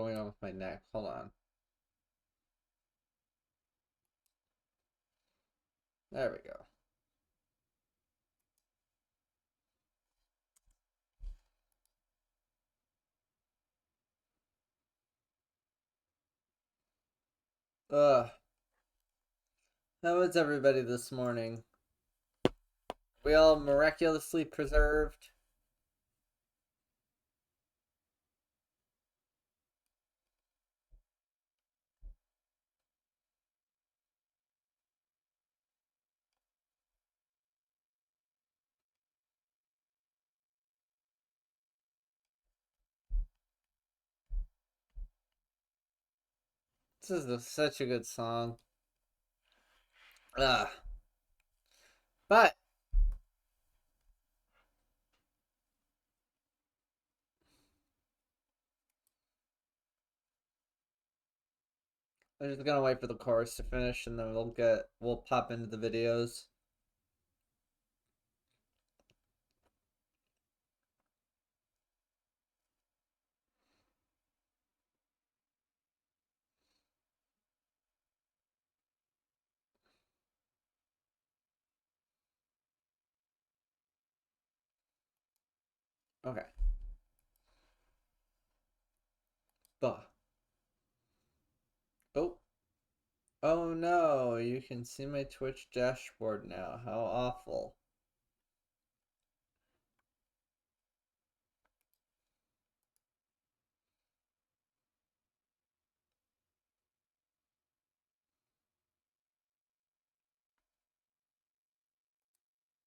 going on with my neck? Hold on. There we go. Ugh. How was everybody this morning? We all miraculously preserved? This is such a good song. Ugh. But I'm just gonna wait for the chorus to finish and then we'll pop into the videos. Okay. Ugh. Oh. Oh no, you can see my Twitch dashboard now. How awful.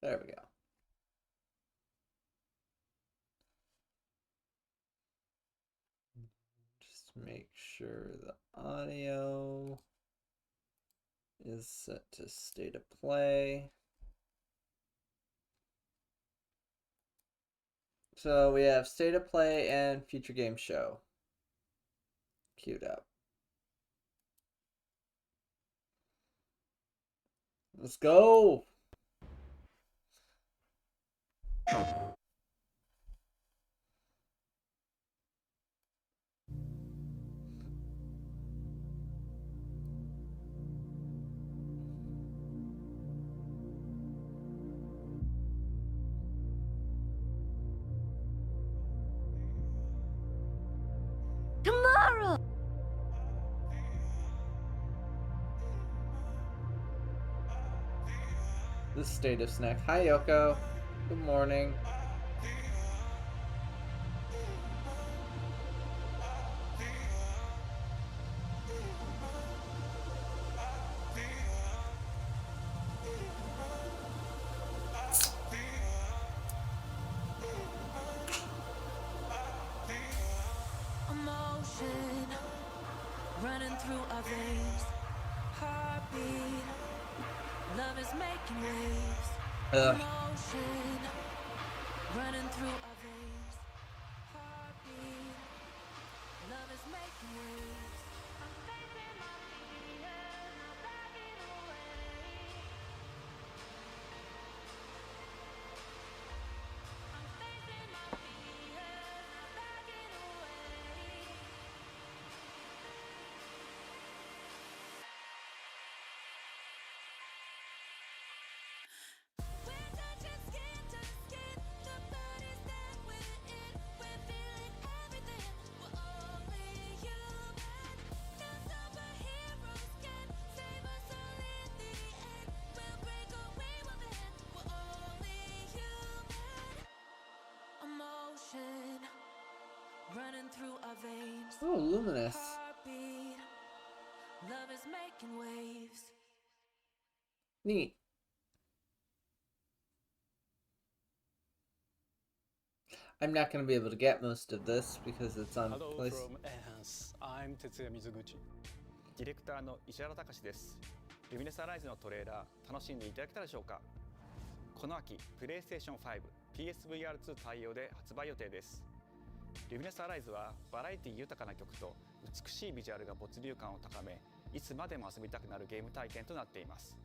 There we go. Just make sure the audio is set to state of play. So we have state of play and future game show queued up. Let's go. Tomorrow! This state of snack. Hi Yoko. Good morning. Emotion running through our veins. Heartbeat. Love is making waves. Emotion running through our veins. Heartbeat. Love is making waves. I'm facing my fears, not backing away. I'm facing my fears, not backing away. We're touching skin to skin. The body's that we're in. We're feeling everything. We're only human. No superheroes can save us all in the end. We'll break away with it. We're only human. Emotion running through our veins. Oh, luminous. Heartbeat. Love is making waves. Neat. I'm not going to be able to get most of this because it's on Hello place. from Enhance. I'm 哲也水口。ディレクターの石原隆です。ルミネスアライズのトレーラー楽しんでいただけたでしょうか。この秋、PlayStation 5、PSVR2 対応で発売予定です。ルミネスアライズはバラエティ豊かな曲と美しいビジュアルが没入感を高め、いつまでも遊びたくなるゲーム体験となっています。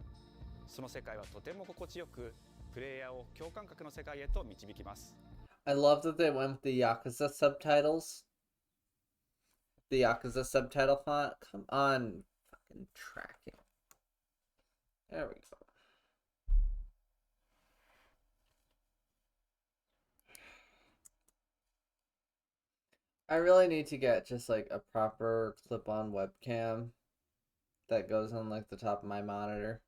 その世界はとても心地よく、プレイヤーを共感覚の世界へと導きます。I love that they went with the Yakuza subtitles. the Yakuza subtitle font. Come on, fucking tracking. There we go. I really need to get just like a proper clip-on webcam that goes on like the top of my monitor.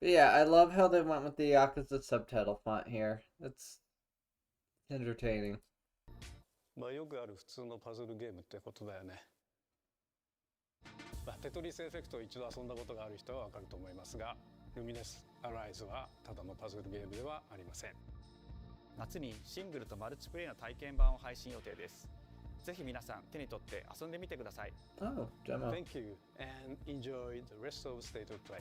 But yeah, I love how they went with the Yakuza subtitle font here. It's entertaining. まあよくある普通のパズルゲームってことだよね。テトリスエフェクトを一度遊んだことがある人はわかると思いますが、ルミネスアライズはただのパズルゲームではありません。夏にシングルとマルチプレイの体験版を配信予定です。ぜひ皆さん手に取って遊んでみてください。Oh, demo. Thank you and enjoy the rest of State of Play.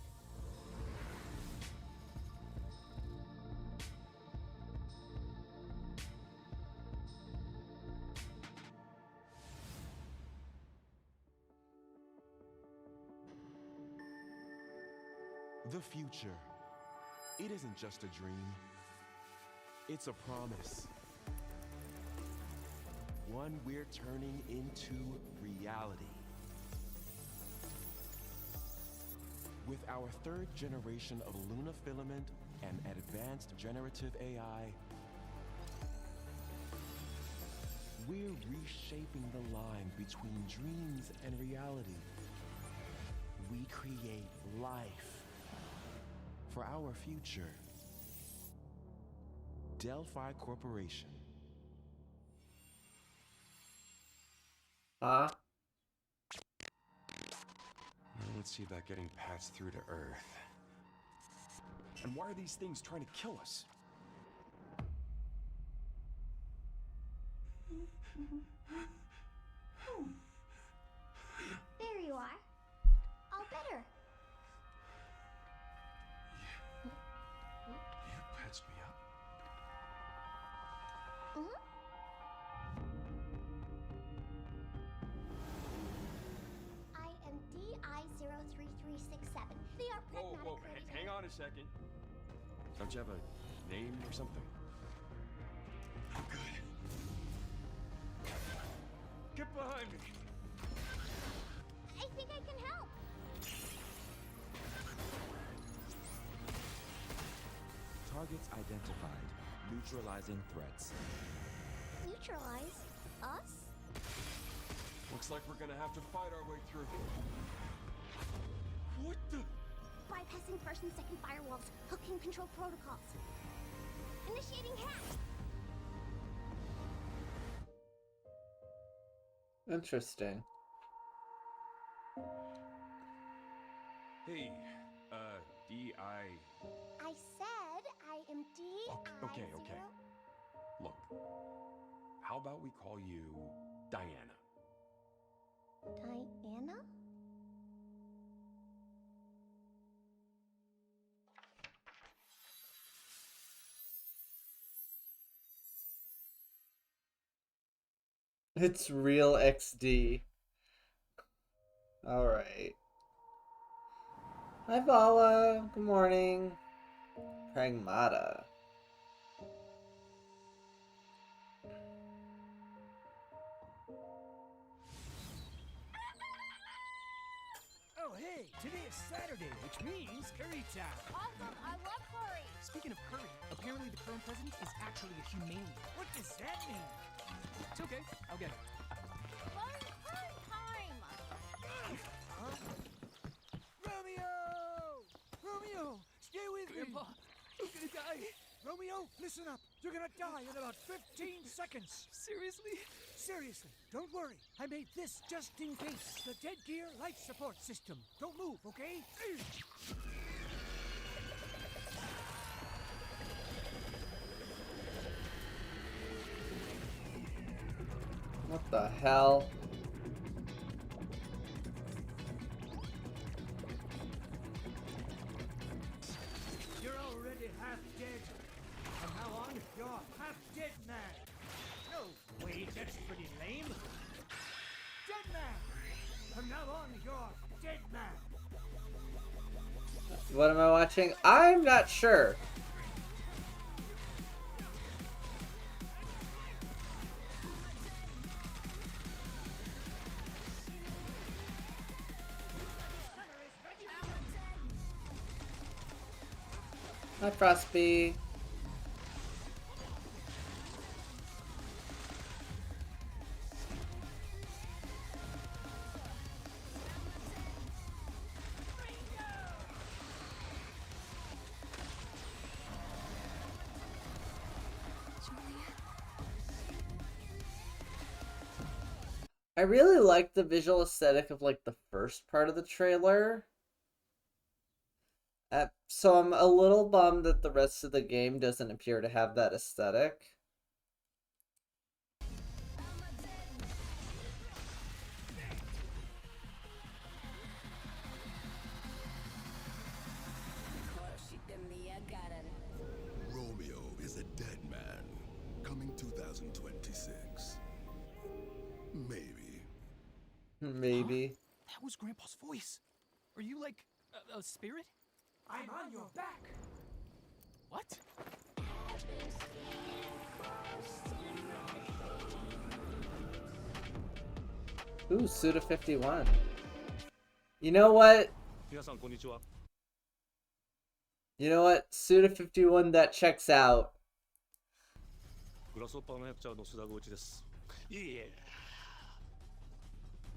The future. It isn't just a dream. It's a promise. One we're turning into reality. With our third generation of Luna filament and advanced generative AI, we're reshaping the line between dreams and reality. We create life for our future. Delphi Corporation. Let's see about getting passed through to Earth. And why are these things trying to kill us? There you are. All better. You patched me up? I am DI-03367. We are pragmatic. Whoa, hang on a second. Don't you have a name or something? I'm good. Get behind me! I think I can help. Targets identified. Neutralizing threats. Neutralize us? Looks like we're gonna have to fight our way through. What the? Bypassing first and second firewalls. Hooking control protocols. Initiating hack. Interesting. Hey, D.I. I said I am DI. Okay. Look, how about we call you Diana? Diana? It's real XD. Alright. Hi, Vala. Good morning. Pragmata. Oh, hey, today is Saturday, which means curry time. Awesome, I love curry. Speaking of curry, apparently the current president is actually a humane. What does that mean? It's okay, I'll get it. Curry time. Romeo, stay with Grandpa, me. You're gonna die. Romeo, listen up. You're gonna die in about 15 seconds. Seriously? Seriously, don't worry. I made this just in case. The Dead Gear Life Support System. Don't move, okay? What the hell? You're already half dead. From now on, you're half dead man. No, wait, that's pretty lame. Dead man! From now on, you're dead man. What am I watching? I'm not sure. Hi, Frostby. I really like the visual aesthetic of like the first part of the trailer. So I'm a little bummed that the rest of the game doesn't appear to have that aesthetic. Romeo is a dead man. Coming 2026. Maybe. Maybe. That was Grandpa's voice. Are you like a spirit? I'm on your back. What? Ooh, Suda51. You know what? 皆さんこんにちは。 You know what? Suda51, that checks out. グラスホッパーの役者の須田剛一です。いえいえ。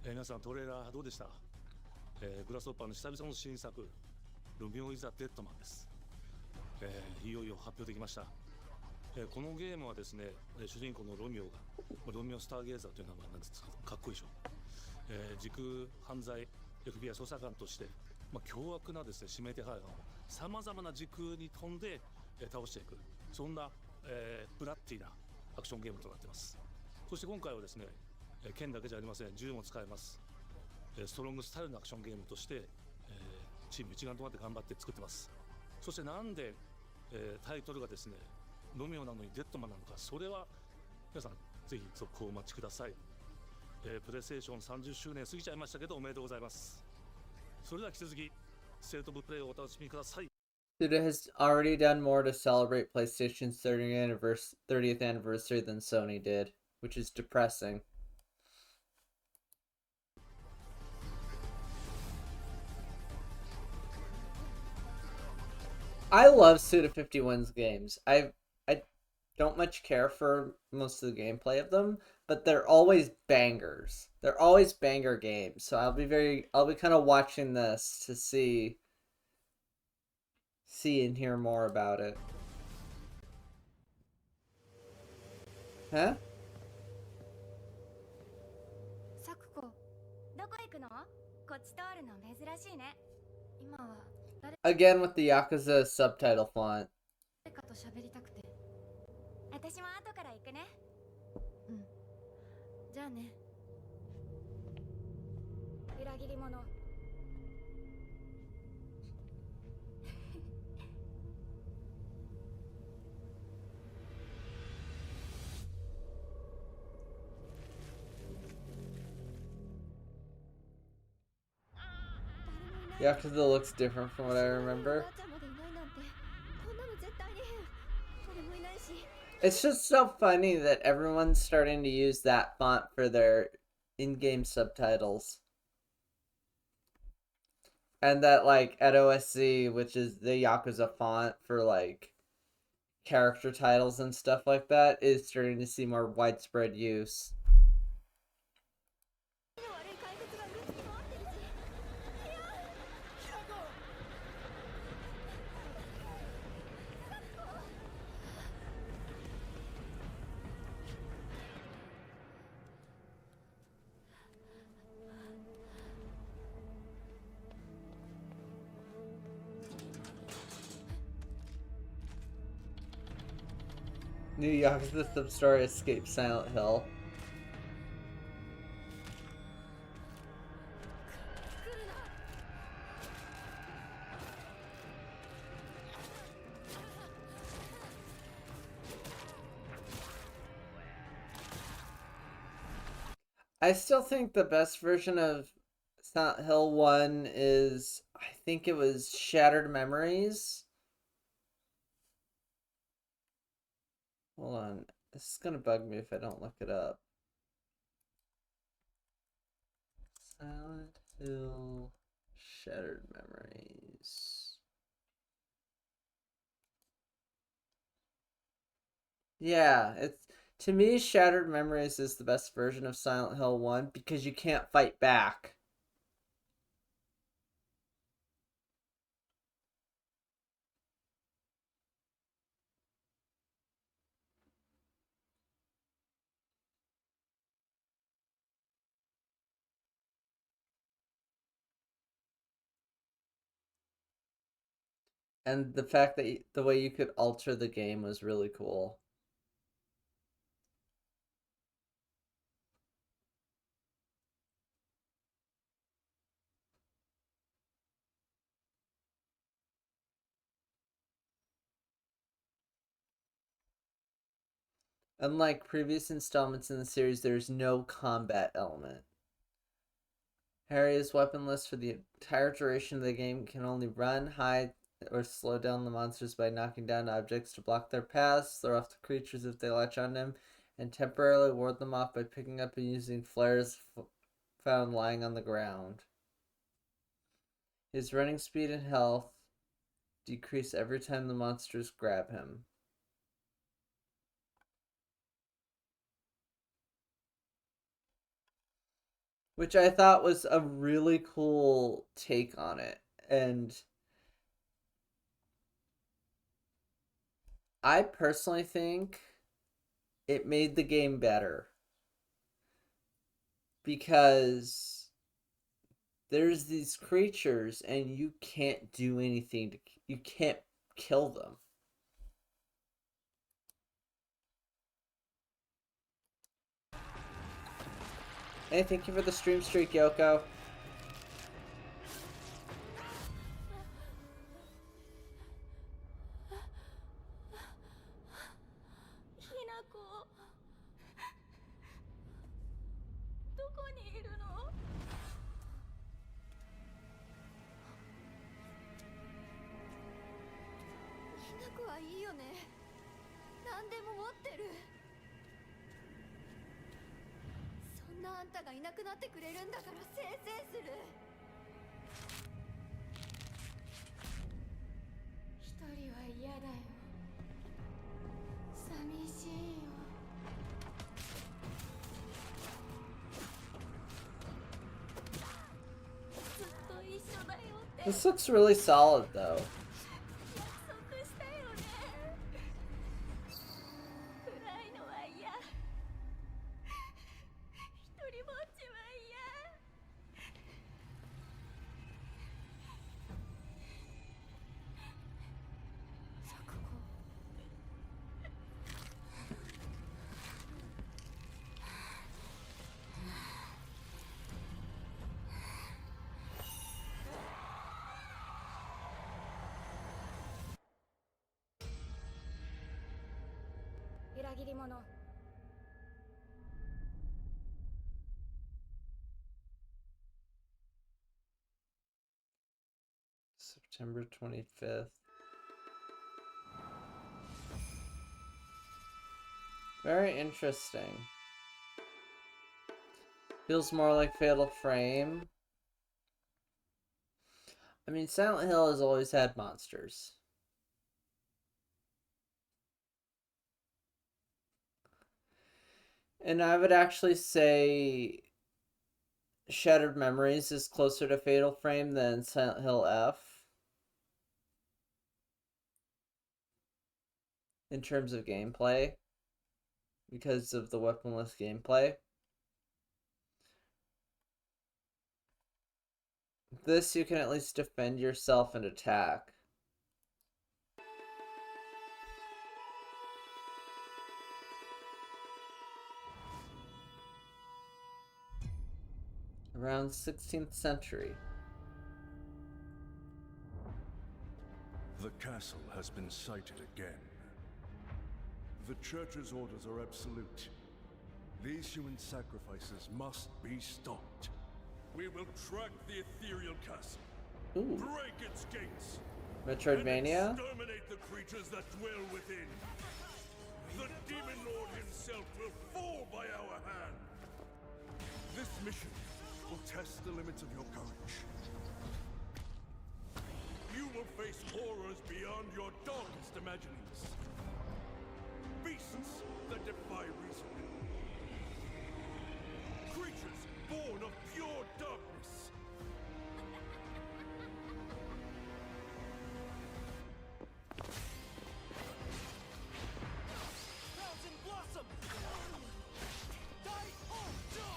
皆さんトレーラーどうでした？グラスホッパーの久々の新作、ロミオ・イザ・デッドマンです。いよいよ発表できました。このゲームはですね、主人公のロミオが、ロミオ・スターゲーザーという名前なんですが、かっこいいでしょ。時空犯罪 FBI 捜査官として、凶悪なですね、指名手配犯をさまざまな時空に飛んで、倒していく、そんな、ブラッディなアクションゲームとなっています。そして今回はですね、剣だけじゃありません、銃も使えます。ストロングスタイルのアクションゲームとして、チーム一丸となって頑張って作ってます。そしてなんで、タイトルがですね、ロミオなのにデッドマンなのか、それは皆さんぜひ続行お待ちください。プレイステーション30周年過ぎちゃいましたけど、おめでとうございます。それでは引き続きステートオブプレイをお楽しみください。Suda has already done more to celebrate PlayStation's 30th anniversary than Sony did, which is depressing. I love Suda51's games. I don't much care for most of the gameplay of them, but they're always bangers. They're always banger games. So I'll be kind of watching this to see and hear more about it. Huh? サクコ、どこ行くの？こっち通るの珍しいね。今は誰 Again with the Yakuza subtitle font. かと喋りたくて。私も後から行くね。うん。じゃあね。裏切り者。Yakuza looks different from what I remember. It's just so funny that everyone's starting to use that font for their in-game subtitles. And that, like, at OSC, which is the Yakuza font for, like, character titles and stuff like that, is starting to see more widespread use. New Yakuza sub-story escapes Silent Hill. I still think the best version of Silent Hill 1 is, I think it was Shattered Memories. Hold on. This is gonna bug me if I don't look it up. Silent Hill Shattered Memories. Yeah, it's to me Shattered Memories is the best version of Silent Hill 1 because you can't fight back. And the fact that the way you could alter the game was really cool. Unlike previous installments in the series, there's no combat element. Harry is weaponless for the entire duration of the game, can only run, hide, or slow down the monsters by knocking down objects to block their paths, throw off the creatures if they latch on him, and temporarily ward them off by picking up and using flares found lying on the ground. His running speed and health decrease every time the monsters grab him. Which I thought was a really cool take on it. And I personally think it made the game better because there's these creatures and you can't do anything to you can't kill them. Hey, thank you for the stream streak, Yoko. ひなこどこにいるの？ひなこはいいよね。何でも持ってる。そんなあんたがいなくなってくれるんだからせいせいする。一人は嫌だよ。寂しいよ。ずっと一緒だよって。 This looks really solid though. 約束したよね。暗いのは嫌。一人ぼっちは嫌。錯誤。裏切り者。September 25th. Very interesting. Feels more like Fatal Frame. I mean, Silent Hill has always had monsters. And I would actually say Shattered Memories is closer to Fatal Frame than Silent Hill F. In terms of gameplay. Because of the weaponless gameplay. This, you can at least defend yourself and attack. Around 16th century. The castle has been sighted again. The Church's orders are absolute. These human sacrifices must be stopped. We will track the ethereal castle Ooh. Break its gates. Metroidvania? And exterminate the creatures that dwell within. The Demon Lord himself will fall by our hand. This mission will test the limits of your courage. You will face horrors beyond your darkest imaginings. Beasts that defy reason. Creatures born of pure darkness. Mountain Blossom! Die on Jaw!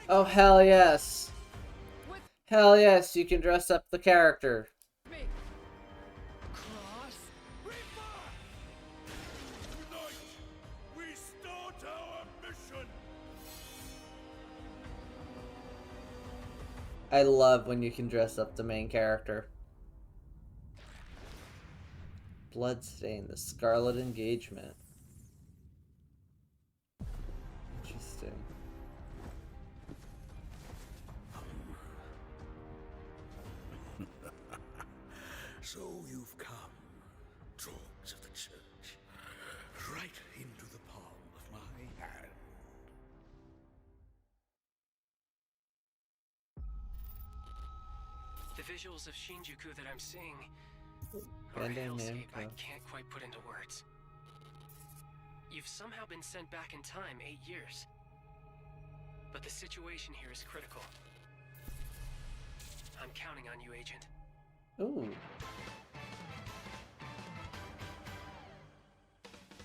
Oh, hell yes. Hell yes, you can dress up the character. Cross Reaper! Tonight, we start our mission. I love when you can dress up the main character. Bloodstain, the Scarlet Engagement. Interesting. So you've come, dogs of the church, right into the palm of my hand. The visuals of Shinjuku that I'm seeing are a Bandai hellscape I Namco. can't quite put into words. You've somehow been sent back in time 8 years. But the situation here is critical. I'm counting on you, Agent. Ooh.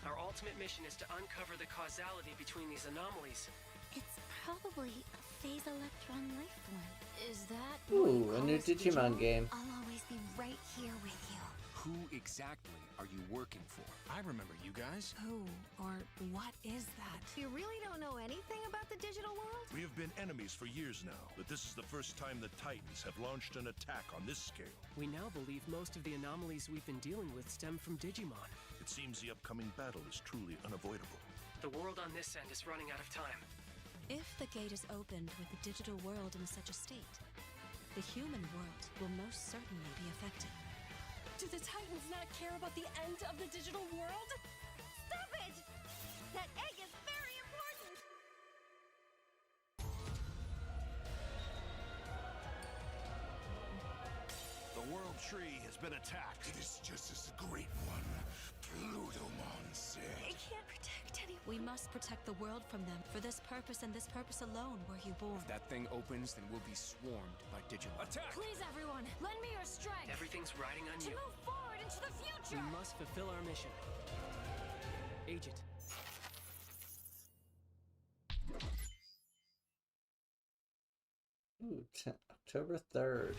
Our ultimate mission is to uncover the causality between these anomalies. It's probably a phase electron life form. Is that Ooh, a new Digimon game. I'll always be right here with you. Who exactly are you working for? I remember you guys. Who or what is that? You really don't know anything about the digital world? We have been enemies for years now, but this is the first time the Titans have launched an attack on this scale. We now believe most of the anomalies we've been dealing with stem from Digimon. It seems the upcoming battle is truly unavoidable. The world on this end is running out of time. If the gate is opened with the digital world in such a state, the human world will most certainly be affected. Do the Titans not care about the end of the digital world? Stop it! That egg is very important! The World Tree has been attacked. It is just as the Great One, Plutomon, said. They can't protect anyone. We must protect the world from them. For this purpose and this purpose alone were you born. If that thing opens, then we'll be swarmed by Digimon. Attack! Please, everyone, lend me your strength Everything's riding on to you. move forward into the We future. must fulfill our mission. Agent. Ooh, October 3rd.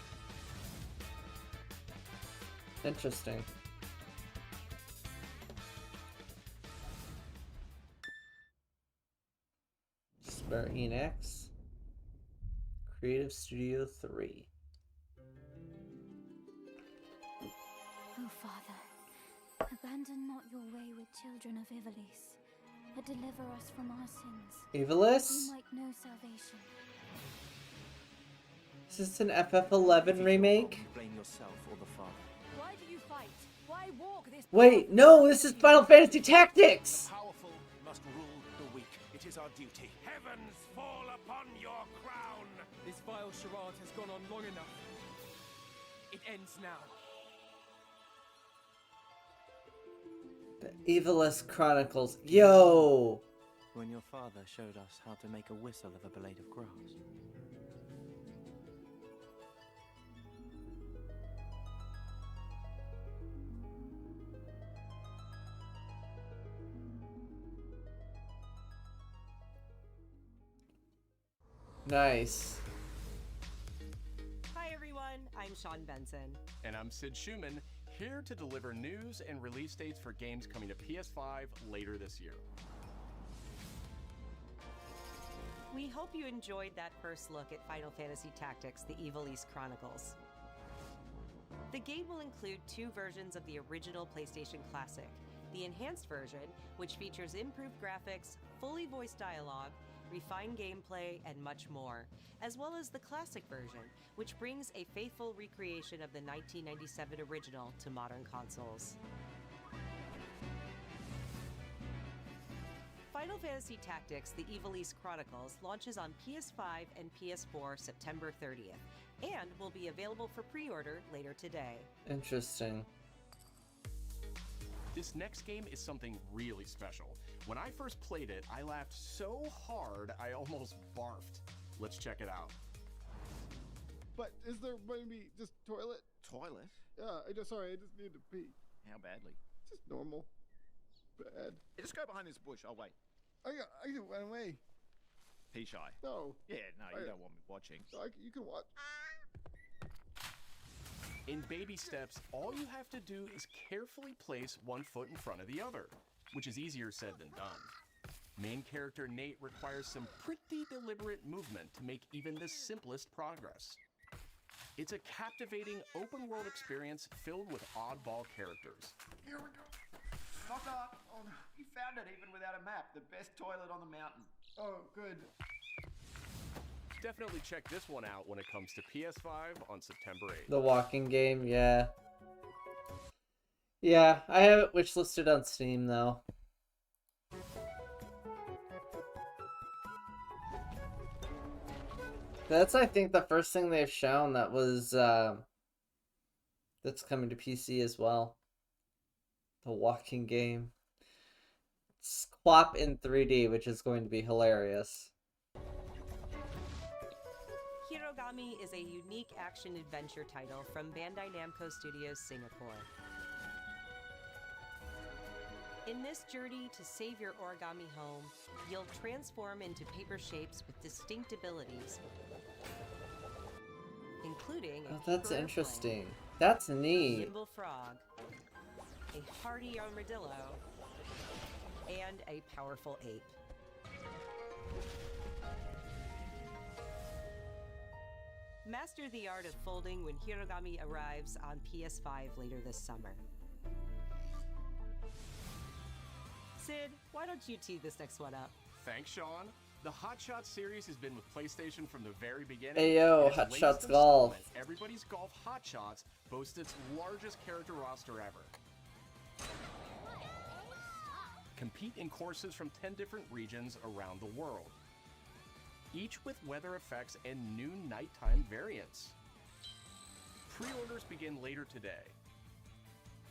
Interesting. Square Enix. Creative Studio 3. Oh, Father, abandon not your wayward children of Ivalice, but deliver us from our sins. Ivalice? We might know salvation. Is this an FF11 remake? Blame yourself or the father. Why do you fight? Why walk this Wait, no, this is Final Fantasy Tactics! The powerful must rule the weak. It is our duty. Heavens fall upon your crown! This vile charade has gone on long enough. It ends now. The Ivalice Chronicles. Yo! When your father showed us how to make a whistle of a blade of grass. Nice. Hi everyone, I'm Sean Benson. And I'm Sid Schumann, here to deliver news and release dates for games coming to PS5 later this year. We hope you enjoyed that first look at Final Fantasy Tactics: The Evil East Chronicles. The game will include 2 versions of the original PlayStation Classic: the enhanced version, which features improved graphics, fully voiced dialogue, refined gameplay, and much more, as well as the classic version, which brings a faithful recreation of the 1997 original to modern consoles. Final Fantasy Tactics: The Evil East Chronicles launches on PS5 and PS4 September 30th, and will be available for pre-order later today. Interesting. This next game is something really special. When I first played it, I laughed so hard I almost barfed. Let's check it out. But is there maybe just toilet? Toilet? Yeah, I just need to pee. How badly? Just normal. Bad. Yeah, just go behind this bush. I'll wait. I can run away. Pea shy. No. Yeah, no, you don't want me watching. You can watch. In baby steps, all you have to do is carefully place one foot in front of the other, which is easier said than done. Main character Nate requires some pretty deliberate movement to make even the simplest progress. It's a captivating open-world experience filled with oddball characters. Here we go. Knock up. Oh, no. You found it even without a map. The best toilet on the mountain. Oh, good. Definitely check this one out when it comes to PS5 on September 8th. The walking game, yeah. Yeah, I have it wishlisted on Steam though. That's, I think, the first thing they've shown that was that's coming to PC as well. The walking game. It's Quap in 3D, which is going to be hilarious. Hirogami is a unique action-adventure title from Bandai Namco Studios Singapore. In this journey to save your origami home, you'll transform into paper shapes with distinct abilities, including a Oh, that's paper interesting. airplane, That's a neat. nimble frog, a hardy armadillo, and a powerful ape. Master the art of folding when Hirogami arrives on PS5 later this summer. Sid, why don't you tee this next one up? Thanks, Sean. The Hot Shots series has been with PlayStation from the very beginning. Ayo, and its Hot latest Shots Golf. installment, Everybody's Golf Hot Shots boasts its largest character roster ever. Compete in courses from 10 different regions around the world, each with weather effects and new nighttime variants. Pre-orders begin later today,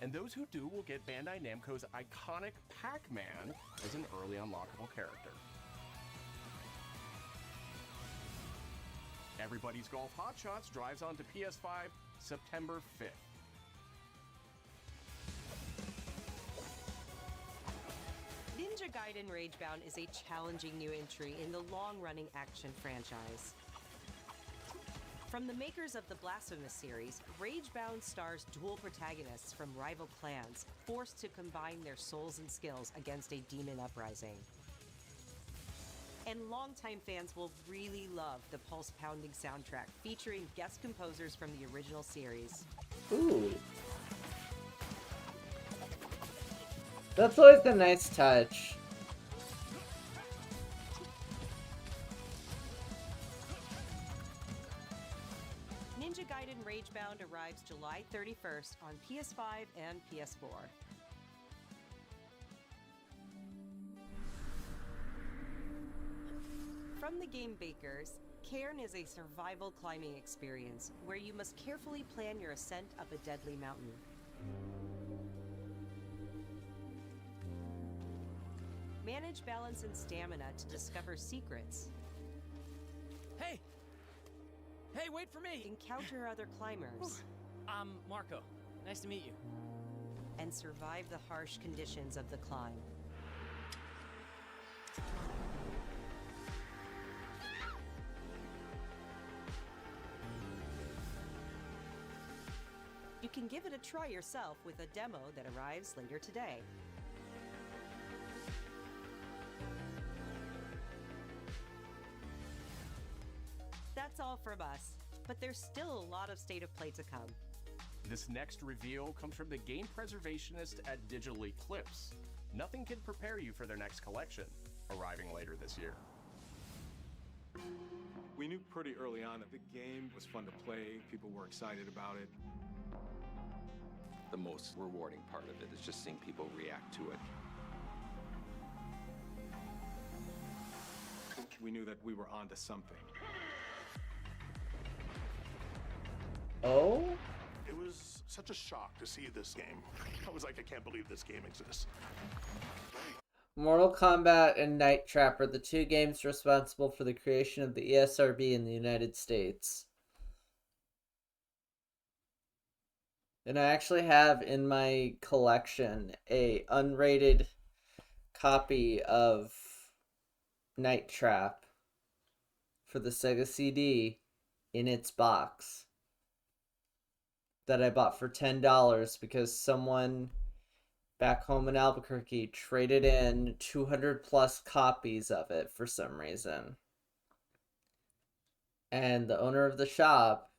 and those who do will get Bandai Namco's iconic Pac-Man as an early unlockable character. Everybody's Golf Hot Shots drives onto PS5 September 5th. Ninja Gaiden Ragebound is a challenging new entry in the long-running action franchise. From the makers of the Blasphemous series, Ragebound stars dual protagonists from rival clans, forced to combine their souls and skills against a demon uprising. And longtime fans will really love the pulse-pounding soundtrack featuring guest composers from the original series. Ooh. That's always a nice touch. Ninja Gaiden Ragebound arrives July 31st on PS5 and PS4. From the game Bakers, Cairn is a survival climbing experience where you must carefully plan your ascent up a deadly mountain. Manage balance and stamina to discover secrets. Hey! Hey, wait for me! Encounter other climbers. I'm Marco. Nice to meet you. And survive the harsh conditions of the climb. You can give it a try yourself with a demo that arrives later today. That's all from us, but there's still a lot of State of Play to come. This next reveal comes from the game preservationist at Digital Eclipse. Nothing can prepare you for their next collection, arriving later this year. We knew pretty early on that the game was fun to play, people were excited about it. The most rewarding part of it is just seeing people react to it. We knew that we were onto something. Oh? It was such a shock to see this game. I was like, I can't believe this game exists. Mortal Kombat and Night Trap are the two games responsible for the creation of the ESRB in the United States. And I actually have in my collection a unrated copy of Night Trap for the Sega CD in its box that I bought for $10 because someone back home in Albuquerque traded in 200 plus copies of it for some reason. And the owner of the shop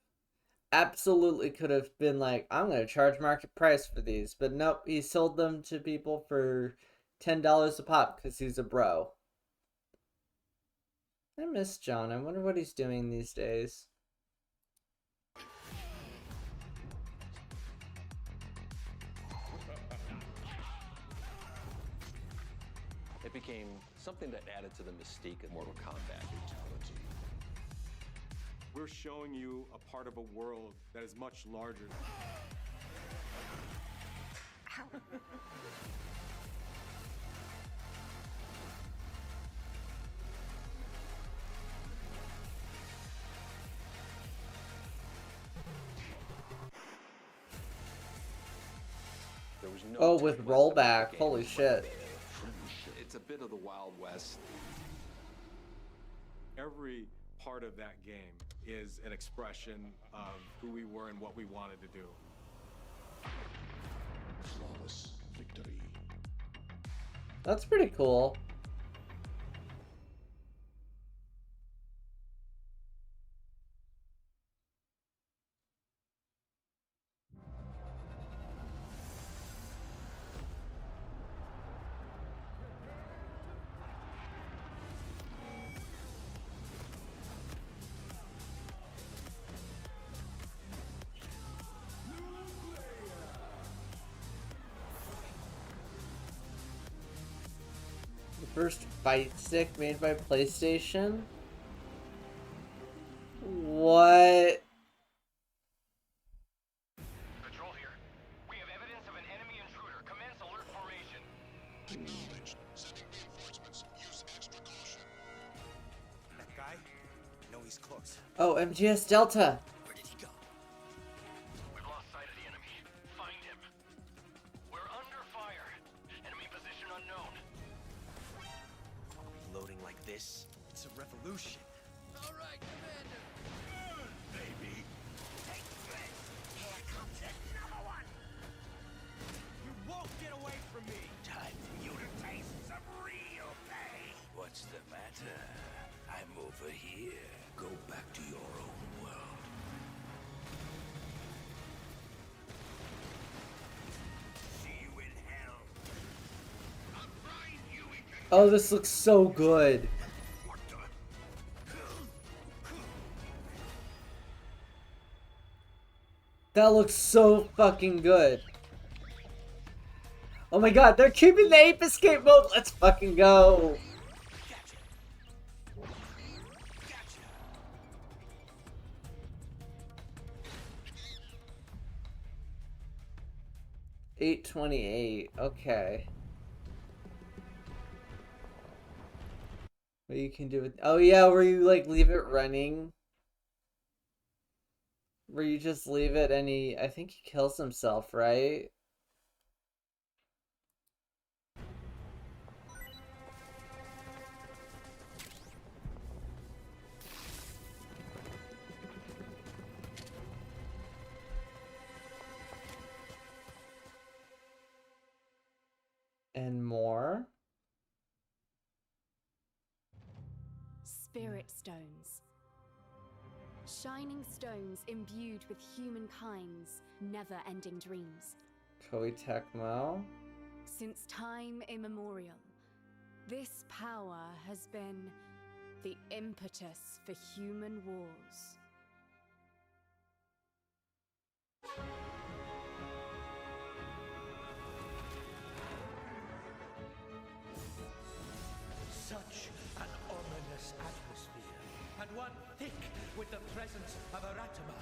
absolutely could have been like, I'm going to charge market price for these. But nope, he sold them to people for $10 a pop because he's a bro. I miss John. I wonder what he's doing these days. It became something that added to the mystique of Mortal Kombat. We're showing you a part of a world that is much larger. There was no Oh, with rollback. Holy shit. It's a bit of the Wild West. Every part of that game is an expression of who we were and what we wanted to do. Flawless victory. That's pretty cool. First fight stick made by PlayStation? What? Patrol here. We have evidence of an enemy intruder. Commence alert formation. Acknowledged. Sending reinforcements. Use extra caution. That guy? I know he's close. Oh, MGS Delta. Where did he go? We've lost sight of the enemy. Find him. We're under fire. Enemy position unknown. Loading like this? It's a revolution. All right, Commander. Baby. Take this! Here comes another one! You won't get away from me. Time for you to taste some real pain. What's the matter? I'm over here. Go back to your own world. See you in hell. I'll find you again. Oh, this looks so good. That looks so fucking good. Oh my god, they're keeping the ape escape mode. Let's fucking go. $8.28. Okay. What you can do with... Oh yeah, where you like leave it running. Where you just leave it and I think he kills himself, right? And more. Spirit stones. Shining stones imbued with humankind's never-ending dreams. Koei-Tecmo. Since time immemorial, this power has been the impetus for human wars. Such an ominous atmosphere, and one thick with the presence of Aratama.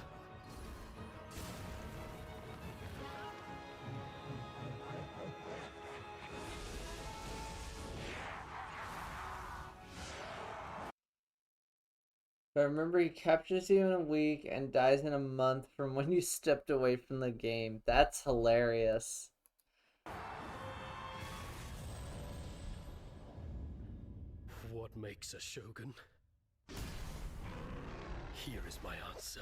But remember, he captures you in a week and dies in a month from when you stepped away from the game. That's hilarious. What makes a shogun? Here is my answer.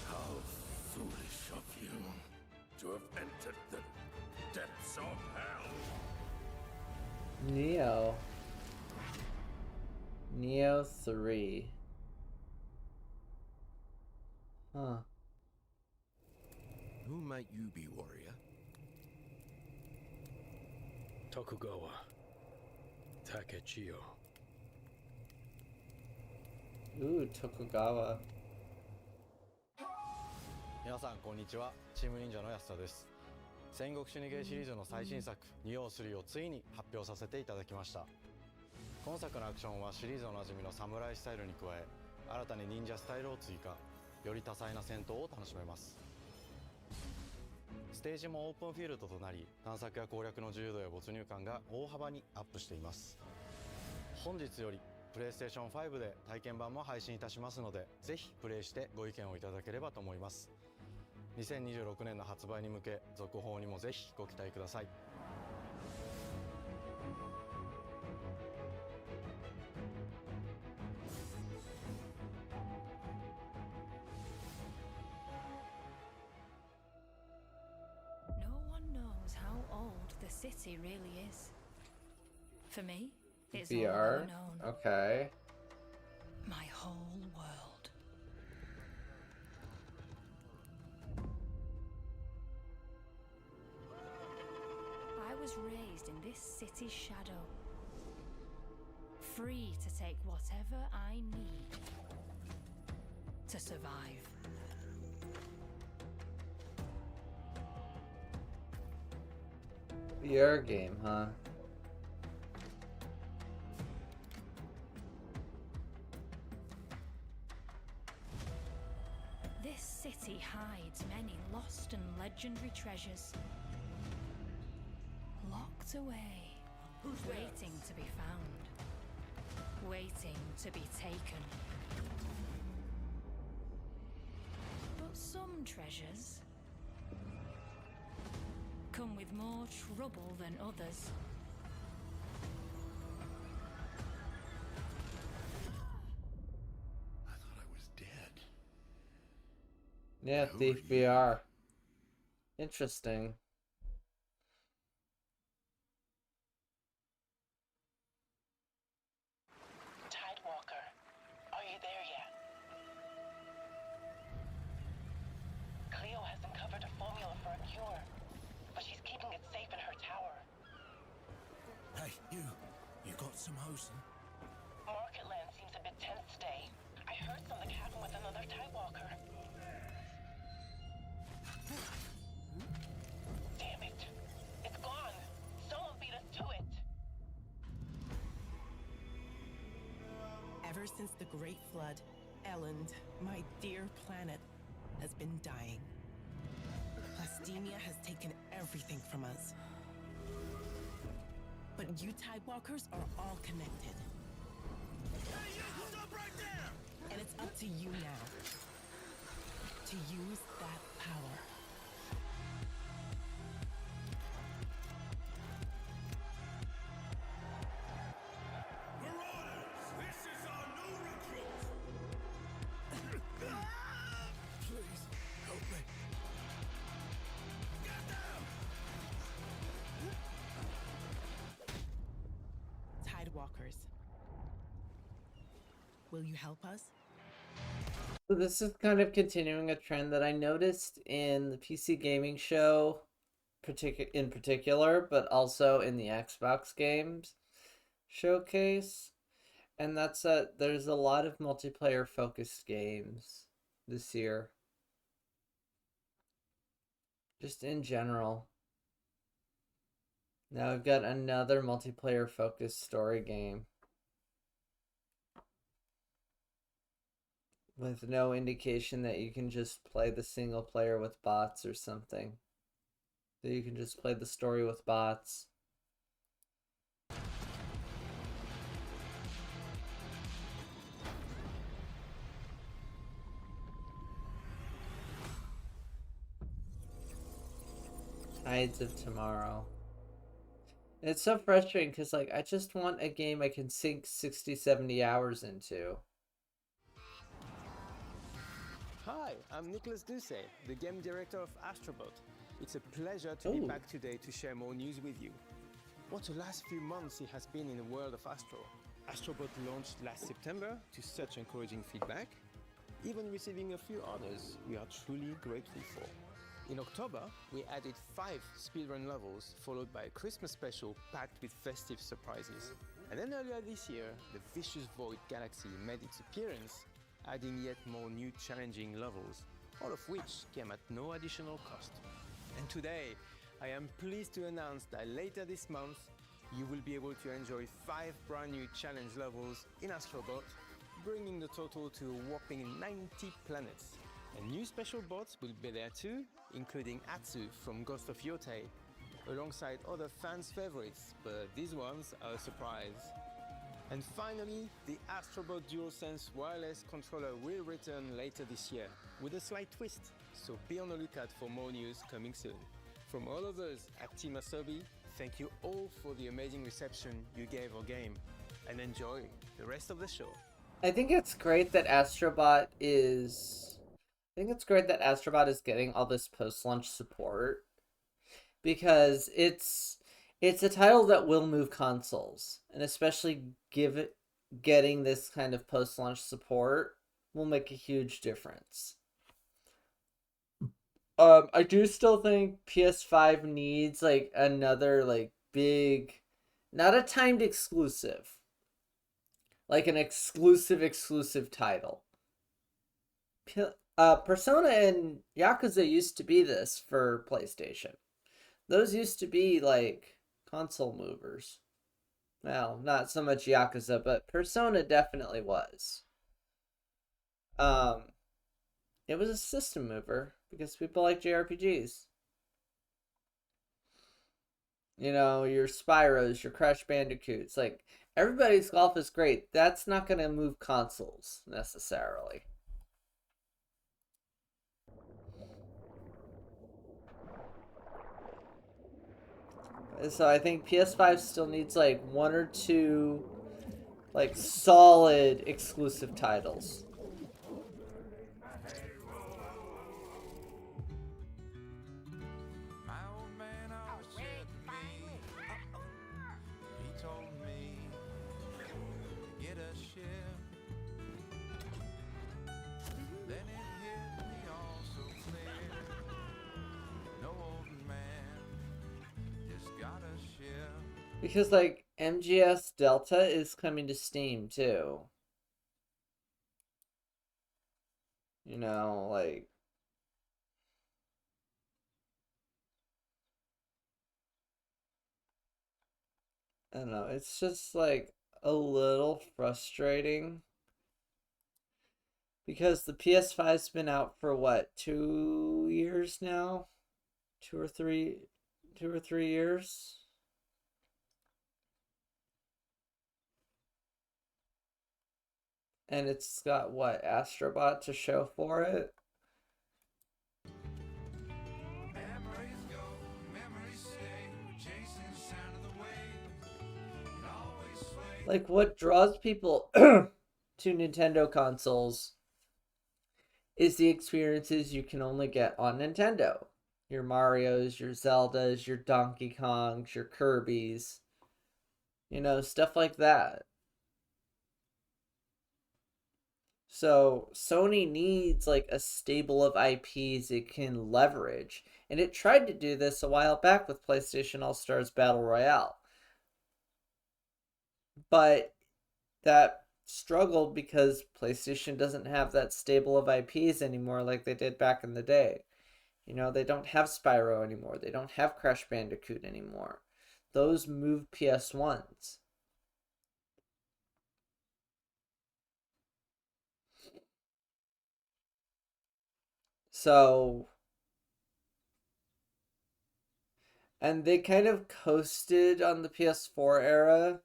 How foolish of you to have entered the depths of hell. Neo. Neo 3. Huh. Who might you be, warrior? Tokugawa Takechiyo. Ooh, Tokugawa. 皆さんこんにちは、チーム忍者の安田です。戦国死にゲーシリーズの最新作ニオ3をついに発表させていただきました。今作のアクションはシリーズおなじみのサムライスタイルに加え、新たに忍者スタイルを追加、より多彩な戦闘を楽しめます。ステージもオープンフィールドとなり、探索や攻略の自由度や没入感が大幅にアップしています。本日よりプレイステーション5で体験版も配信いたしますので、ぜひプレイしてご意見をいただければと思います。2026年の発売に向け、続報にもぜひご期待ください。No one knows how old the city really is. For me, it's all VR? unknown. Okay. My whole world. I was raised in this city's shadow, free to take whatever I need to survive. VR game, huh? This city hides many lost and legendary treasures. Locked away, waiting to be found, waiting to be taken. But some treasures come with more trouble than others. I thought I was dead. Yeah, Thief VR. Interesting. Tidewalker, are you there yet? Cleo has uncovered a formula for a cure, but she's keeping it safe in her tower. Hey, you got some hosen? Marketland seems a bit tense today. I heard something happen with another Tidewalker. Damn it. It's gone. Someone beat us to it. Ever since the Great Flood, Elend, my dear planet, has been dying. Plastemia has taken everything from us. But you Tidewalkers are all connected. Hey, you! Stop right there! And it's up to you now to use that power. peacekeepers. Will you help us? So this is kind of continuing a trend that I noticed in the PC gaming show, in particular, but also in the Xbox games showcase. And that's that there's a lot of multiplayer focused games this year. Just in general. Now we've got another multiplayer focused story game with no indication that you can just play the single player with bots or something. That you can just play the story with bots. Tides of Tomorrow. It's so frustrating because, like, I just want a game I can sink 60, 70 hours into. Hi, I'm Nicholas Duce, the game director of Astrobot. It's a pleasure to be back today to share more news with you. What a last few months it has been in the world of Astro. Astrobot launched last September to such encouraging feedback, even receiving a few honors we are truly grateful for. In October, we added 5 speedrun levels, followed by a Christmas special packed with festive surprises. And then earlier this year, the Vicious Void Galaxy made its appearance, adding yet more new challenging levels, all of which came at no additional cost. And today, I am pleased to announce that later this month, you will be able to enjoy 5 brand new challenge levels in Astrobot, bringing the total to a whopping 90 planets. And new special bots will be there too, including Atsu from Ghost of Yotei, alongside other fans' favorites, but these ones are a surprise. And finally, the Astrobot DualSense wireless controller will return later this year, with a slight twist, so be on the lookout for more news coming soon. From all of us at Team Asobi, thank you all for the amazing reception you gave our game, and enjoy the rest of the show. I think it's great that Astrobot is getting all this post-launch support, because it's a title that will move consoles, and especially getting this kind of post-launch support will make a huge difference. I do still think PS5 needs like another like big, not a timed exclusive, like an exclusive title. Persona and Yakuza used to be this for PlayStation. Those used to be like console movers. Well, not so much Yakuza, but Persona definitely was. It was a system mover because people like JRPGs. You know, your Spyros, your Crash Bandicoots, like everybody's golf is great. That's not going to move consoles necessarily. So I think PS5 still needs like 1 or 2 like solid exclusive titles. Because, like, MGS Delta is coming to Steam, too. You know, like... I don't know, it's just, like, a little frustrating. Because the PS5's been out for, what, 2 years now? 2 or 3 years? And it's got, what, Astrobot to show for it? Like, what draws people to Nintendo consoles is the experiences you can only get on Nintendo. Your Marios, your Zeldas, your Donkey Kongs, your Kirbys. You know, stuff like that. So Sony needs like a stable of IPs it can leverage. And it tried to do this a while back with PlayStation All Stars Battle Royale. But that struggled because PlayStation doesn't have that stable of IPs anymore like they did back in the day. You know, they don't have Spyro anymore. They don't have Crash Bandicoot anymore. Those moved PS1s. So, and they kind of coasted on the PS4 era.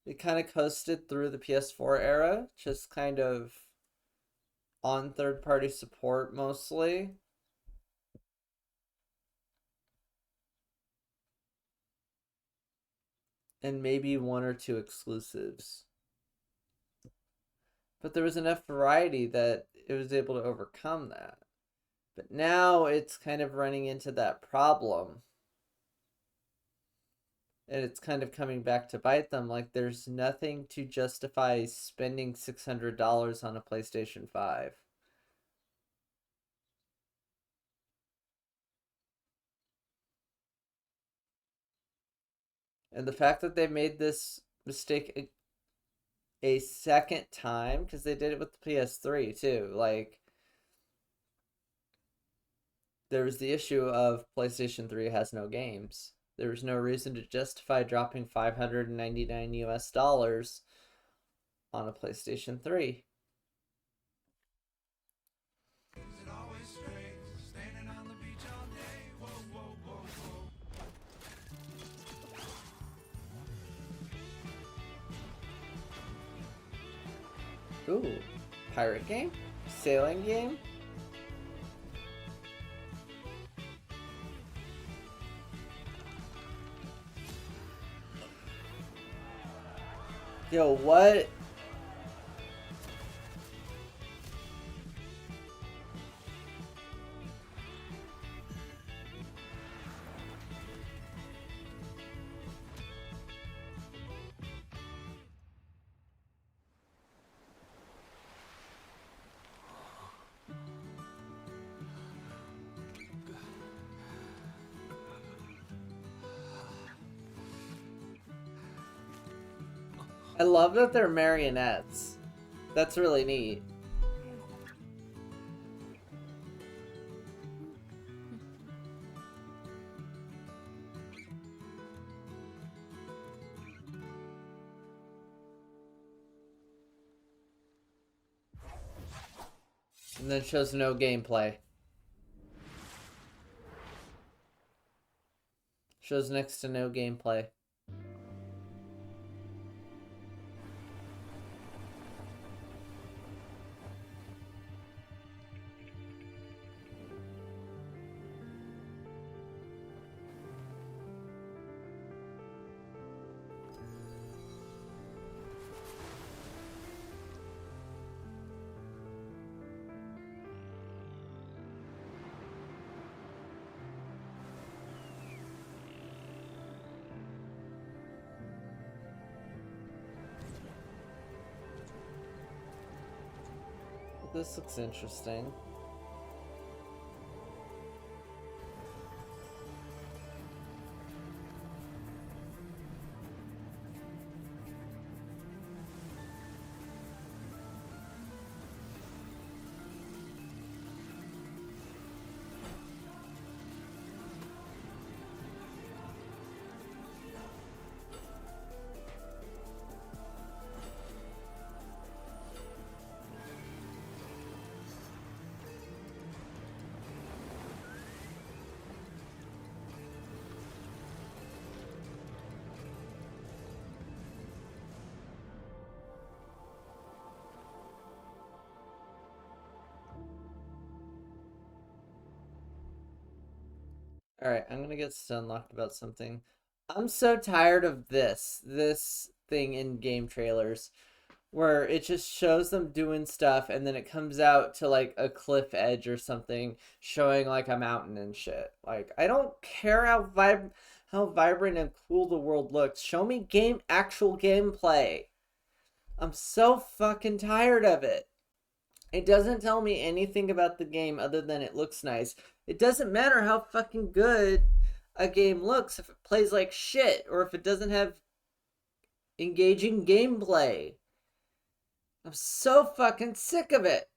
They kind of coasted through the PS4 era, just kind of on third party support mostly. And maybe one or two exclusives. But there was enough variety that it was able to overcome that. But now it's kind of running into that problem. And it's kind of coming back to bite them. Like, there's nothing to justify spending $600 on a PlayStation 5. And the fact that they made this mistake a second time, because they did it with the PS3 too. Like, there was the issue of PlayStation 3 has no games. There was no reason to justify dropping $599 US on a PlayStation 3. Ooh, pirate game? Sailing game? Yo, what? I love that they're marionettes. That's really neat. And then shows no gameplay. Shows next to no gameplay. This looks interesting. Alright, I'm gonna get stunlocked about something. I'm so tired of this thing in game trailers where it just shows them doing stuff and then it comes out to like a cliff edge or something showing like a mountain and shit. Like, I don't care how vibrant and cool the world looks. Show me actual gameplay. I'm so fucking tired of it. It doesn't tell me anything about the game other than it looks nice. It doesn't matter how fucking good a game looks if it plays like shit or if it doesn't have engaging gameplay. I'm so fucking sick of it.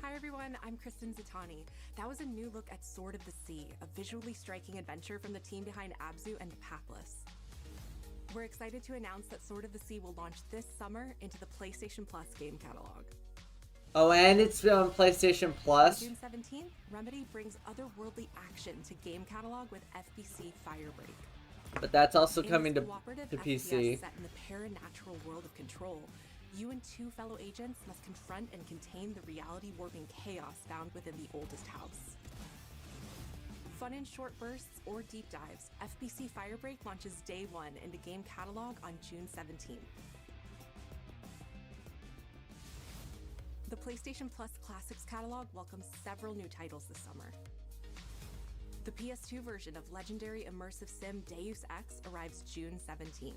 Hi everyone, I'm Kristen Zatani. That was a new look at Sword of the Sea, a visually striking adventure from the team behind Abzu and Pathless. We're excited to announce that Sword of the Sea will launch this summer into the PlayStation Plus game catalog. Oh, and it's on PlayStation Plus. On June 17th, Remedy brings otherworldly action to game catalog with FBC Firebreak. But that's also In coming this to cooperative PC. FPS set in the paranatural world of Control, you and two fellow agents must confront and contain the reality-warping chaos found within the oldest house. Fun in short bursts or deep dives, FBC Firebreak launches day one into game catalog on June 17th. The PlayStation Plus Classics catalog welcomes several new titles this summer. The PS2 version of legendary immersive sim Deus Ex arrives June 17th.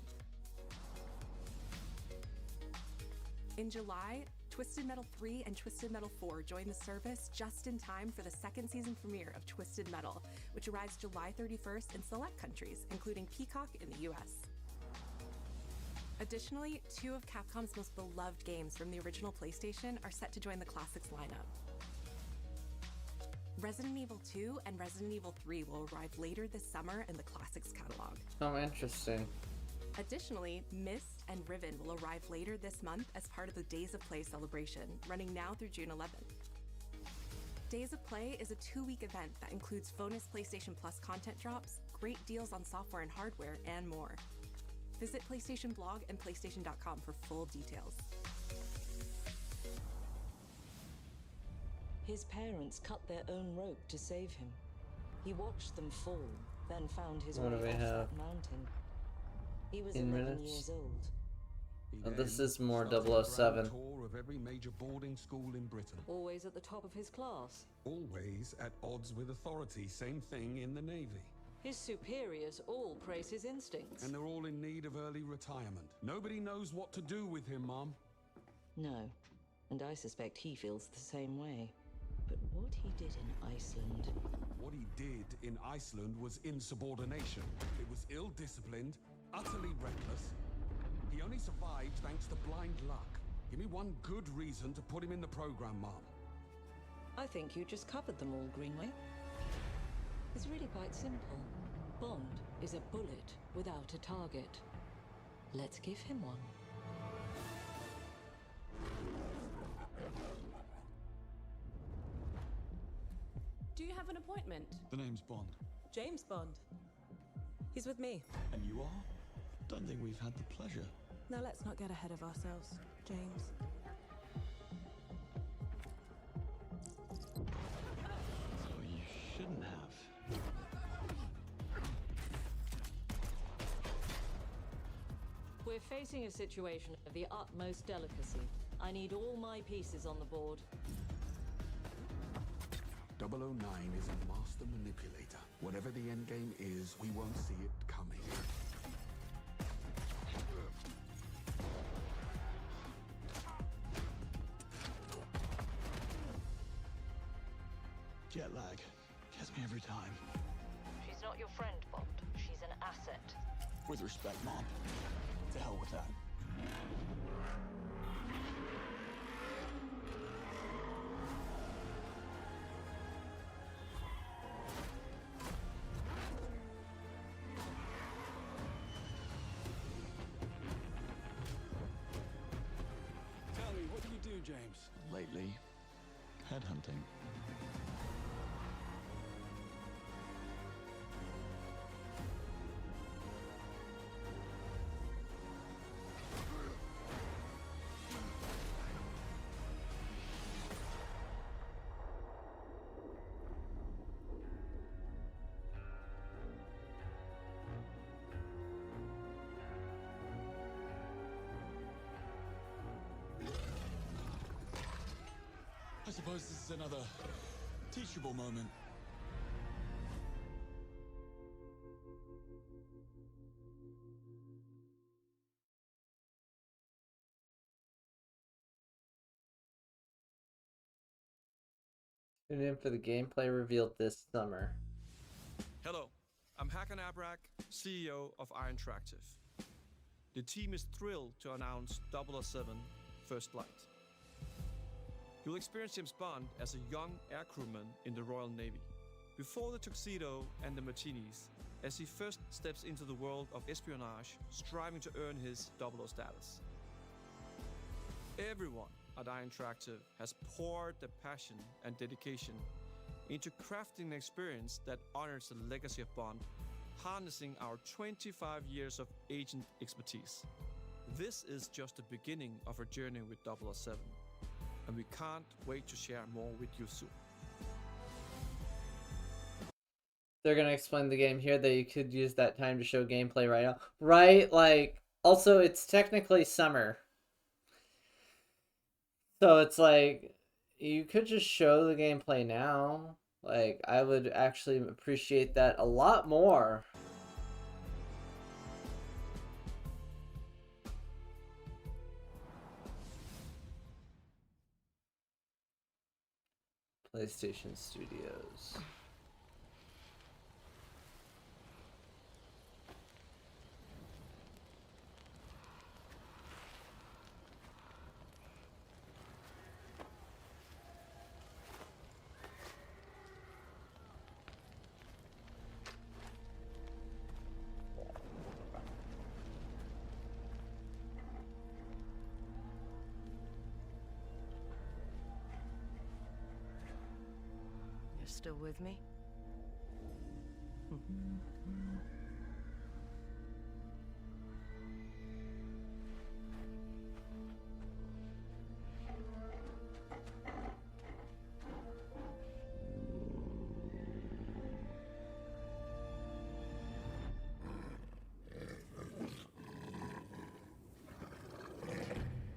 In July, Twisted Metal 3 and Twisted Metal 4 join the service just in time for the second season premiere of Twisted Metal, which arrives July 31st in select countries, including Peacock in the US. Additionally, two of Capcom's most beloved games from the original PlayStation are set to join the Classics lineup. Resident Evil 2 and Resident Evil 3 will arrive later this summer in the Classics catalog. Oh, interesting. Additionally, Myst and Riven will arrive later this month as part of the Days of Play celebration, running now through June 11th. Days of Play is a 2-week event that includes bonus PlayStation Plus content drops, great deals on software and hardware, and more. Visit PlayStation Blog and PlayStation.com for full details. His parents cut their own rope to save him. He watched them fall, then found his way off that mountain. He was 11 years old. Oh, this is more Started a 007. grand tour of every major boarding school in Britain. Always at the top of his class. Always at odds with authority. Same thing in the Navy. His superiors all praise his instincts. And they're all in need of early retirement. Nobody knows what to do with him, Mom. No, and I suspect he feels the same way. But what he did in Iceland... What he did in Iceland was insubordination. It was ill-disciplined, utterly reckless. He only survived thanks to blind luck. Give me one good reason to put him in the program, Mom. I think you just covered them all, Greenway. It's really quite simple. Bond is a bullet without a target. Let's give him one. Do you have an appointment? The name's Bond. James Bond. He's with me. And you are? Don't think we've had the pleasure. Now let's not get ahead of ourselves, James. So you shouldn't have. We're facing a situation of the utmost delicacy. I need all my pieces on the board. 009 is a master manipulator. Whatever the endgame is, we won't see it coming. Jet lag. Gets me every time. She's not your friend, Bond. She's an asset. With respect, Mom. To hell with that. Tell me, what do you do, James? Lately, headhunting. I suppose this is another Teachable moment. Tune in for the gameplay revealed this summer. Hello, I'm Hakan Abrak, CEO of Iron Interactive. The team is thrilled to announce 007 First Light. You'll experience James Bond as a young air crewman in the Royal Navy. Before the tuxedo and the martinis, as he first steps into the world of espionage, striving to earn his 00 status. Everyone at Iron Interactive has poured their passion and dedication into crafting an experience that honors the legacy of Bond, harnessing our 25 years of agent expertise. This is just the beginning of our journey with 007, and we can't wait to share more with you soon. They're gonna explain the game here that you could use that time to show gameplay right now. Right? Like, also, it's technically summer. So it's like, you could just show the gameplay now. Like, I would actually appreciate that a lot more. PlayStation Studios. You're still with me?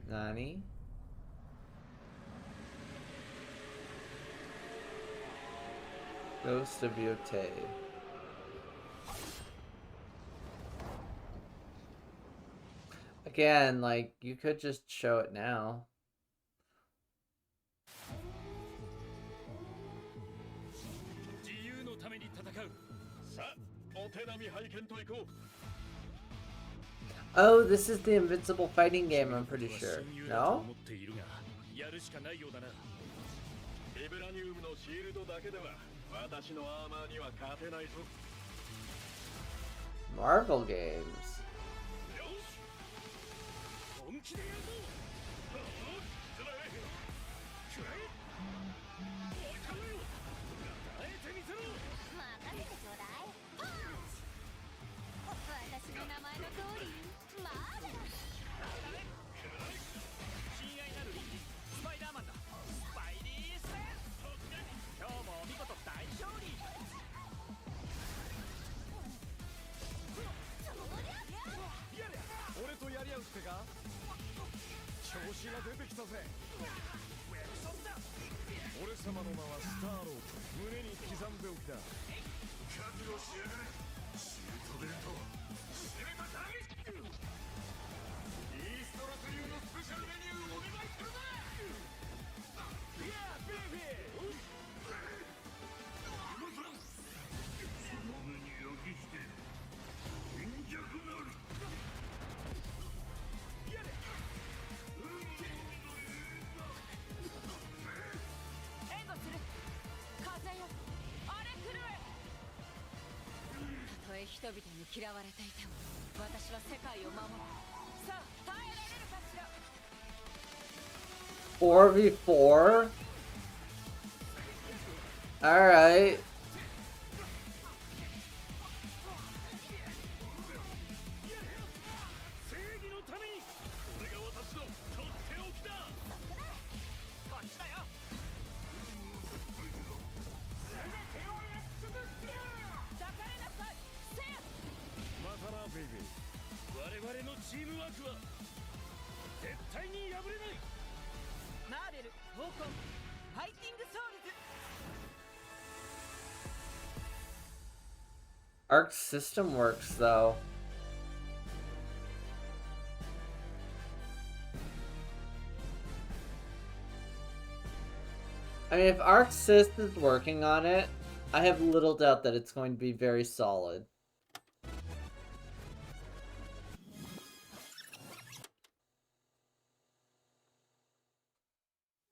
Nani? Ghost of Yote. Again, like, you could just show it now. Oh, this is the Invincible fighting game, I'm pretty sure. No? Marvel games. Four v 4. All right. Arc System Works, though. I mean, if Arc Sys is working on it, I have little doubt that it's going to be very solid.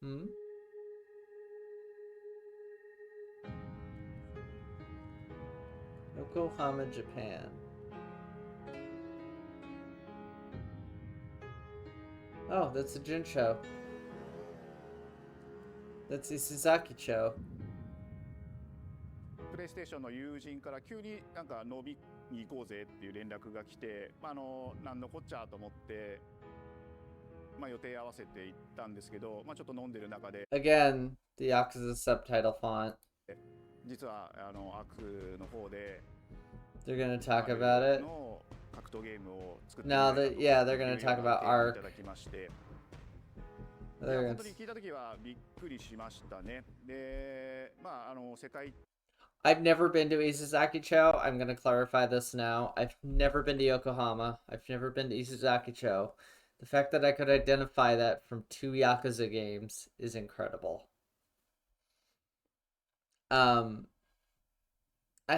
Hmm? Yokohama, Japan. Oh, that's a Jinsho. That's Isizaki-cho. プレイステーションの友人から急になんか飲みに行こうぜっていう連絡が来て、なんのこっちゃと思って、予定合わせて行ったんですけど、ちょっと飲んでる中で。Again, the Yakuza subtitle font. 実はアクの方で。They're gonna talk about it. の格闘ゲームを作って Now that yeah, they're gonna talk about Arc. いただきまして。本当に聞いた時はびっくりしましたね。で、世界 I've never been to Isizaki-cho. I'm going to clarify this now. I've never been to Yokohama. I've never been to Isizaki-cho. The fact that I could identify that from 2 Yakuza games is incredible. I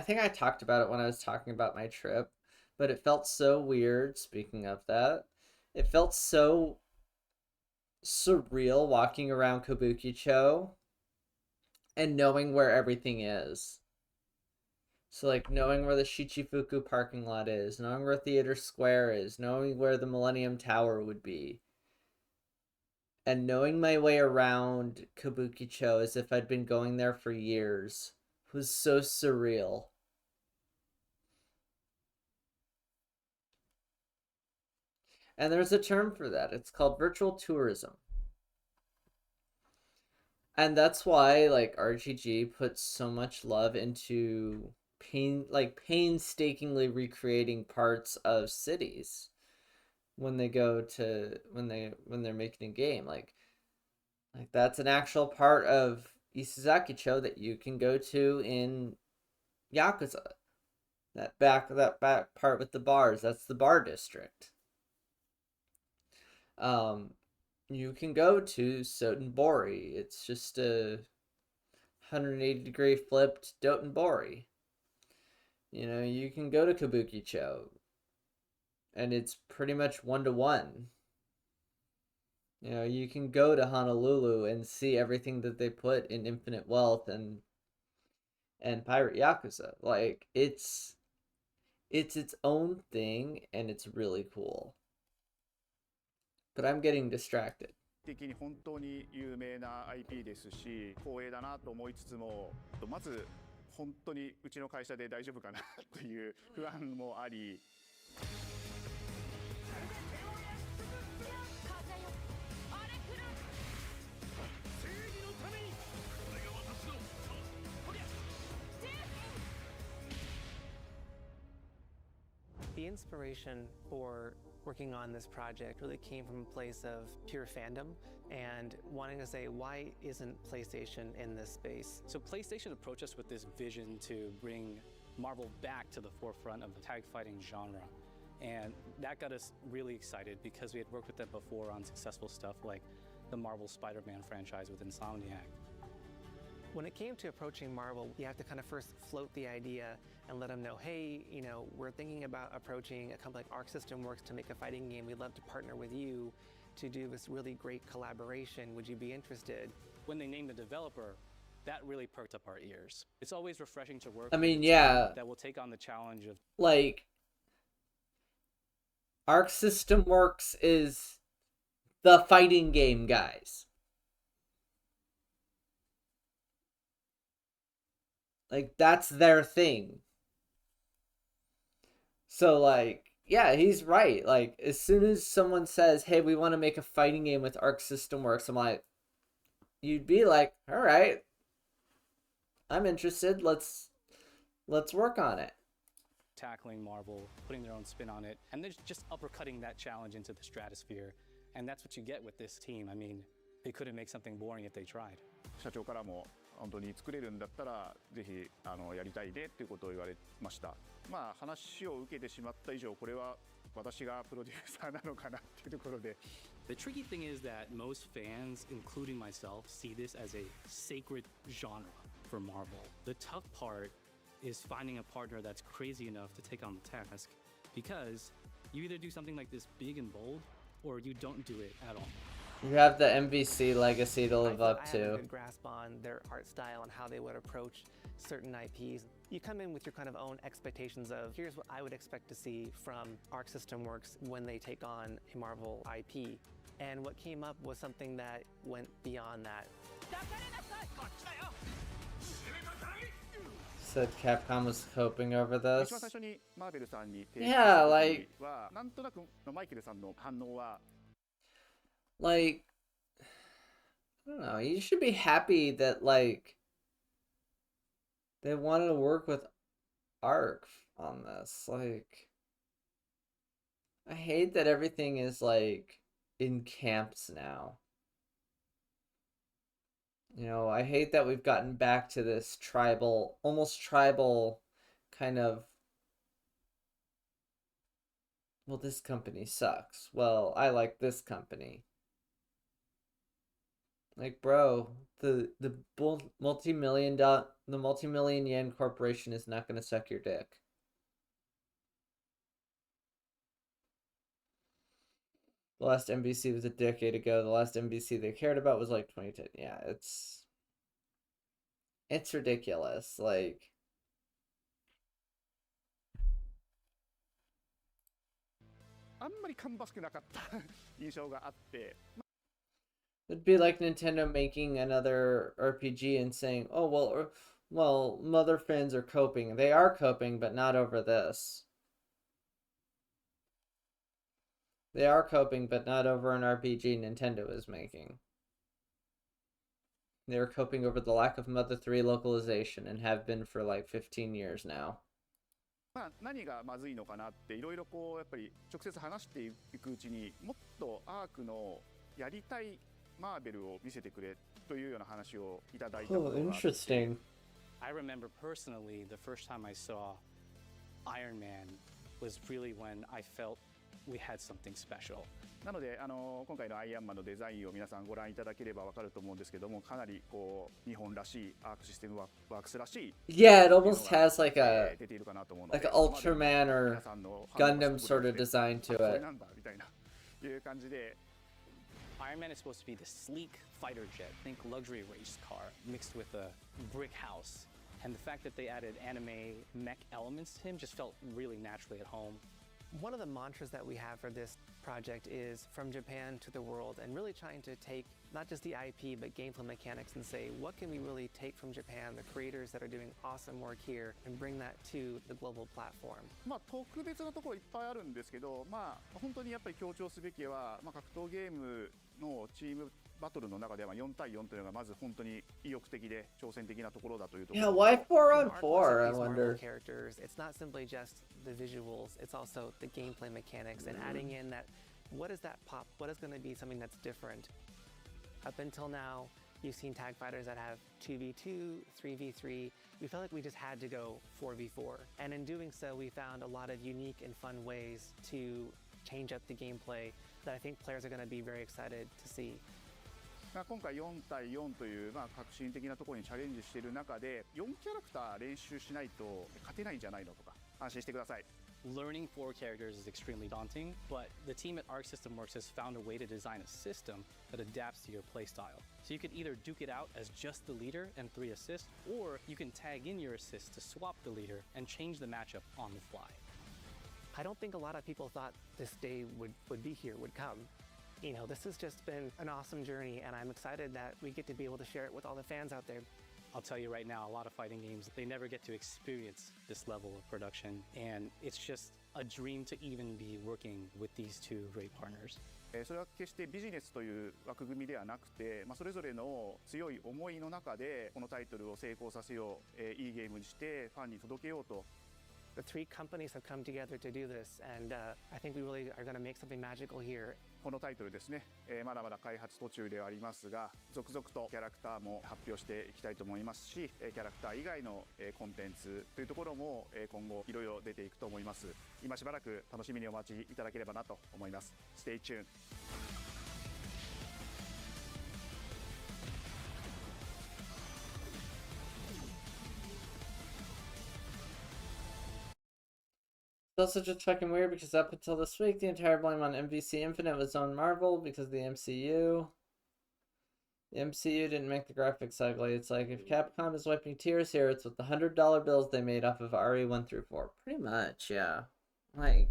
think I talked about it when I was talking about my trip, but it felt so weird, speaking of that. It felt so surreal walking around Kabuki-cho and knowing where everything is. So, like, knowing where the Shichifuku parking lot is, knowing where Theater Square is, knowing where the Millennium Tower would be, and knowing my way around Kabuki-cho as if I'd been going there for years was so surreal. And there's a term for that. It's called virtual tourism. And that's why, like, RGG puts so much love into painstakingly recreating parts of cities when they go to when they're making a game. Like that's an actual part of Isizaki-cho that you can go to in Yakuza. That back part with the bars, that's the bar district. You can go to Sotenbori. It's just a 180-degree flipped Dotonbori. You know, you can go to Kabuki-cho, and it's pretty much 1-to-1. You know, you can go to Honolulu and see everything that they put in Infinite Wealth and Pirate Yakuza. Like, it's its own thing, and it's really cool. But I'm getting distracted. 的に本当に有名な IP ですし、光栄だなと思いつつも、まず本当にうちの会社で大丈夫かなという不安もあり。The inspiration for working on this project really came from a place of pure fandom and wanting to say, why isn't PlayStation in this space? So PlayStation approached us with this vision to bring Marvel back to the forefront of the tag fighting genre. And that got us really excited because we had worked with them before on successful stuff like the Marvel Spider-Man franchise with Insomniac. When it came to approaching Marvel, you have to kind of first float the idea and let them know, hey, you know, we're thinking about approaching a company like Arc System Works to make a fighting game. We'd love to partner with you to do this really great collaboration. Would you be interested? When they named the developer, that really perked up our ears. It's always refreshing to work I mean, with a yeah. team that will take on the challenge of... Like, Arc System Works is the fighting game guys. Like, that's their thing. So, like, yeah, he's right. Like, as soon as someone says, hey, we want to make a fighting game with Arc System Works, I'm like, you'd be like, all right, I'm interested. Let's work on it. Tackling Marvel, putting their own spin on it, and they're just uppercutting that challenge into the stratosphere. And that's what you get with this team. I mean, they couldn't make something boring if they tried. 社長からも本当に作れるんだったらぜひやりたいねっていうことを言われました。まあ話を受けてしまった以上これは私がプロデューサーなのかなっていうところで。The tricky thing is that most fans, including myself, see this as a sacred genre for Marvel. The tough part is finding a partner that's crazy enough to take on the task, because you either do something like this big and bold, or you don't do it at all. You have the MVC legacy to live up I have to. a good grasp on their art style and how they would approach certain IPs. You come in with your kind of own expectations of, here's what I would expect to see from Arc System Works when they take on a Marvel IP. And what came up was something that went beyond that. Said Capcom was coping over this. 一番最初にマーベルさんに提出 Yeah, した like 時はなんとなくマイケルさんの反応は like I don't know, you should be happy that like they wanted to work with Arc on this. Like I hate that everything is like in camps now. You know, I hate that we've gotten back to this tribal, almost tribal kind of, well, this company sucks. Well, I like this company. Like, bro, the multi-million yen corporation is not going to suck your dick. The last MVC was a decade ago. The last MVC they cared about was like 2010. Yeah, it's ridiculous. Like,あんまり芳しくなかった印象があって。it'd be like Nintendo making another RPG and saying, "Oh well, mother fans are coping. They are coping, but not over this. They are coping, but not over an RPG Nintendo is making. They are coping over the lack of Mother 3 localization and have been for like 15 years now." まあ何がまずいのかなっていろいろこうやっぱり直接話していくうちにもっとアークのやりたいマーベルを見せてくれというような話をいただいたことがあって。Oh, interesting. I remember personally the first time I saw Iron Man was really when I felt we had something special. なので今回のアイアンマンのデザインを皆さんご覧いただければわかると思うんですけども、かなりこう日本らしいアークシステムワークスらしい。Yeah, it almost has like an Ultraman or Gundam sort of design to it. なんだみたいないう感じで。Iron Man is supposed to be the sleek fighter jet, think luxury race car, mixed with a brick house. And the fact that they added anime mech elements to him just felt really naturally at home. One of the mantras that we have for this project is from Japan to the world, and really trying to take not just the IP but gameplay mechanics and say, what can we really take from Japan, the creators that are doing awesome work here, and bring that to the global platform. まあ特別なところいっぱいあるんですけど、まあ本当にやっぱり強調すべきは、まあ格闘ゲームのチームバトルの中では4対4というのがまず本当に意欲的で挑戦的なところだというところ。Yeah, why 4 on 4? I wonder. Characters. It's not simply just the visuals. It's also the gameplay mechanics and adding in that. What is that pop? What is going to be something that's different? Up until now, you've seen tag fighters that have 2v2, 3v3. We felt like we just had to go 4v4. And in doing so, we found a lot of unique and fun ways to change up the gameplay that I think players are going to be very excited to see. 今回4対4という、まあ、革新的なところにチャレンジしている中で4キャラクター練習しないと勝てないんじゃないのとか安心してください。Learning 4 characters is extremely daunting, but the team at Arc System Works has found a way to design a system that adapts to your playstyle. So you could either duke it out as just the leader and 3 assists, or you can tag in your assists to swap the leader and change the matchup on the fly. I don't think a lot of people thought this day would be here, would come. You know, this has just been an awesome journey, and I'm excited that we get to be able to share it with all the fans out there. I'll tell you right now, a lot of fighting games, they never get to experience this level of production, and it's just a dream to even be working with these two great partners. それは決してビジネスという枠組みではなくて、それぞれの強い思いの中でこのタイトルを成功させよう、いいゲームにしてファンに届けようと The 3 companies have come together to do this, and I think we really are going to make something magical here. このタイトルですね、まだまだ開発途中ではありますが、続々とキャラクターも発表していきたいと思いますし、キャラクター以外のコンテンツというところも今後いろいろ出ていくと思います。今しばらく楽しみにお待ちいただければなと思います。Stay tuned. It's also just fucking weird because up until this week, the entire blame on MVC Infinite was on Marvel because of the MCU. The MCU didn't make the graphics ugly. It's like if Capcom is wiping tears here, it's with the $100 bills they made off of RE 1 through 4. Pretty much, yeah. Like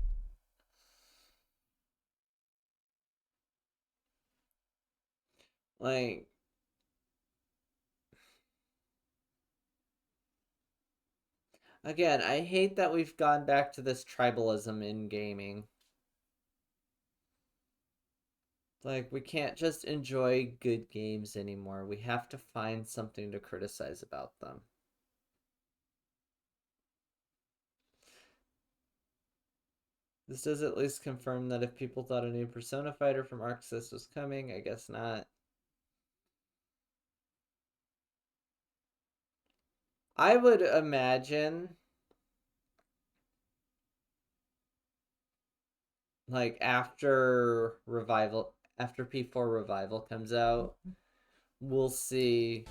again, I hate that we've gone back to this tribalism in gaming. Like, we can't just enjoy good games anymore. We have to find something to criticize about them. This does at least confirm that if people thought a new Persona fighter from Arc Sys was coming, I guess not. I would imagine, like, after P4 Revival comes out, we'll see.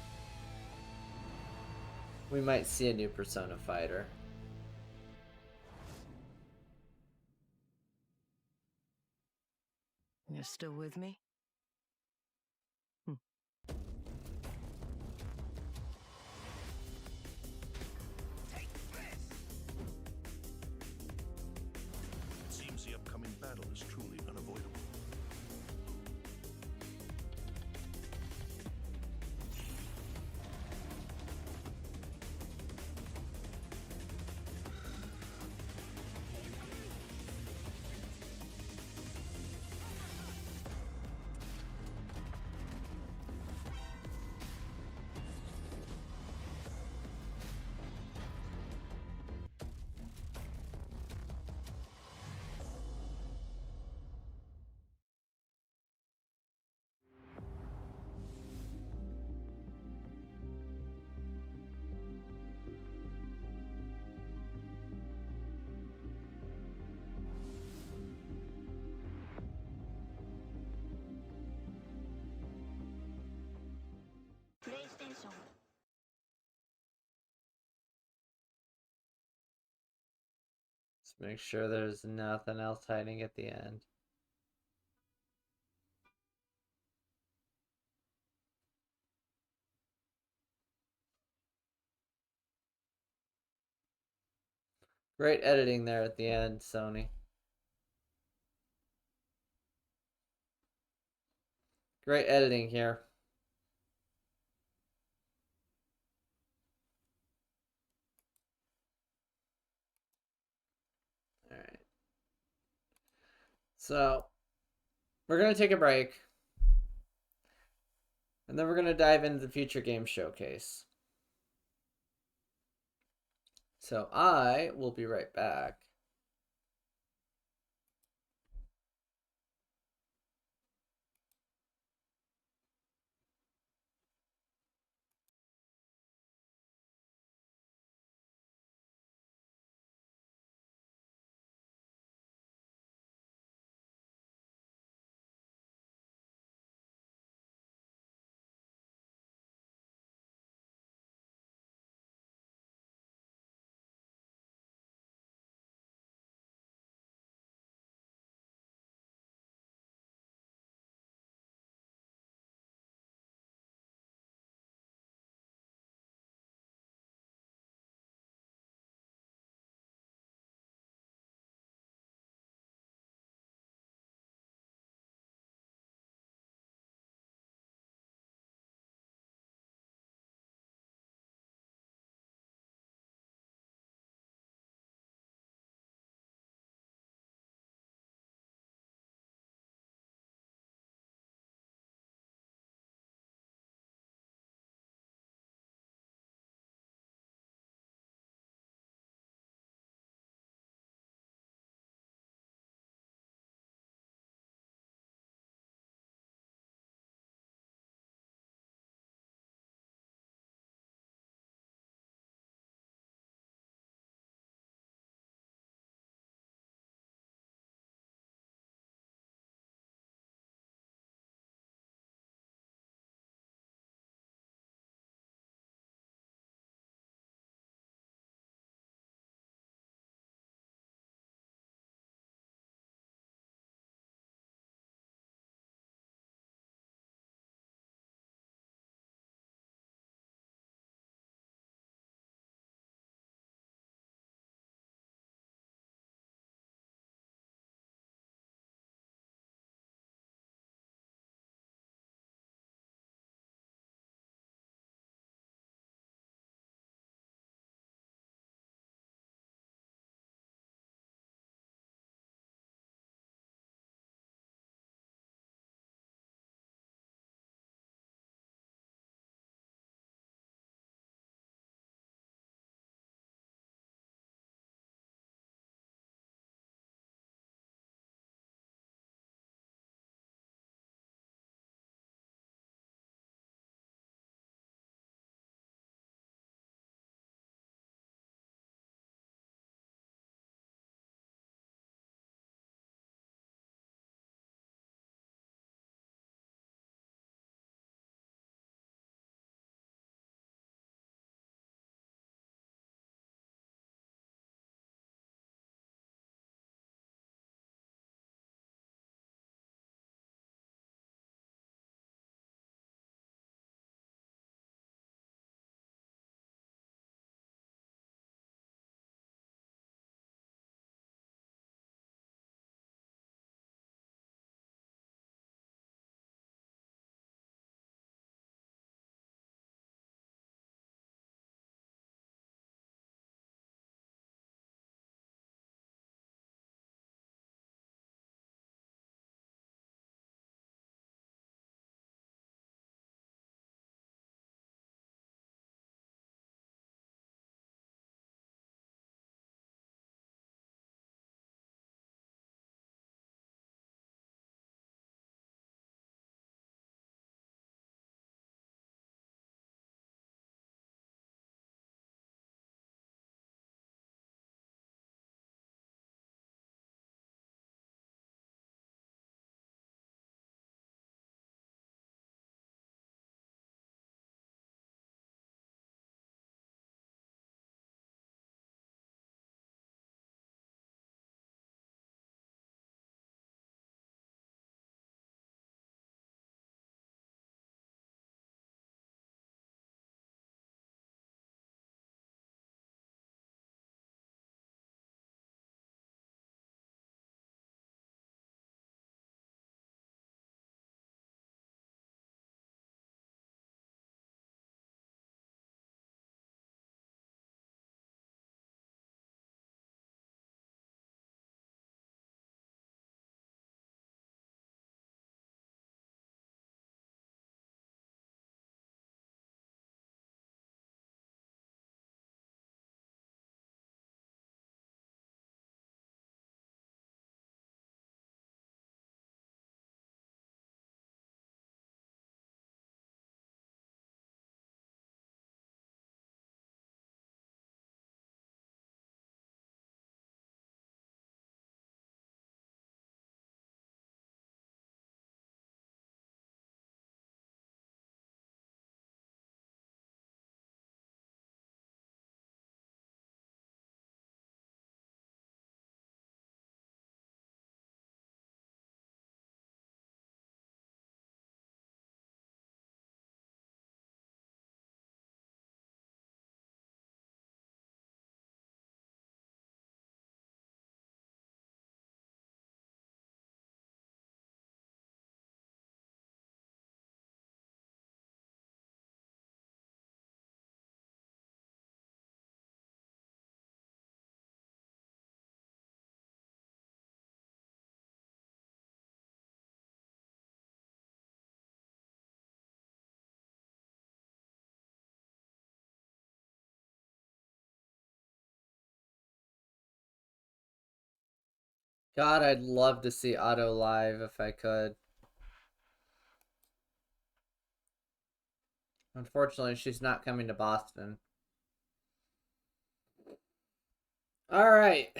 We might see a new Persona fighter. You're still with me? It seems the upcoming battle is truly unavoidable. Let's make sure there's nothing else hiding at the end. Great editing there at the end, Sony. Great editing here. Alright. So, we're going to take a break. And then we're going to dive into the Future Game Showcase. So I will be right back. God, I'd love to see Otto live if I could. Unfortunately, she's not coming to Boston. Alright.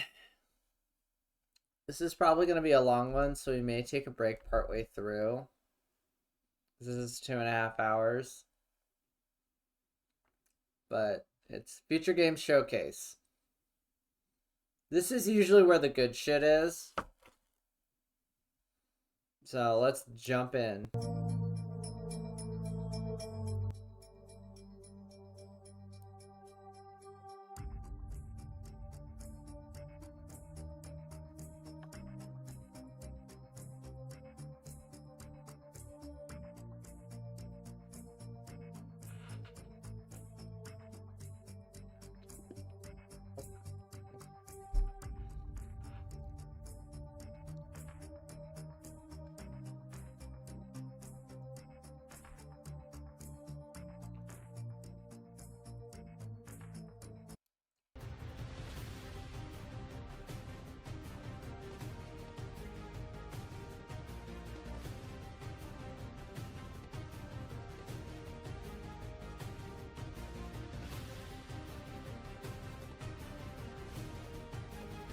This is probably going to be a long one, so we may take a break partway through. This is 2.5 hours. But it's Future Games Showcase. This is usually where the good shit is. So let's jump in.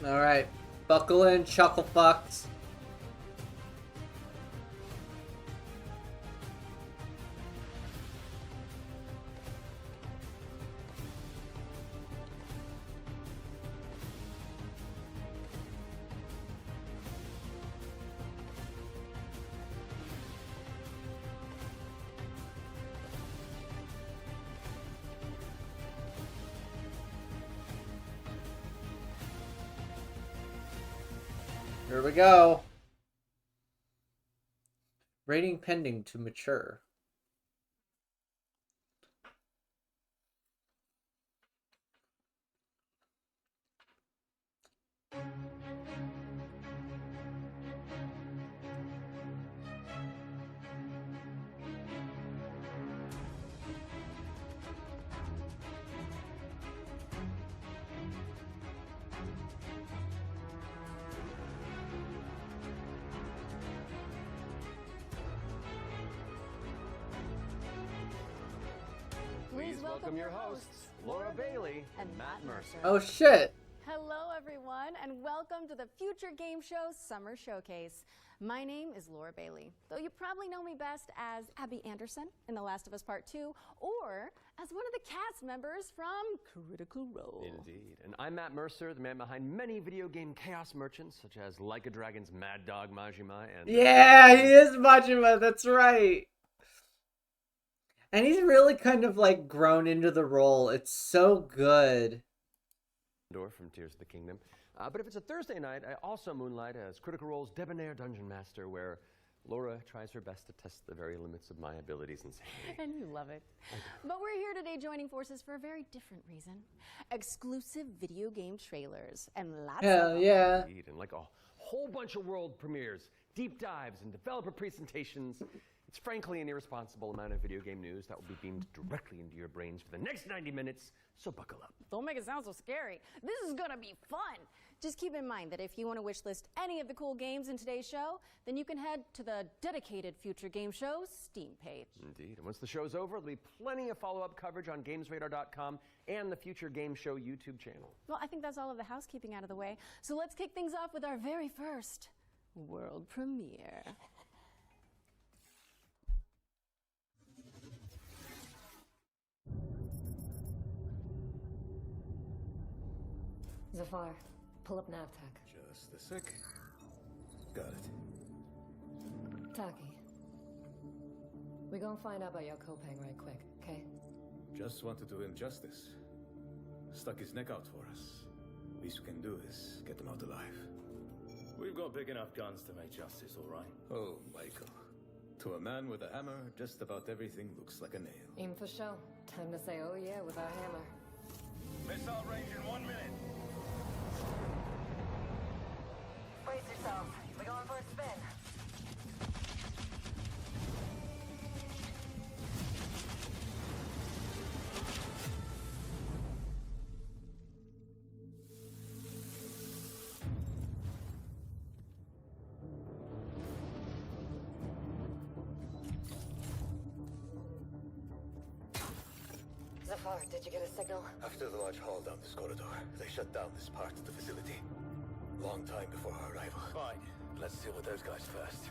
Alright, buckle in, chuckle fucks. Here we go. Rating pending to mature. Please welcome your hosts, Laura Bailey and Matt Mercer. Oh shit! Hello everyone, and welcome to the Future Game Show Summer Showcase. My name is Laura Bailey, though you probably know me best as Abby Anderson in The Last of Us Part 2, or as one of the cast members from Critical Role. Indeed. And I'm Matt Mercer, the man behind many video game chaos merchants, such as Like a Dragon's Mad Dog Majima and... Yeah, he is Majima, that's right! And he's really kind of like grown into the role. It's so good. From Tears of the Kingdom. But if it's a Thursday night, I also moonlight as Critical Role's debonair dungeon master, where Laura tries her best to test the very limits of my abilities and sanity. And you love it. But we're here today joining forces for a very different reason. Exclusive video game trailers and lots Hell of yeah. Indeed, and like a whole bunch of world premieres, deep dives, and developer presentations. It's frankly an irresponsible amount of video game news that will be beamed directly into your brains for the next 90 minutes, so buckle up. Don't make it sound so scary. This is gonna be fun. Just keep in mind that if you want to wishlist any of the cool games in today's show, then you can head to the dedicated Future Game Show Steam page. Indeed, and once the show's over, there'll be plenty of follow-up coverage on GamesRadar.com and the Future Game Show YouTube channel. Well, I think that's all of the housekeeping out of the way, so let's kick things off with our very first world premiere. Zafar, pull up NavTech. Just a sec. Got it. Taki, we gonna find out about your Kopang right quick, okay? Just want to do him justice. Stuck his neck out for us. Least we can do is get him out alive. We've got big enough guns to make justice, all right? Oh, Michael. To a man with a hammer, just about everything looks like a nail. Aim for show. Time to say oh yeah with our hammer. Missile range in 1 minute. Brace yourselves. We're going for a spin. far? Did you get a signal? After the large haul down this corridor, they shut down this part of the facility. Long time before our arrival. Fine. Let's deal with those guys first.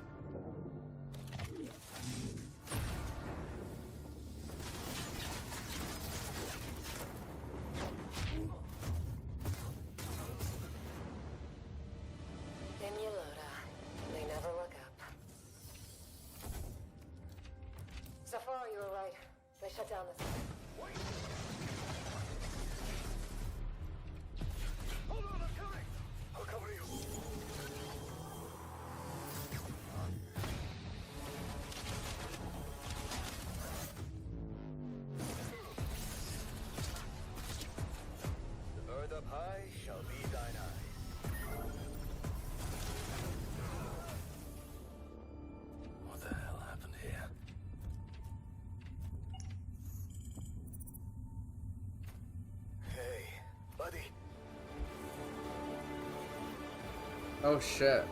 In Yelota. They never look up. So far, you were right. They shut down this. Hold on, I'm coming! I'll cover you. The bird up high shall be thine eyes. What the hell happened here? Hey, buddy. Oh shit.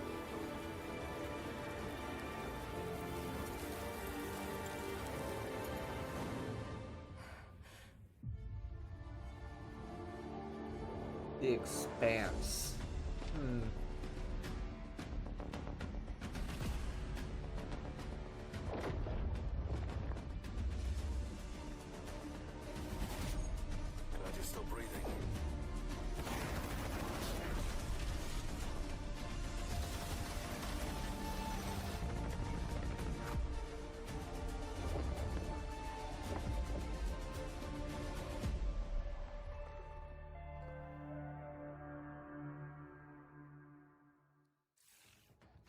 The Expanse. Glad you're still breathing.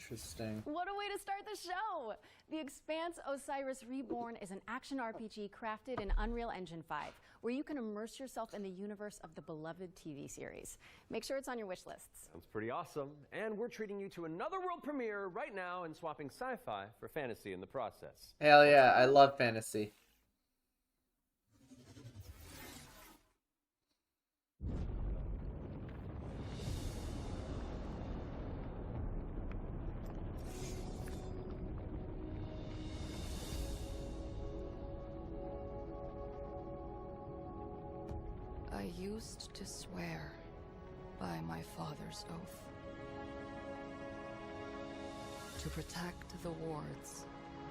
Interesting. What a way to start the show! The Expanse Osiris Reborn is an action RPG crafted in Unreal Engine 5, where you can immerse yourself in the universe of the beloved TV series. Make sure it's on your wish lists. Sounds pretty awesome. And we're treating you to another world premiere right now and swapping sci-fi for fantasy in the process. Hell yeah, I love fantasy. I used to swear by my father's oath. To protect the wards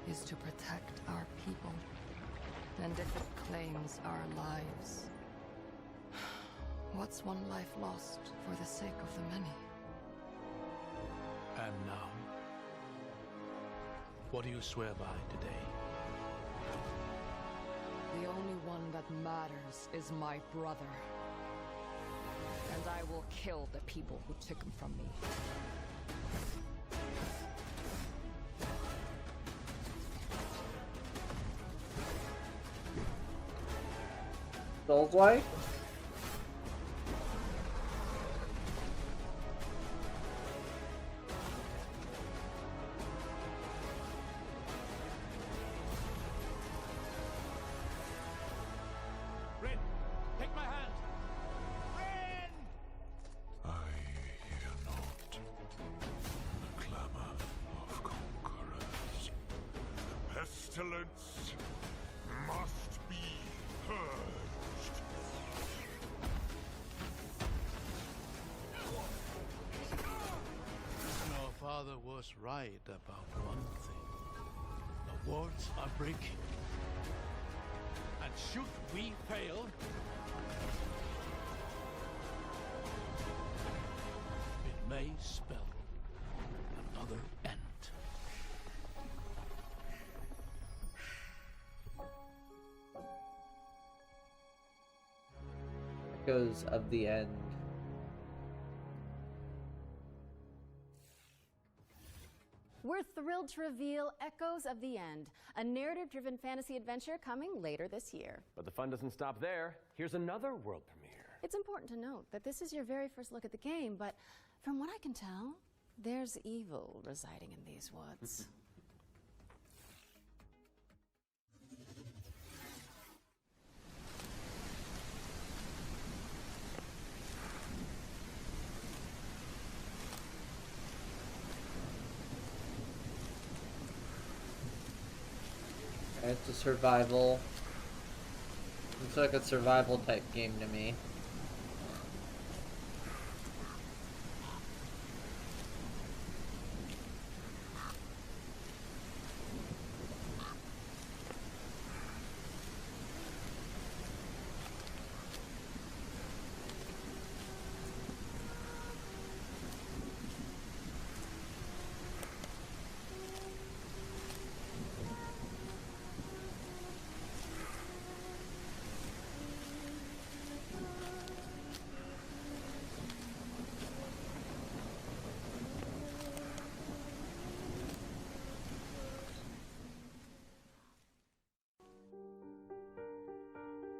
is to protect our people. And if it claims our lives, what's one life lost for the sake of the many? And now, what do you swear by today? The only one that matters is my brother. And I will kill the people who took him from me. Souls-like? Rin, take my hand. Rin! I hear not the clamor of conquerors. The pestilence must be purged. Your father was right about one thing. The wards are breaking. And should we fail, it may spell another end. Echoes of the End. We're thrilled to reveal Echoes of the End, a narrative-driven fantasy adventure coming later this year. But the fun doesn't stop there. Here's another world premiere. It's important to note that this is your very first look at the game, but from what I can tell, there's evil residing in these woods. It's a survival. Looks like a survival type game to me.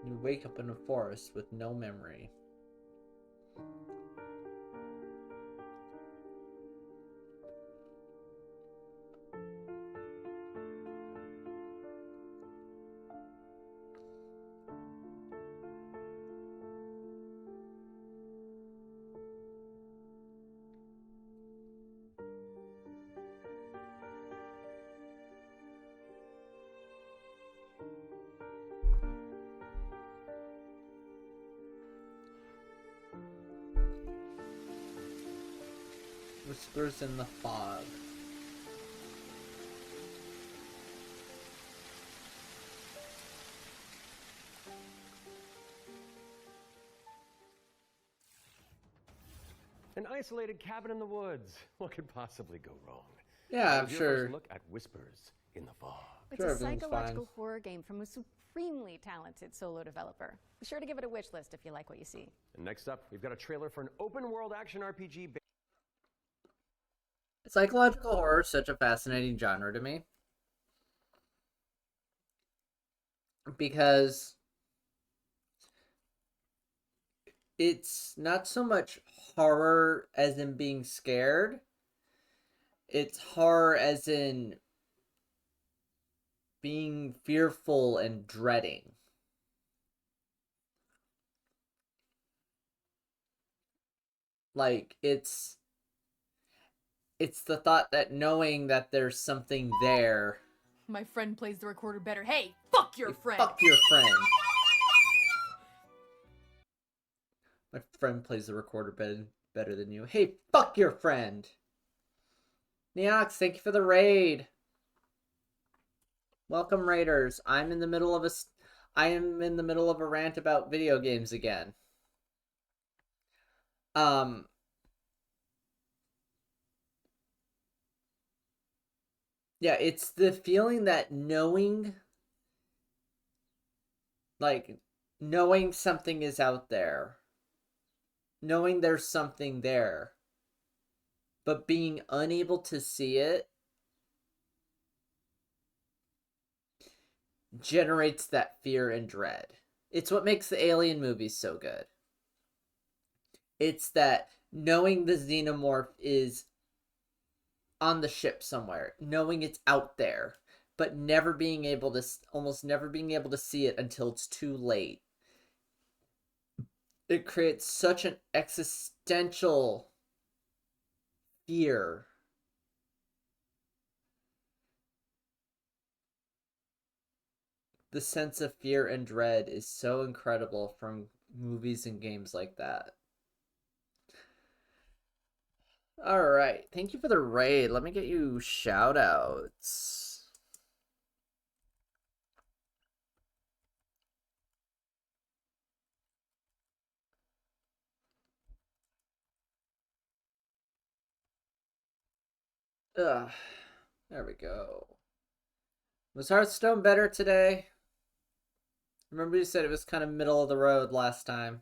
You wake up in a forest with no memory. Whispers in the fog. An isolated cabin in the woods. What could possibly go wrong? Yeah, I'm Here's your sure. first look at Whispers in the Fog. It's a psychological horror game from a supremely talented solo developer. Be sure to give it a wish list if you like what you see. And next up, we've got a trailer for an open-world action RPG. Psychological horror is such a fascinating genre to me. Because it's not so much horror as in being scared. It's horror as in being fearful and dreading. Like, it's the thought that knowing that there's something there. My friend plays the recorder better. Hey, fuck your friend! Fuck your friend. My friend plays the recorder better than you. Hey, fuck your friend! Neox, thank you for the raid. Welcome, raiders. I am in the middle of a rant about video games again. Yeah, it's the feeling that knowing something is out there. Knowing there's something there. But being unable to see it generates that fear and dread. It's what makes the Alien movies so good. It's that knowing the xenomorph is on the ship somewhere, knowing it's out there, but almost never being able to see it until it's too late. It creates such an existential fear. The sense of fear and dread is so incredible from movies and games like that. Alright, thank you for the raid. Let me get you shoutouts. Ugh, there we go. Was Hearthstone better today? Remember you said it was kind of middle of the road last time.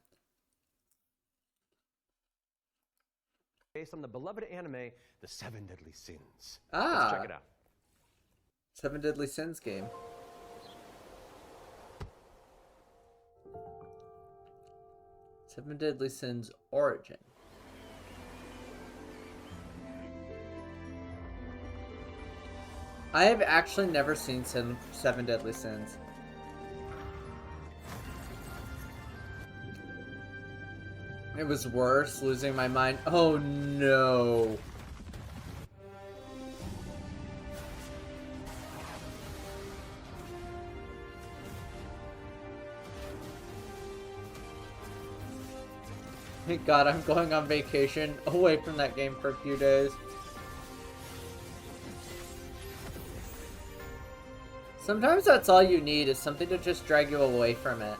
Based on the beloved anime, The Seven Deadly Sins. Ah. Let's check it out. Seven Deadly Sins game. Seven Deadly Sins Origin. I have actually never seen Seven Deadly Sins. It was worse, losing my mind. Oh no. God, I'm going on vacation away from that game for a few days. Sometimes that's all you need, is something to just drag you away from it.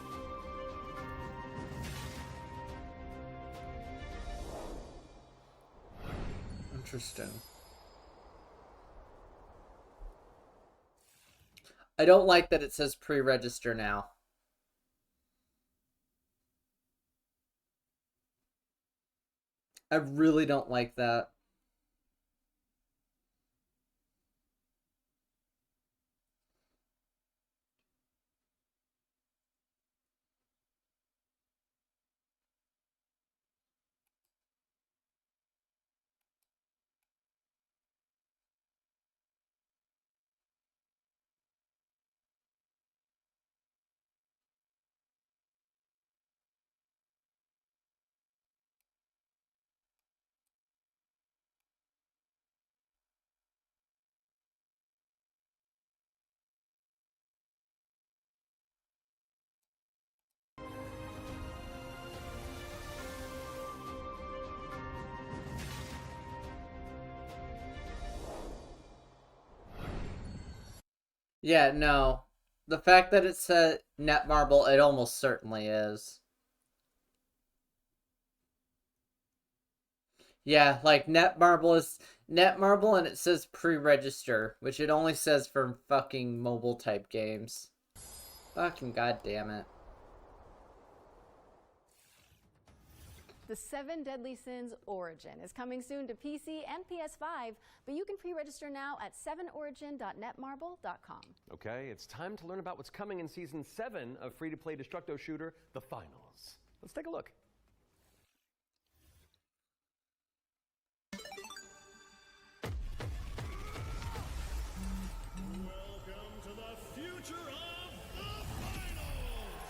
Interesting. I don't like that it says pre-register now. I really don't like that. Yeah, no. The fact that it said Netmarble, it almost certainly is. Yeah, like Netmarble and it says pre-register, which it only says for fucking mobile type games. Fucking goddamn it. The 7 Deadly Sins Origin is coming soon to PC and PS5, but you can pre-register now at 7origin.netmarble.com. Okay, it's time to learn about what's coming in Season 7 of free-to-play Destructo shooter, The Finals. Let's take a look. Welcome to the future of the finals!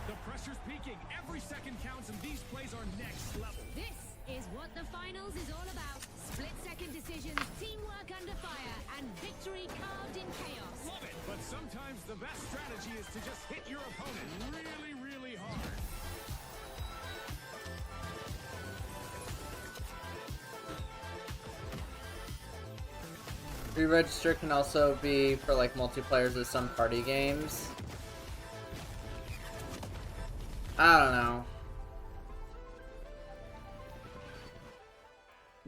The pressure's peaking. Every second counts, and these plays are next level. This is what the finals is all about. Split-second decisions, teamwork under fire, and victory carved in chaos. Love it! But sometimes the best strategy is to just hit your opponent really, really hard. Pre-register can also be for like multiplayers of some party games. I don't know.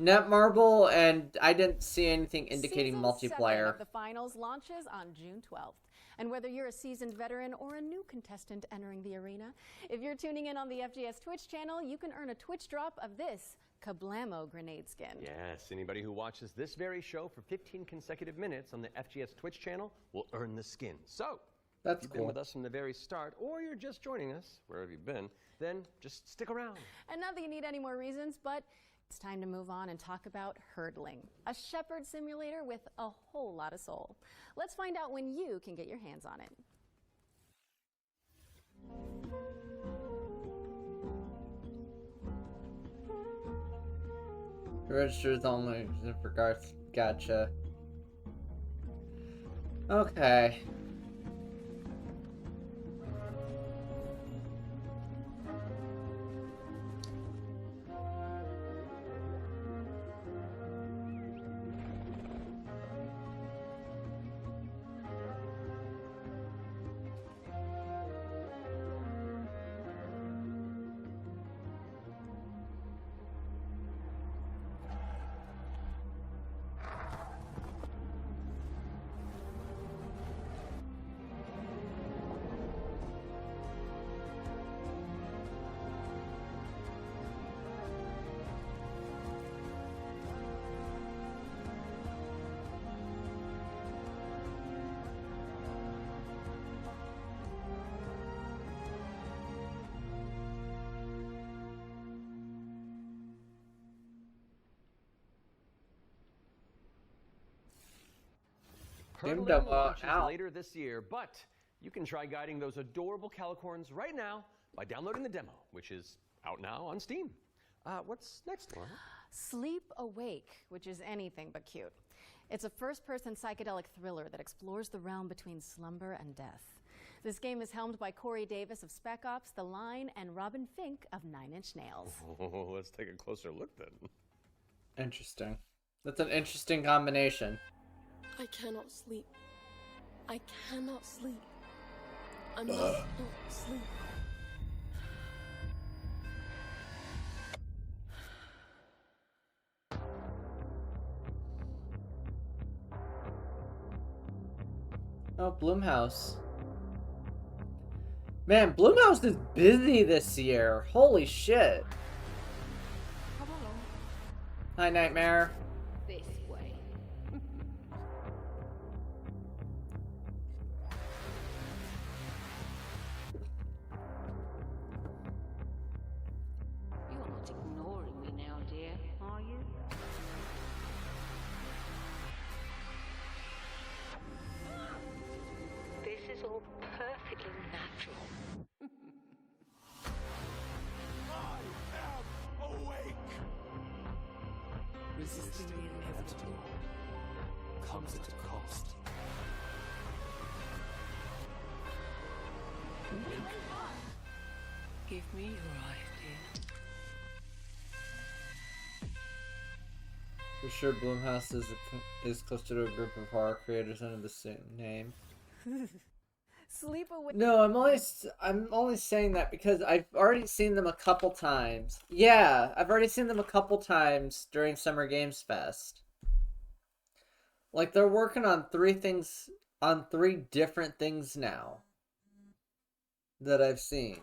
Netmarble, and I didn't see anything indicating Season multiplayer. 7 of the finals launches on June 12th. And whether you're a seasoned veteran or a new contestant entering the arena, if you're tuning in on the FGS Twitch channel, you can earn a Twitch drop of this Kablamo grenade skin. Yes, anybody who watches this very show for 15 consecutive minutes on the FGS Twitch channel will earn the skin. So, that's if you've cool. been with us from the very start, or you're just joining us, wherever you've been, then just stick around. And not that you need any more reasons, but it's time to move on and talk about hurdling, a shepherd simulator with a whole lot of soul. Let's find out when you can get your hands on it. Registers only for Garth. Gotcha. Okay. Hurdling demo launches out. later this year, but you can try guiding those adorable calicorns right now by downloading the demo, which is out now on Steam. What's next, Laura? Sleep Awake, which is anything but cute. It's a first-person psychedelic thriller that explores the realm between slumber and death. This game is helmed by Corey Davis of Spec Ops, The Line, and Robin Fink of Nine Inch Nails. Oh, let's take a closer look then. Interesting. That's an interesting combination. I cannot sleep. I cannot sleep. I must not sleep. Oh, Blumhouse. Man, Blumhouse is busy this year. Holy shit. Hi, Nightmare. This way. You're not ignoring me now, dear, are you? This is all perfectly natural. Awake! Resisting the inevitable comes at a cost. Give me your idea. For sure, Blumhouse is close to a group of horror creators under the same name. Sleep away. No, I'm only saying that because I've already seen them a couple times. Yeah, I've already seen them a couple times during Summer Games Fest. Like, they're working on three different things now that I've seen.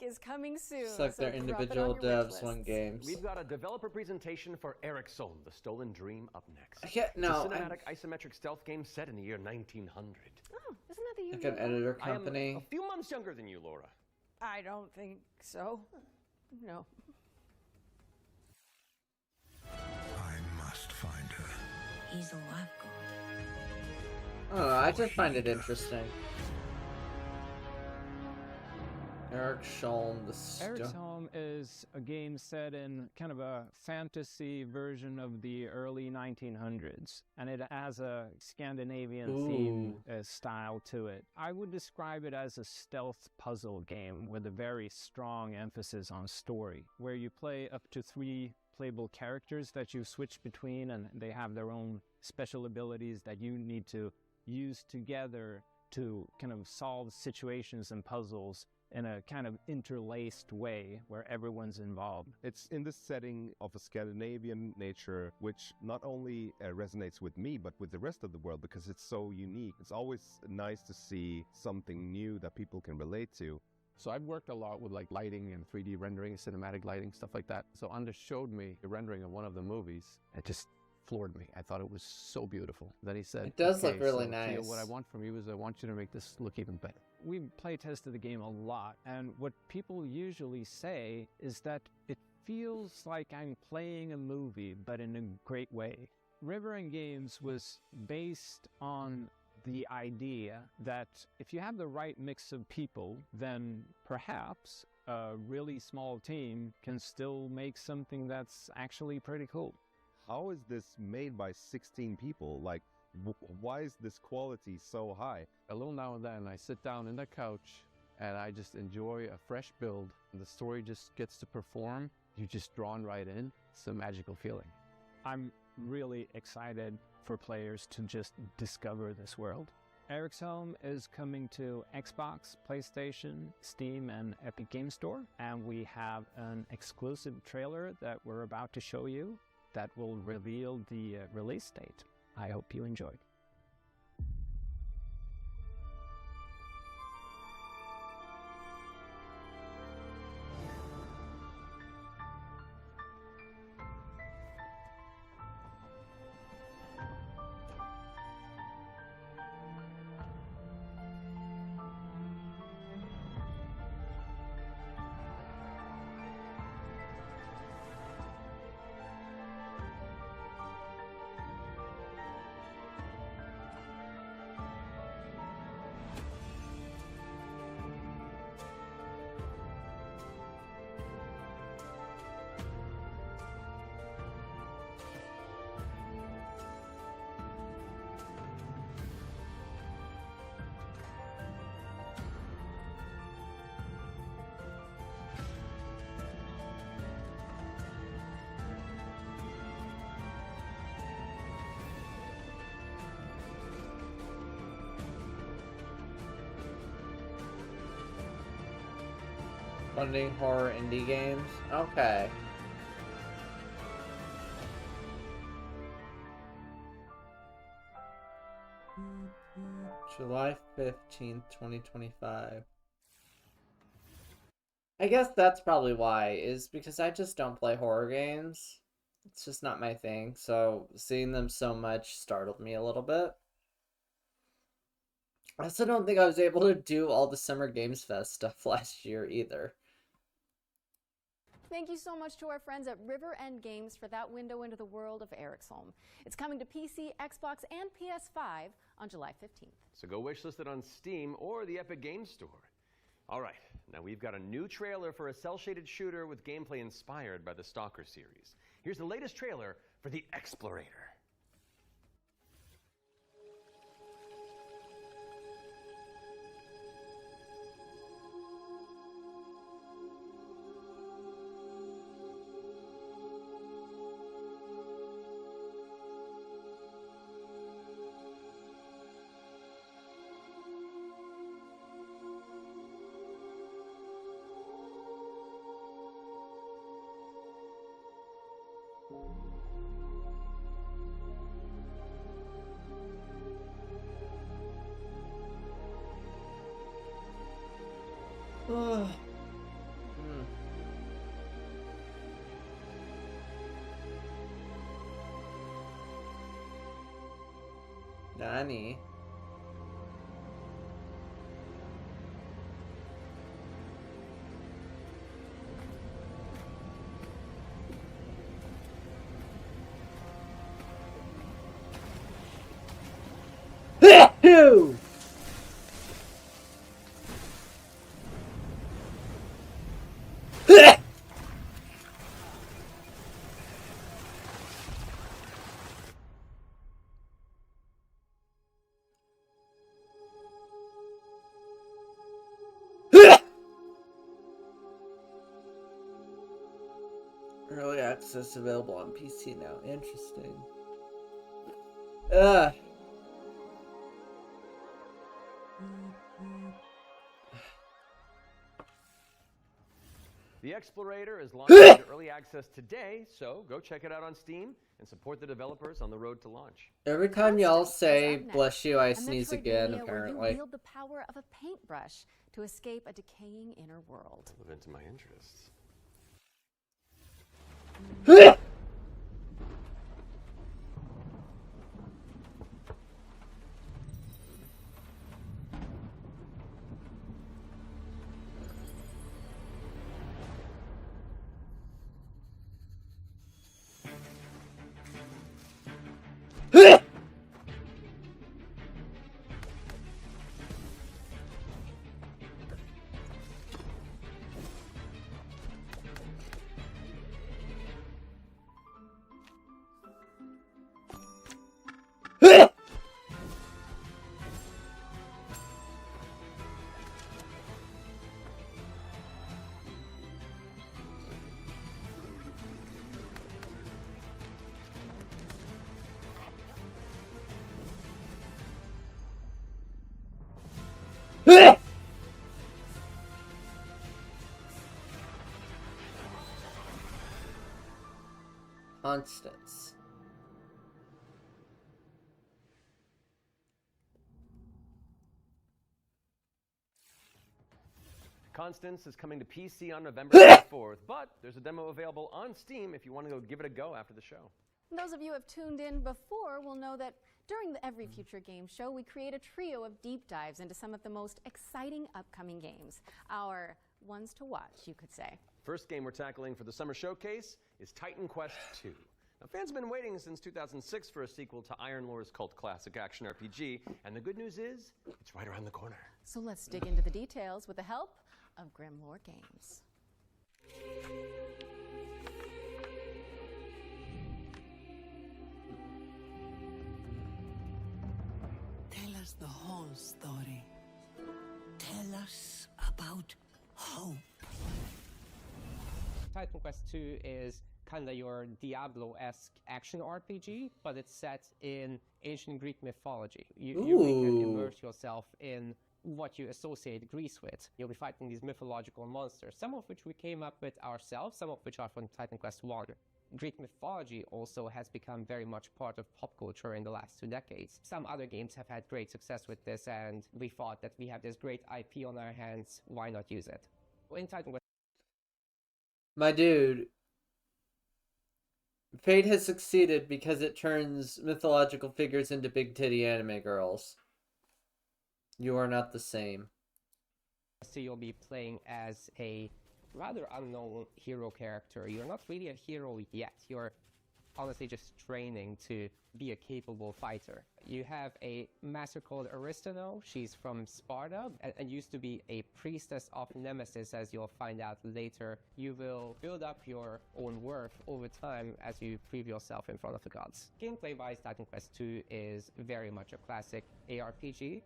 Is coming soon. It's like so their drop it individual on your wish devs win lists. games. We've got a developer presentation for Eric Sohn, The Stolen Dream, up next. It's a cinematic isometric stealth game set in the year 1900. Oh, isn't that the year? Like an editor company. I am a few months younger than you, Laura. I don't think so. No. I must find her. He's all I've got. I don't know, I just find it interesting. Eric Schoen, Eric's Home is a game set in kind of a fantasy version of the early 1900s, and it has a Scandinavian theme style to it. I would describe it as a stealth puzzle game with a very strong emphasis on story, where you play up to 3 playable characters that you switch between, and they have their own special abilities that you need to use together to kind of solve situations and puzzles in a kind of interlaced way where everyone's involved. It's in the setting of a Scandinavian nature, which not only resonates with me, but with the rest of the world because it's so unique. It's always nice to see something new that people can relate to. So I've worked a lot with like lighting and 3D rendering, cinematic lighting, stuff like that. So Anders showed me the rendering of one of the movies. It just floored me. I thought it was so beautiful. Then he said, it does look "Okay, really so, nice. Theo, what I want from you is I want you to make this look even better." We play tested the game a lot, and what people usually say is that it feels like I'm playing a movie, but in a great way. River and Games was based on the idea that if you have the right mix of people, then perhaps a really small team can still make something that's actually pretty cool. How is this made by 16 people? Like, why is this quality so high? A little now and then I sit down in the couch and I just enjoy a fresh build. The story just gets to perform. You're just drawn right in. It's a magical feeling. I'm really excited for players to just discover this world. Eric's Home is coming to Xbox, PlayStation, Steam, and Epic Game Store. And we have an exclusive trailer that we're about to show you that will reveal the release date. I hope you enjoy. Funding horror indie games. Okay. July 15th, 2025. I guess that's probably why, is because I just don't play horror games. It's just not my thing, so seeing them so much startled me a little bit. I also don't think I was able to do all the Summer Games Fest stuff last year either. Thank you so much to our friends at River End Games for that window into the world of Eric's-Holm. It's coming to PC, Xbox, and PS5 on July 15th. So go wishlist it on Steam or the Epic Games Store. All right, now we've got a new trailer for a cel-shaded shooter with gameplay inspired by the Stalker series. Here's the latest trailer for The Explorator. Nani? Ew! Early access available on PC now. Interesting. Ugh. The Explorator is launching into early access today, so go check it out on Steam and support the developers on the road to launch. Every time y'all say next. bless you, I A sneeze Metroidvania again, where apparently. you wield the power of a paintbrush to escape a decaying inner world. Relevant to my interests. Constance. Constance is coming to PC on November 24th, but there's a demo available on Steam if you want to go give it a go after the show. Those of you who have tuned in before will know that during the Every Future Game Show, we create a trio of deep dives into some of the most exciting upcoming games. Our ones to watch, you could say. First game we're tackling for the Summer Showcase is Titan Quest II. Now, fans have been waiting since 2006 for a sequel to Iron Lore's cult classic action RPG, and the good news is, it's right around the corner. So let's dig into the details with the help of Grim Lore Games. Tell us the whole story. Tell us about hope. Titan Quest II is kind of your Diablo-esque action RPG, but it's set in ancient Greek mythology. You really can immerse yourself in what you associate Greece with. You'll be fighting these mythological monsters, some of which we came up with ourselves, some of which are from Titan Quest 1. Greek mythology also has become very much part of pop culture in the last 2 decades. Some other games have had great success with this, and we thought that we have this great IP on our hands, why not use it? In Titan Quest... My dude, Fate has succeeded because it turns mythological figures into big titty anime girls. You are not the same. So you'll be playing as a rather unknown hero character. You're not really a hero yet. You're honestly just training to be a capable fighter. You have a master called Aristano. She's from Sparta and used to be a priestess of Nemesis, as you'll find out later. You will build up your own worth over time as you prove yourself in front of the gods. Gameplay-wise, Titan Quest 2 is very much a classic ARPG,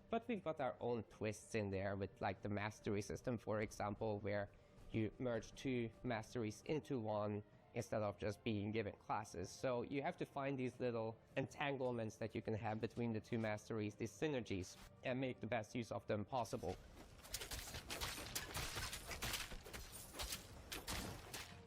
but we've got our own twists in there with like the mastery system, for example, where you merge 2 masteries into one instead of just being given classes. So you have to find these little entanglements that you can have between the 2 masteries, these synergies, and make the best use of them possible.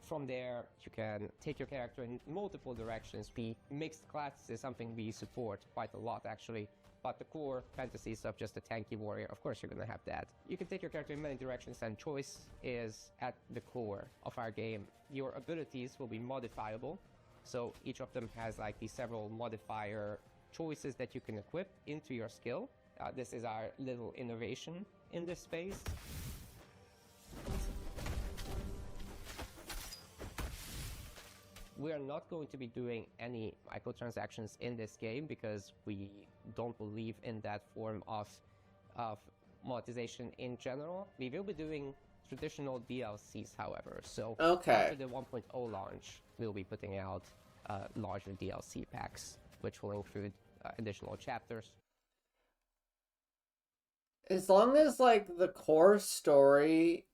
From there, you can take your character in multiple directions. The mixed classes is something we support quite a lot, actually. But the core fantasy stuff, just a tanky warrior, of course you're gonna have that. You can take your character in many directions, and choice is at the core of our game. Your abilities will be modifiable, so each of them has like these several modifier choices that you can equip into your skill. This is our little innovation in this space. We are not going to be doing any microtransactions in this game because we don't believe in that form of monetization in general. We will be doing traditional DLCs, however. So after the 1.0 launch, we'll be putting out larger DLC packs, which will include additional chapters. As long as like the core story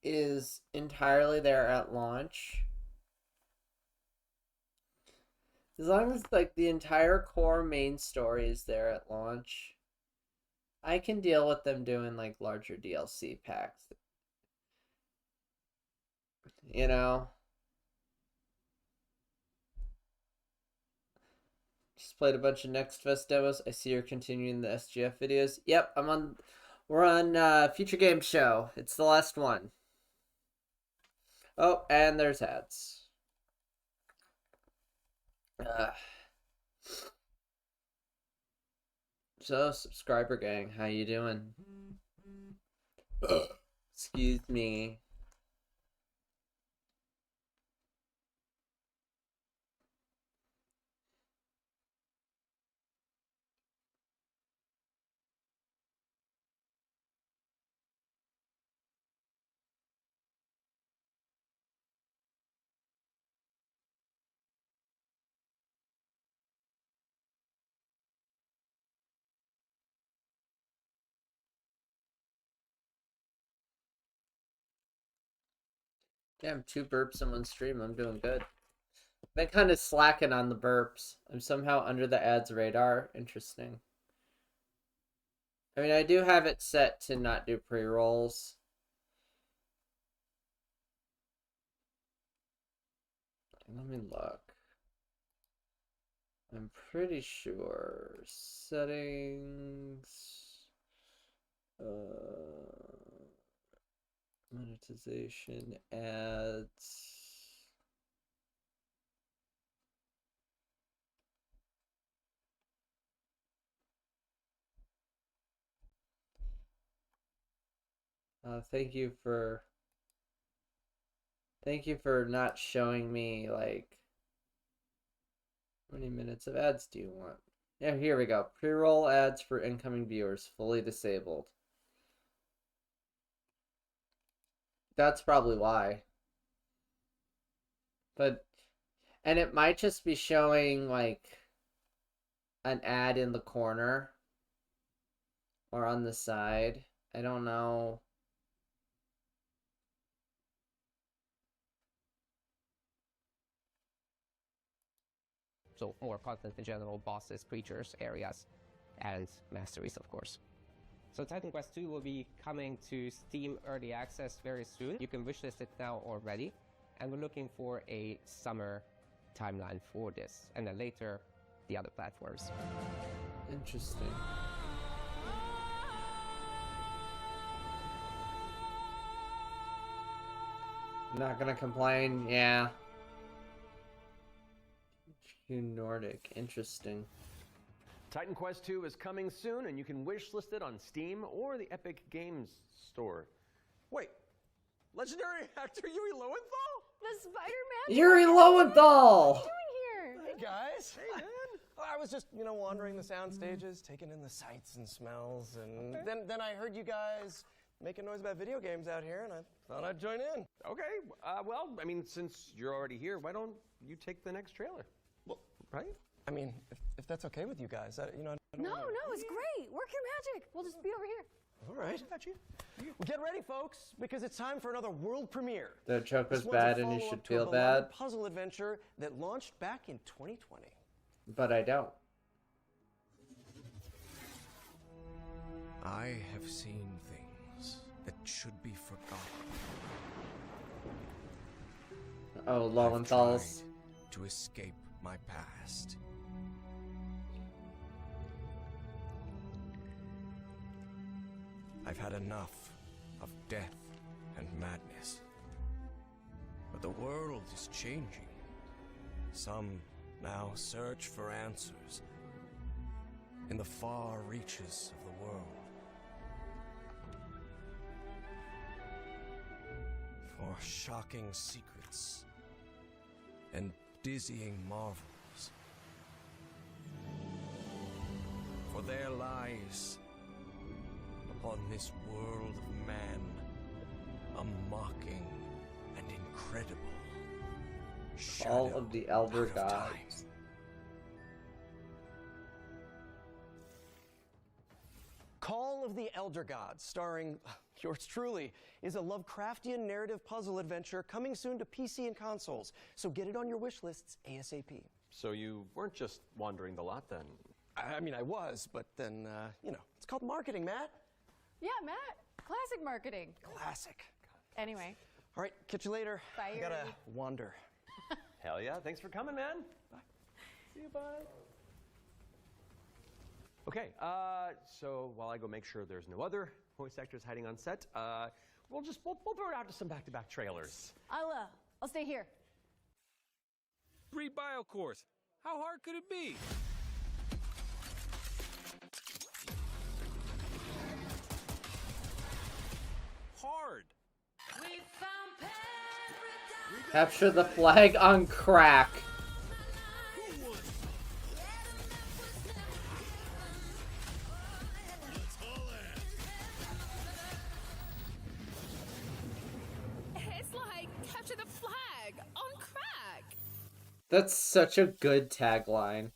is entirely there at launch, as long as like the entire core main story is there at launch, I can deal with them doing like larger DLC packs. You know? Just played a bunch of Next Fest demos. I see you're continuing the SGF videos. Yep, we're on Future Game Show. It's the last one. Oh, and there's ads. So, subscriber gang, how you doing? Excuse me. Damn, 2 burps in one stream. I'm doing good. I've been kind of slacking on the burps. I'm somehow under the ads radar. Interesting. I mean, I do have it set to not do pre-rolls. Let me look. I'm pretty sure settings, monetization, ads. Thank you for not showing me like how many minutes of ads do you want? Yeah, here we go. Pre-roll ads for incoming viewers fully disabled. That's probably why. And it might just be showing like an ad in the corner or on the side. I don't know. So more content in general, bosses, creatures, areas, and masteries, of course. So Titan Quest 2 will be coming to Steam Early Access very soon. You can wishlist it now already. And we're looking for a summer timeline for this. And then later, the other platforms. Interesting. Not gonna complain, yeah. HQ Nordic, interesting. Titan Quest 2 is coming soon, and you can wishlist it on Steam or the Epic Games Store. Wait, legendary actor Yuri Lowenthal? The Spider-Man? Yuri Lowenthal! What are you doing here? Hey guys. Hey man. I was just, wandering the sound stages, taking in the sights and smells, and then I heard you guys making noise about video games out here, and I thought I'd join in. Okay, well, I mean, since you're already here, why don't you take the next trailer? Well, right? I mean, if that's okay with you guys, I don't No, wanna... no, it's great. Work your magic. We'll just be over here. All right. Well, get ready, folks, because it's time for another world premiere. The joke was This one's a bad and you follow-up should to a feel beloved bad. puzzle adventure that launched back in 2020. But I don't. I have seen things that should be forgotten. Oh, Lowenthal's. To escape my past. I've had enough of death and madness. But the world is changing. Some now search for answers in the far reaches of the world. For shocking secrets and dizzying marvels. For there lies upon this world of man a mocking and incredible All of the Elder Gods. Call of the Elder Gods, starring yours truly, is a Lovecraftian narrative puzzle adventure coming soon to PC and consoles. So get it on your wish lists ASAP. So you weren't just wandering the lot then? I mean, I was, but then, it's called marketing, Matt. Yeah, Matt. Classic marketing. Classic. Anyway. All right, catch you later. Bye, I gotta Yuri. wander. Hell yeah, thanks for coming, man. Bye. See you, bye. Okay, so while I go make sure there's no other voice actors hiding on set, we'll throw it out to some back-to-back trailers. I'll stay here. Free bio course. How hard could it be? Hard. Capture the flag on crack. It's like capture the flag on crack. That's such a good tagline.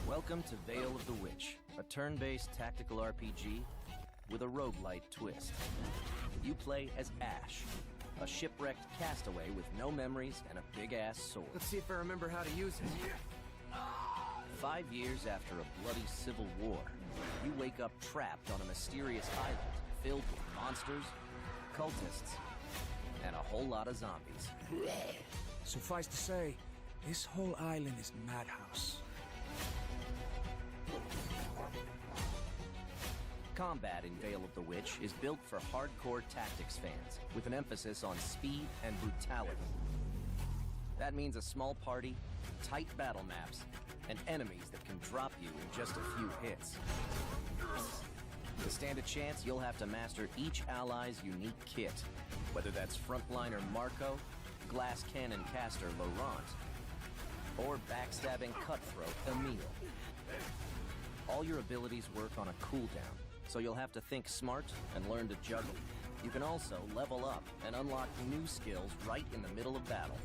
Welcome to Veil of the Witch, a turn-based tactical RPG with a roguelite twist. You play as Ash, a shipwrecked castaway with no memories and a big-ass sword. Let's see if I remember how to use it. 5 years after a bloody civil war, you wake up trapped on a mysterious island filled with monsters, cultists, and a whole lot of zombies. Suffice to say, this whole island is madhouse. Combat in Veil of the Witch is built for hardcore tactics fans, with an emphasis on speed and brutality. That means a small party, tight battle maps, and enemies that can drop you in just a few hits. To stand a chance, you'll have to master each ally's unique kit, whether that's frontliner Marco, glass cannon caster Laurent, or backstabbing cutthroat Emile. All your abilities work on a cooldown, so you'll have to think smart and learn to juggle. You can also level up and unlock new skills right in the middle of battle.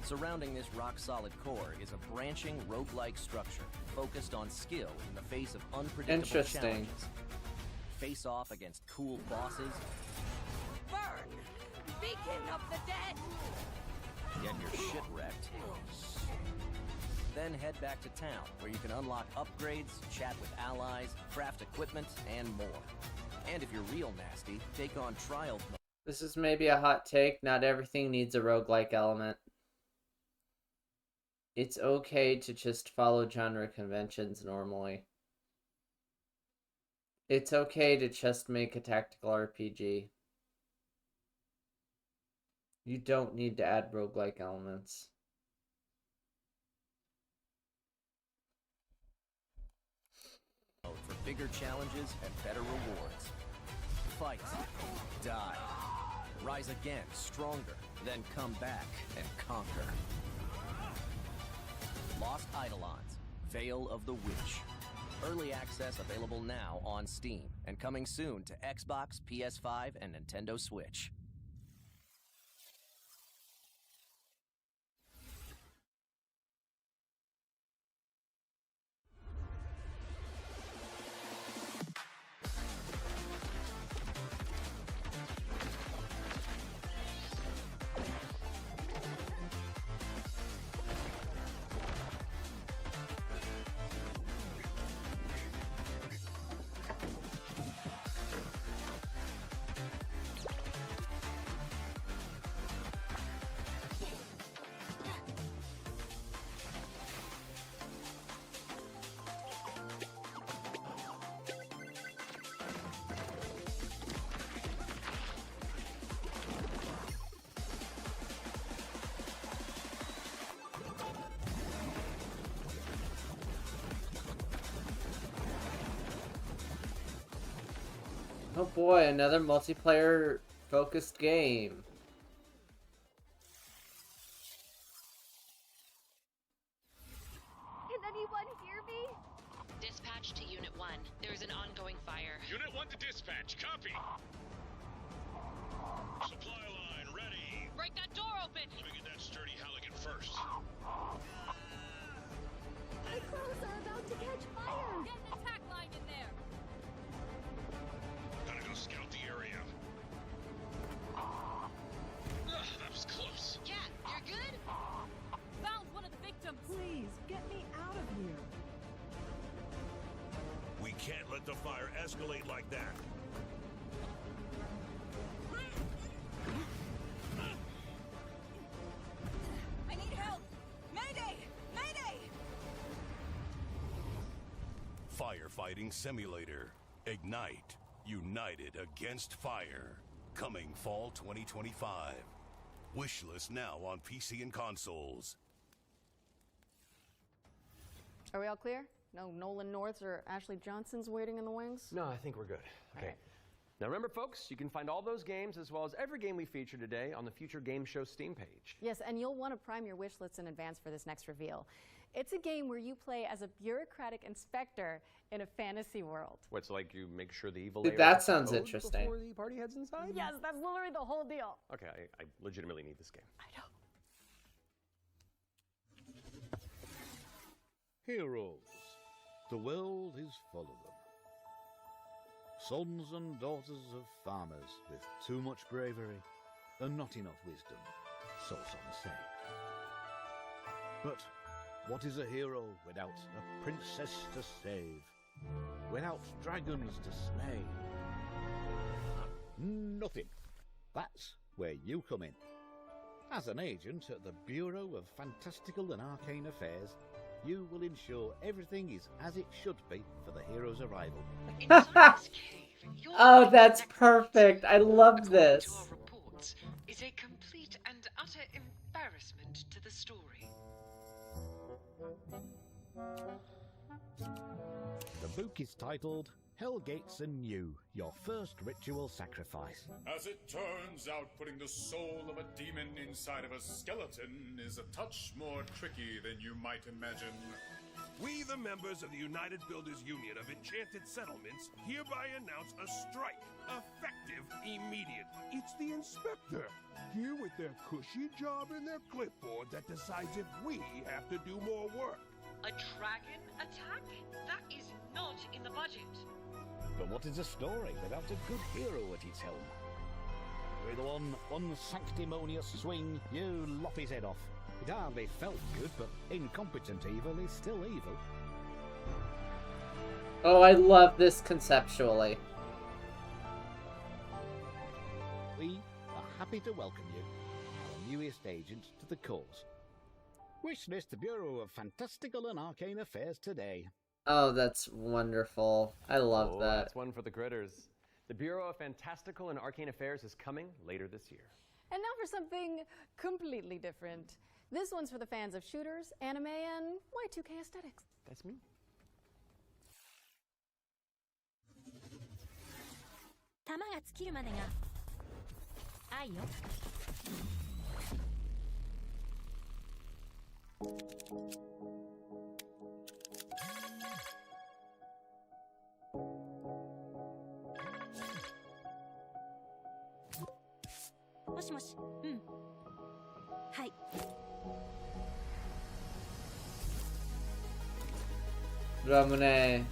Surrounding this rock-solid core is a branching roguelike structure focused on skill in the face of unpredictable Interesting. challenges. Face off against cool bosses. Burn! Beacon of the dead! Get your shit wrecked. Then head back to town, where you can unlock upgrades, chat with allies, craft equipment, and more. And if you're real nasty, take on trial mode. This is maybe a hot take. Not everything needs a roguelike element. It's okay to just follow genre conventions normally. It's okay to just make a tactical RPG. You don't need to add roguelike elements. For bigger challenges and better rewards. Fight, die, rise again, stronger, then come back and conquer. Lost Eidolons, Veil of the Witch. Early access available now on Steam, and coming soon to Xbox, PS5, and Nintendo Switch. Oh boy, another multiplayer focused game. Can anyone hear me? Dispatch to Unit 1. There is an ongoing fire. Unit 1 to dispatch. Copy. Supply line ready. Break that door open! Let me get that sturdy Halligan first. My clothes are about to catch fire. Get an attack line in there. Gotta go scout the area. That was close. Cat, you're good? Found one of the victims. Please, get me out of here. We can't let the fire escalate like that. I need help. Mayday! Mayday! Firefighting Simulator. Ignite. United Against Fire. Coming fall 2025. Wishlist now on PC and consoles. Are we all clear? No Nolan Norths or Ashley Johnsons waiting in the wings? No, I think we're good. Okay. Now remember, folks, you can find all those games as well as every game we feature today on the Future Game Show Steam page. Yes, and you'll want to prime your wish lists in advance for this next reveal. It's a game where you play as a bureaucratic inspector in a fantasy world. What's like you make sure the evil Dude, layers that are sounds exposed interesting. before the party heads inside? Yes, that's literally the whole deal. Okay, I legitimately need this game. I know. Heroes. The world is full of them. Sons and daughters of farmers with too much bravery and not enough wisdom, so some say. But what is a hero without a princess to save? Without dragons to slay? Nothing. That's where you come in. As an agent at the Bureau of Fantastical and Arcane Affairs, you will ensure everything is as it should be for the hero's arrival. Oh, that's perfect. I love this. To our reports, is a complete and utter embarrassment to the story. The book is titled Hellgates Anew, Your First Ritual Sacrifice. As it turns out, putting the soul of a demon inside of a skeleton is a touch more tricky than you might imagine. We, the members of the United Builders Union of Enchanted Settlements, hereby announce a strike, effective immediate. It's the inspector, here with their cushy job and their clipboard that decides if we have to do more work. A dragon attack? That is not in the budget. But what is a story without a good hero at its helm? With one unsanctimonious swing, you lop his head off. It hardly felt good, but incompetent evil is still evil. Oh, I love this conceptually. We are happy to welcome you, our newest agent, to the cause. Wish list the Bureau of Fantastical and Arcane Affairs today. Oh, that's wonderful. I love that. That's one for the critters. The Bureau of Fantastical and Arcane Affairs is coming later this year. And now for something completely different. This one's for the fans of shooters, anime, and Y2K aesthetics. That's me. 弾が尽きるまでが愛よ。もしもし、うん。はい。ラムネ。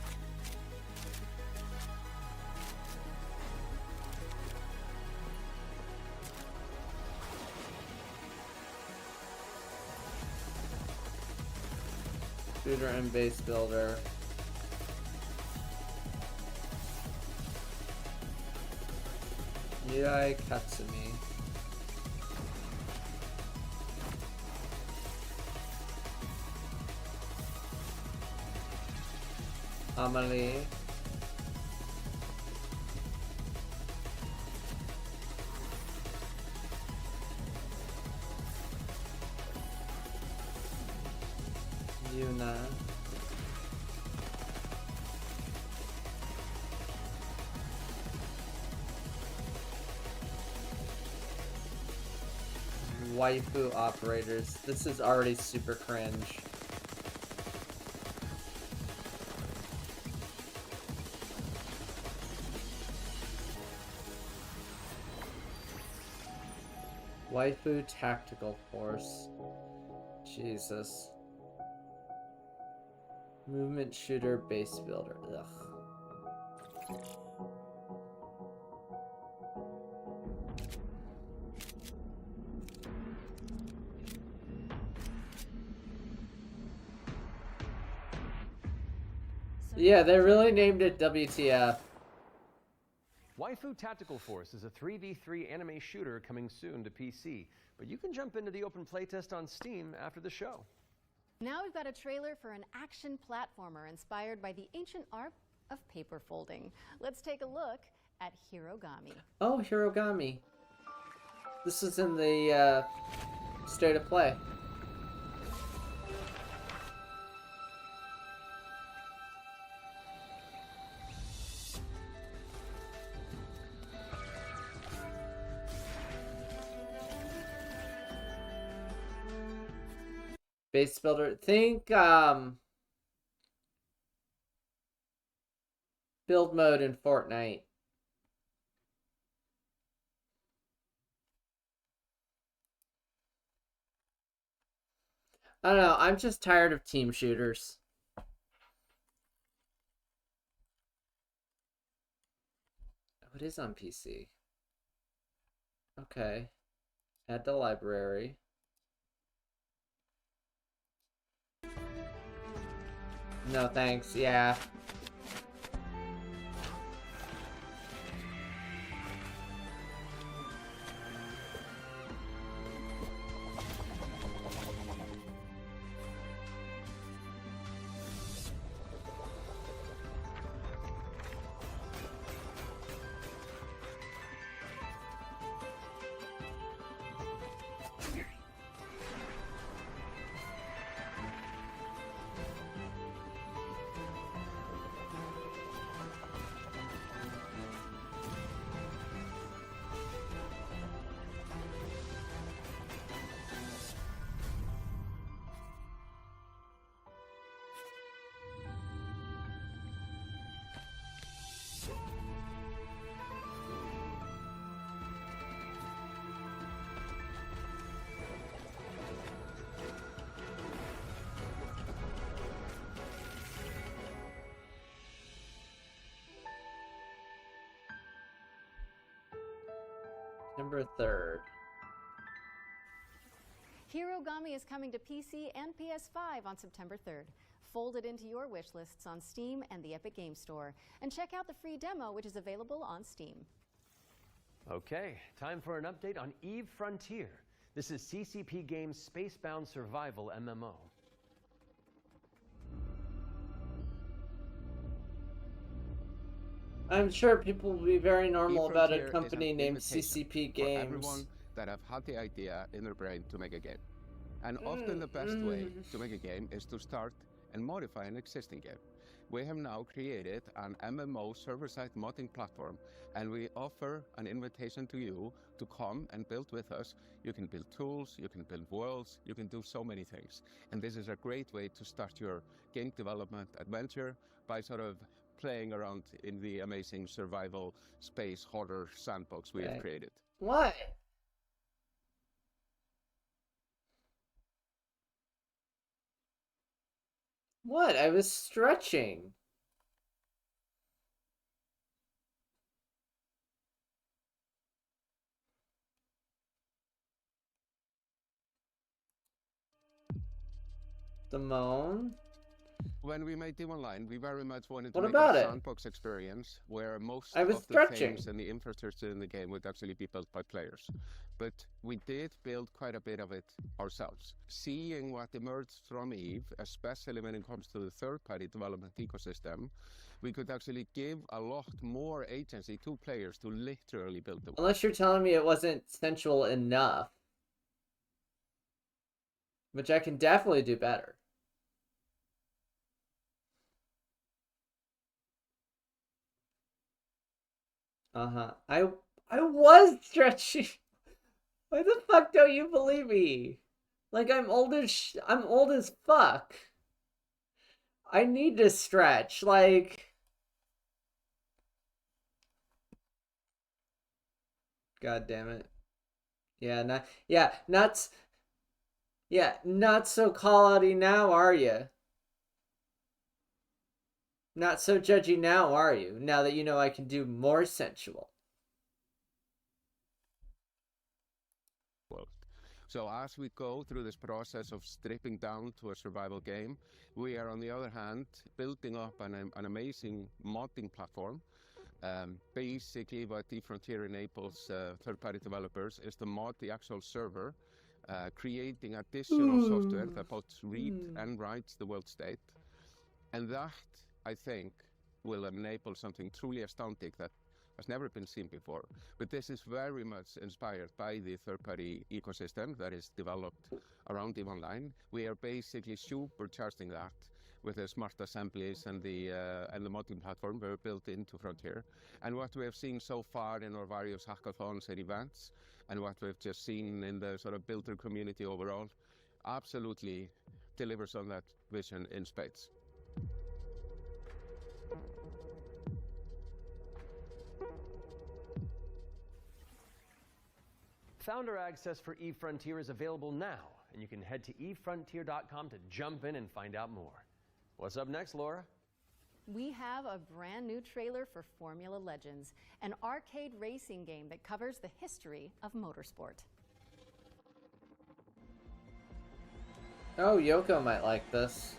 Shooter and base builder. Mirai Katsumi. Amelie. Yuna. Waifu operators. This is already super cringe. Waifu tactical force. Jesus. Movement shooter base builder. Ugh. Yeah, they really named it WTF. Waifu Tactical Force is a 3v3 anime shooter coming soon to PC, but you can jump into the open playtest on Steam after the show. Now we've got a trailer for an action platformer inspired by the ancient art of paper folding. Let's take a look at Hirogami. Oh, Hirogami. This is in the state of play. Base builder. Think build mode in Fortnite. I don't know. I'm just tired of team shooters. Oh, it is on PC. Okay. Add the library. No thanks, yeah. September 3rd. Hirogami is coming to PC and PS5 on September 3rd. Fold it into your wish lists on Steam and the Epic Games Store. And check out the free demo, which is available on Steam. Okay, time for an update on Eve Frontier. This is CCP Games' Spacebound Survival MMO. I'm sure people will be very normal about a eFrontier company is an named invitation CCP for Games. everyone that have had the idea in their brain to make a game. And often the best way to make a game is to start and modify an existing game. We have now created an MMO server-side modding platform, and we offer an invitation to you to come and build with us. You can build tools, you can build worlds, you can do so many things. And this is a great way to start your game development adventure by sort of playing around in the amazing survival space horror sandbox we have created. What? What? I was stretching. The moan? When we made Eve Online, we very much wanted to What make about a it? sandbox experience where most I was of the stretching. things and the infrastructure in the game would actually be built by players. But we did build quite a bit of it ourselves. Seeing what emerged from Eve, especially when it comes to the third-party development ecosystem, we could actually give a lot more agency to players to literally build the world. Unless you're telling me it wasn't sensual enough. Which I can definitely do better. Uh-huh. I was stretching. Why the fuck don't you believe me? Like I'm old as fuck. I need to stretch. Like God damn it. Not so call-outy now, are you? Not so judgy now, are you? Now that you know I can do more sensual. So as we go through this process of stripping down to a survival game, we are on the other hand building up an amazing modding platform. Basically what Eve Frontier enables third-party developers is to mod the actual server, creating additional software that both read and writes the world state. And that, I think, will enable something truly astounding that has never been seen before. But this is very much inspired by the third-party ecosystem that is developed around EVE Online. We are basically supercharging that with the smart assemblies and the modding platform we're built into Frontier. And what we have seen so far in our various hackathons and events, and what we've just seen in the sort of builder community overall, absolutely delivers on that vision in spades. Founder access for Eve Frontier is available now, and you can head to evefrontier.com to jump in and find out more. What's up next, Laura? We have a brand new trailer for Formula Legends, an arcade racing game that covers the history of motorsport. Oh, Yoko might like this.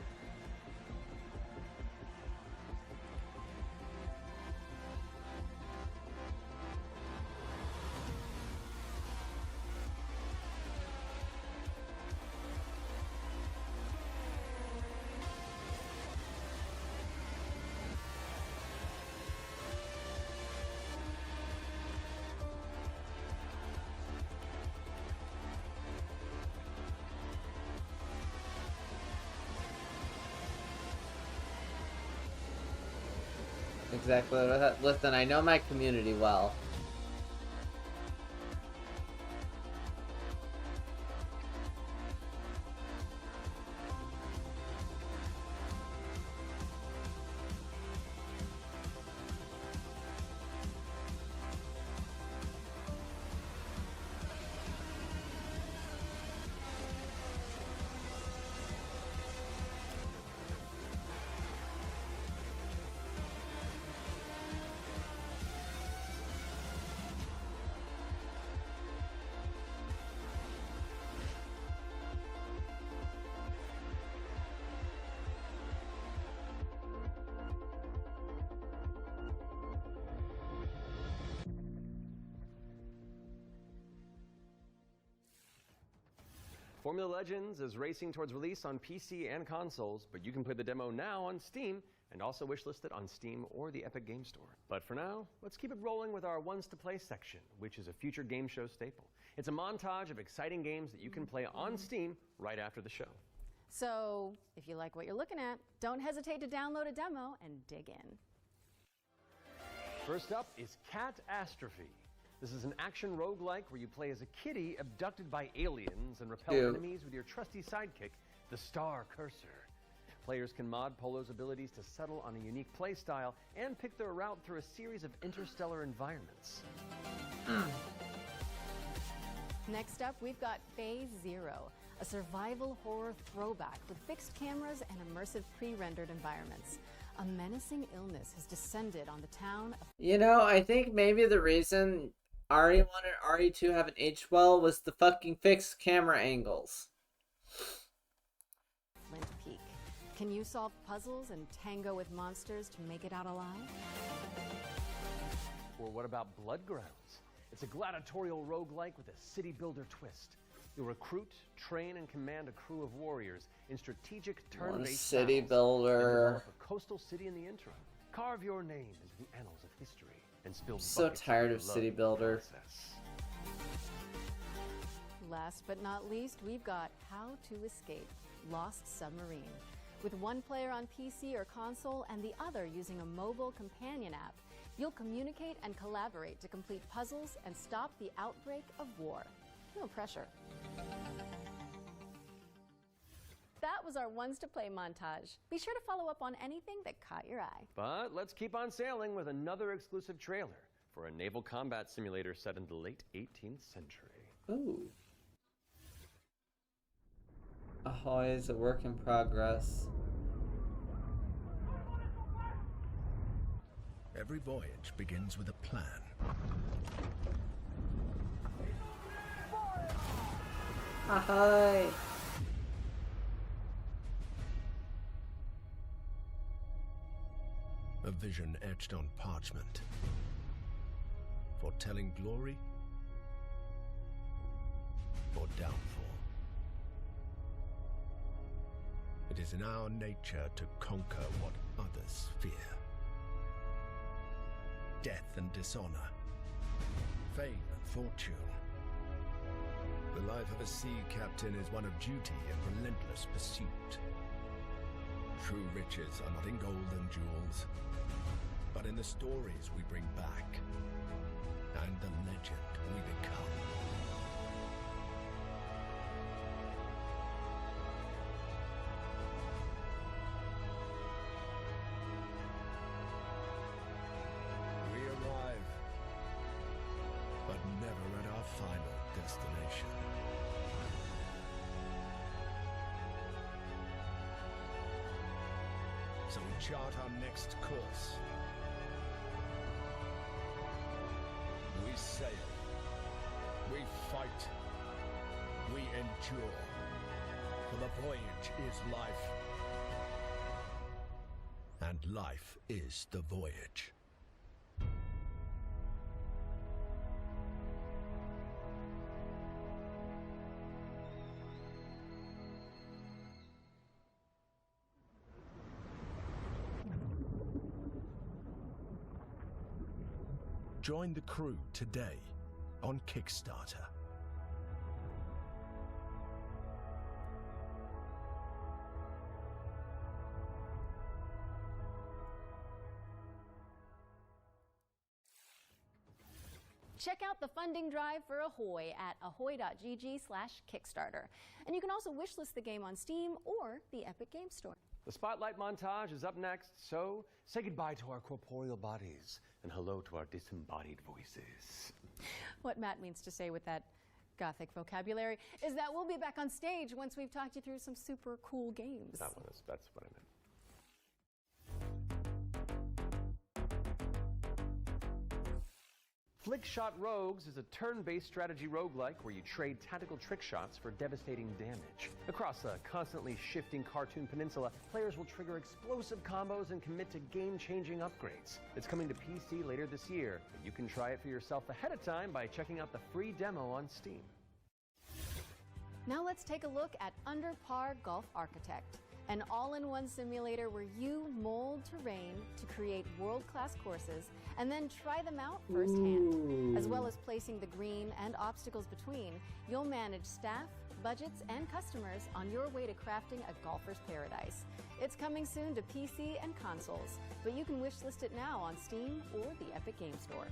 Exactly. Listen, I know my community well. Formula Legends is racing towards release on PC and consoles, but you can play the demo now on Steam and also wishlist it on Steam or the Epic Game Store. But for now, let's keep it rolling with our Ones to Play section, which is a future game show staple. It's a montage of exciting games that you can play on Steam right after the show. So, if you like what you're looking at, don't hesitate to download a demo and dig in. First up is Catastrophe. This is an action roguelike where you play as a kitty abducted by aliens and repel enemies with your trusty sidekick, the Star Cursor. Players can mod Polo's abilities to settle on a unique playstyle and pick their route through a series of interstellar environments. Next up, we've got Phase Zero, a survival horror throwback with fixed cameras and immersive pre-rendered environments. A menacing illness has descended on the town of... You know, I think maybe the reason RE1 and RE2 haven't aged well was the fucking fixed camera angles. Flint Peak. Can you solve puzzles and tango with monsters to make it out alive? Or what about Bloodgrounds? It's a gladiatorial roguelike with a city builder twist. You'll recruit, train, and command a crew of warriors in strategic turn-based city builder. And develop a coastal city in the interim. Carve your name into the annals of history and spill So buckets tired your of love city in the builder. process. Last but not least, we've got How to Escape, Lost Submarine. With one player on PC or console and the other using a mobile companion app, you'll communicate and collaborate to complete puzzles and stop the outbreak of war. No pressure. That was our Ones to Play montage. Be sure to follow up on anything that caught your eye. But let's keep on sailing with another exclusive trailer for a naval combat simulator set in the late 18th century. Ooh. Ahoy is a work in progress. Every voyage begins with a plan. Ahoy! A vision etched on parchment, foretelling glory or downfall. It is in our nature to conquer what others fear. Death and dishonor, fame and fortune. The life of a sea captain is one of duty and relentless pursuit. True riches are not in gold and jewels, but in the stories we bring back and the legend we become. We arrive, but never at our final destination. So we chart our next course. We sail. We fight. We endure. For the voyage is life. And life is the voyage. Join the crew today on Kickstarter. Check out the funding drive for Ahoy at ahoy.gg/Kickstarter. And you can also wishlist the game on Steam or the Epic Game Store. The Spotlight montage is up next, so say goodbye to our corporeal bodies and hello to our disembodied voices. What Matt means to say with that gothic vocabulary is that we'll be back on stage once we've talked you through some super cool games. That's what I meant. Flickshot Rogues is a turn-based strategy roguelike where you trade tactical trick shots for devastating damage. Across a constantly shifting cartoon peninsula, players will trigger explosive combos and commit to game-changing upgrades. It's coming to PC later this year, but you can try it for yourself ahead of time by checking out the free demo on Steam. Now let's take a look at Under Par Golf Architect, an all-in-one simulator where you mold terrain to create world-class courses and then try them out firsthand. As well as placing the green and obstacles between, you'll manage staff, budgets, and customers on your way to crafting a golfer's paradise. It's coming soon to PC and consoles, but you can wishlist it now on Steam or the Epic Game Store.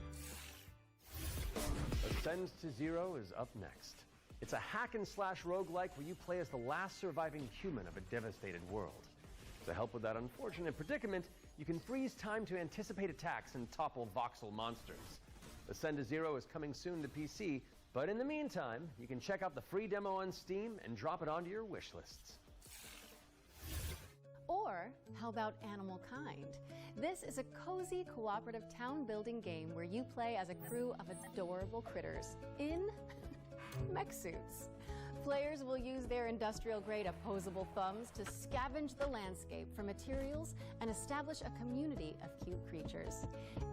Ascend to Zero is up next. It's a hack-and-slash roguelike where you play as the last surviving human of a devastated world. To help with that unfortunate predicament, you can freeze time to anticipate attacks and topple voxel monsters. Ascend to Zero is coming soon to PC, but in the meantime, you can check out the free demo on Steam and drop it onto your wish lists. Or how about Animal Kind? This is a cozy cooperative town building game where you play as a crew of adorable critters in mech suits. Players will use their industrial-grade opposable thumbs to scavenge the landscape for materials and establish a community of cute creatures.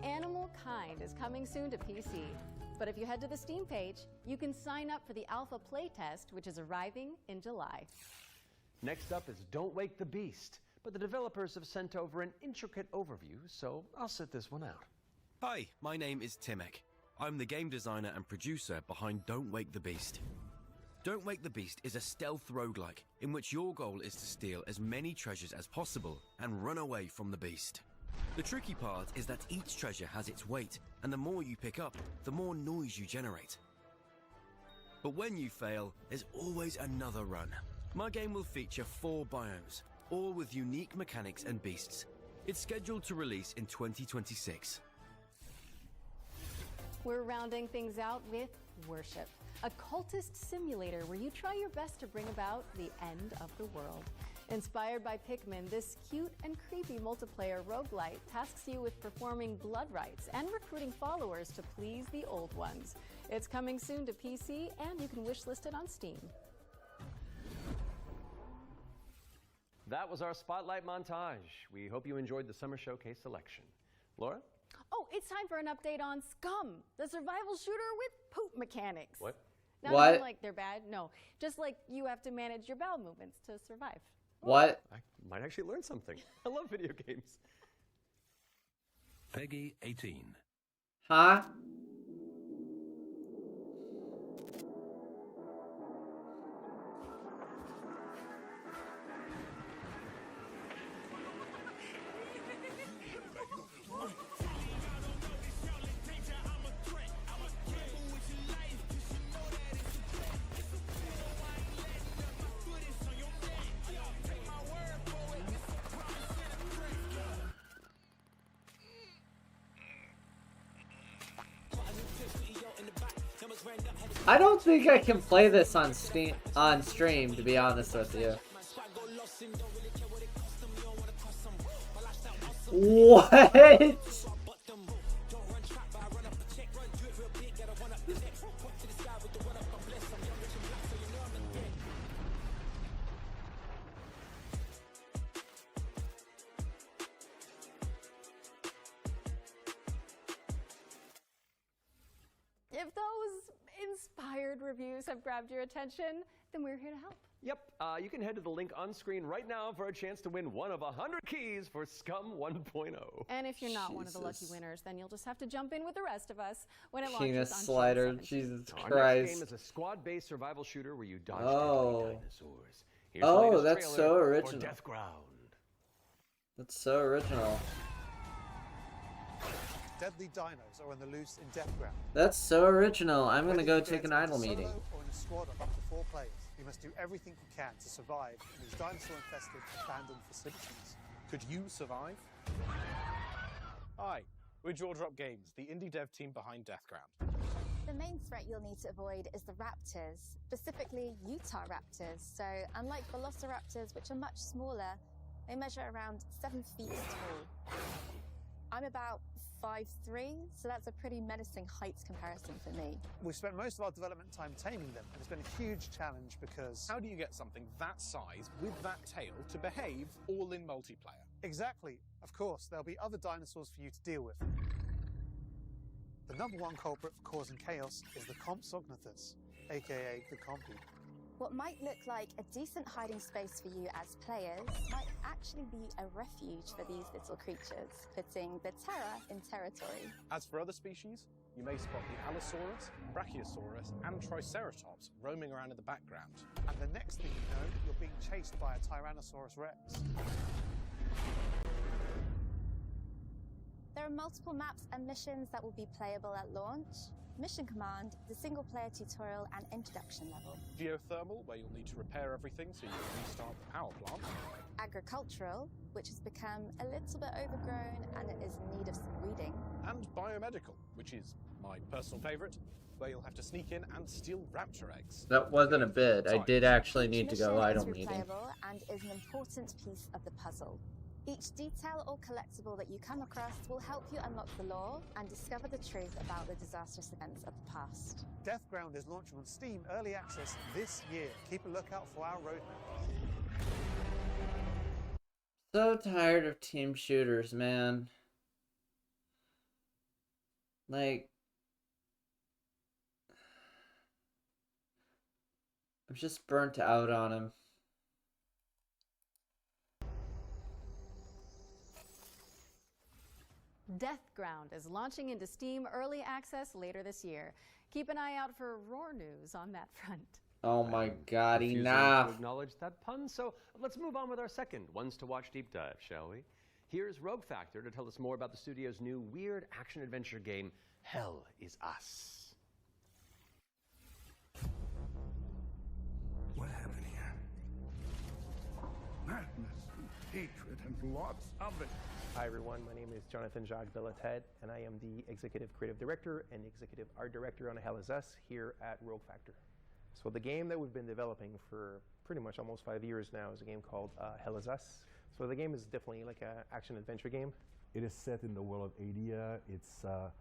Animal Kind is coming soon to PC, but if you head to the Steam page, you can sign up for the alpha playtest, which is arriving in July. Next up is Don't Wake the Beast, but the developers have sent over an intricate overview, so I'll sit this one out. Hi, my name is Timek. I'm the game designer and producer behind Don't Wake the Beast. Don't Wake the Beast is a stealth roguelike in which your goal is to steal as many treasures as possible and run away from the beast. The tricky part is that each treasure has its weight, and the more you pick up, the more noise you generate. But when you fail, there's always another run. My game will feature 4 biomes, all with unique mechanics and beasts. It's scheduled to release in 2026. We're rounding things out with Worship, a cultist simulator where you try your best to bring about the end of the world. Inspired by Pikmin, this cute and creepy multiplayer roguelite tasks you with performing blood rites and recruiting followers to please the old ones. It's coming soon to PC, and you can wishlist it on Steam. That was our Spotlight montage. We hope you enjoyed the Summer Showcase selection. Laura? Oh, it's time for an update on Scum, the survival shooter with poop mechanics. What? Not What? even like they're bad, no. Just like you have to manage your bowel movements to survive. What? I might actually learn something. I love video games. Peggy 18. Huh? I don't think I can play this on stream, to be honest with you. What? If those inspired reviews have grabbed your attention, then we're here to help. Yep, you can head to the link on screen right now for a chance to win one of 100 keys for Scum 1.0. And if you're not one of the lucky winners, then you'll just have to jump in with the rest of us when it Penis launches on slider, June 17th. Jesus Our Christ. next game is a squad-based survival shooter where you dodge Oh. deadly dinosaurs. Here's the Oh, latest that's trailer so for original. Death Ground. That's so original. Deadly dinos are on the loose in Death Ground. That's so original. I'm gonna Whether go you take an create idle a solo meeting. Or in a squad of up to 4 players, you must do everything you can to survive in these dinosaur-infested, abandoned facilities. Could you survive? Hi, we're Jaw Drop Games, the indie dev team behind Deathground. The main threat you'll need to avoid is the raptors, specifically Utah raptors. So unlike velociraptors, which are much smaller, they measure around 7 feet tall. I'm about 5'3", so that's a pretty menacing height comparison for me. We've spent most of our development time taming them, and it's been a huge challenge because... How do you get something that size with that tail to behave all in multiplayer? Exactly. Of course, there'll be other dinosaurs for you to deal with. The #1 culprit for causing chaos is the Compsognathus, aka the Compy. What might look like a decent hiding space for you as players might actually be a refuge for these little creatures, putting the terror in territory. As for other species, you may spot the Allosaurus, Brachiosaurus, and Triceratops roaming around in the background. And the next thing you know, you're being chased by a Tyrannosaurus Rex. There are multiple maps and missions that will be playable at launch. Mission Command, the single-player tutorial and introduction level. Geothermal, where you'll need to repair everything so you can restart the power plant. Agricultural, which has become a little bit overgrown and it is in need of some weeding. And biomedical, which is my personal favourite, where you'll have to sneak in and steal raptor eggs. That wasn't a bid. I did actually need to go idle Each mission meeting. is replayable and is an important piece of the puzzle. Each detail or collectible that you come across will help you unlock the lore and discover the truth about the disastrous events of the past. Deathground is launching on Steam Early Access this year. Keep a lookout for our roadmap. So tired of team shooters, man. Like, I'm just burnt out on him. Deathground is launching into Steam Early Access later this year. Keep an eye out for roar news on that front. Oh my god, Refusing enough. to acknowledge that pun, so let's move on with our second Ones to Watch deep dive, shall we? Here's Rogue Factor to tell us more about the studio's new weird action-adventure game, Hell is Us. What happened here? Madness, hatred, and lots of it. Hi everyone, my name is Jonathan Jacques Belated, and I am the Executive Creative Director and Executive Art Director on Hell is Us here at Rogue Factor. So the game that we've been developing for pretty much almost 5 years now is a game called Hell is Us. So the game is definitely like an action-adventure game. It is set in the world of Adia. It's a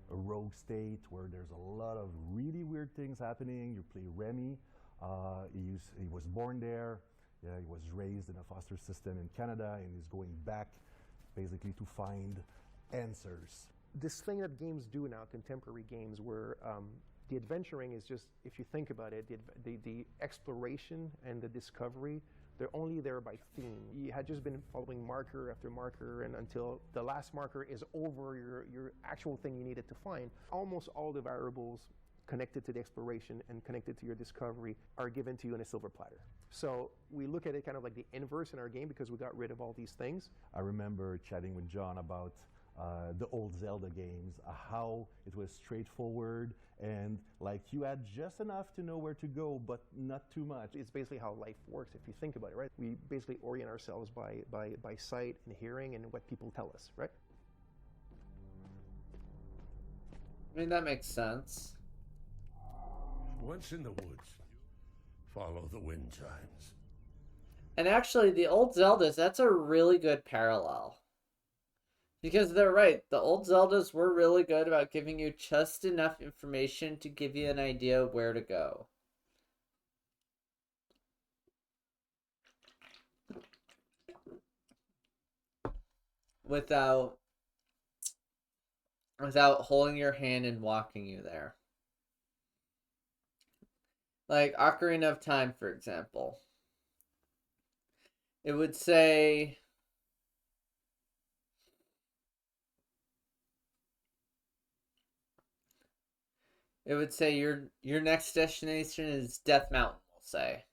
rogue state where there's a lot of really weird things happening. You play Remy. He was born there. Yeah, he was raised in a foster system in Canada, and he's going back basically to find answers. This thing that games do now, contemporary games, where the adventuring is just, if you think about it, the exploration and the discovery, they're only there by theme. You had just been following marker after marker, and until the last marker is over your actual thing you needed to find, almost all the variables connected to the exploration and connected to your discovery are given to you in a silver platter. So we look at it kind of like the inverse in our game because we got rid of all these things. I remember chatting with John about the old Zelda games, how it was straightforward and like you had just enough to know where to go, but not too much. It's basically how life works if you think about it, right? We basically orient ourselves by sight and hearing and what people tell us, right? I mean, that makes sense. Once in the woods, follow the wind chimes. And actually, the old Zeldas, that's a really good parallel. Because they're right, the old Zeldas were really good about giving you just enough information to give you an idea of where to go. Without holding your hand and walking you there. Like Ocarina of Time, for example. It would say... It would say your next destination is Death Mountain, we'll say.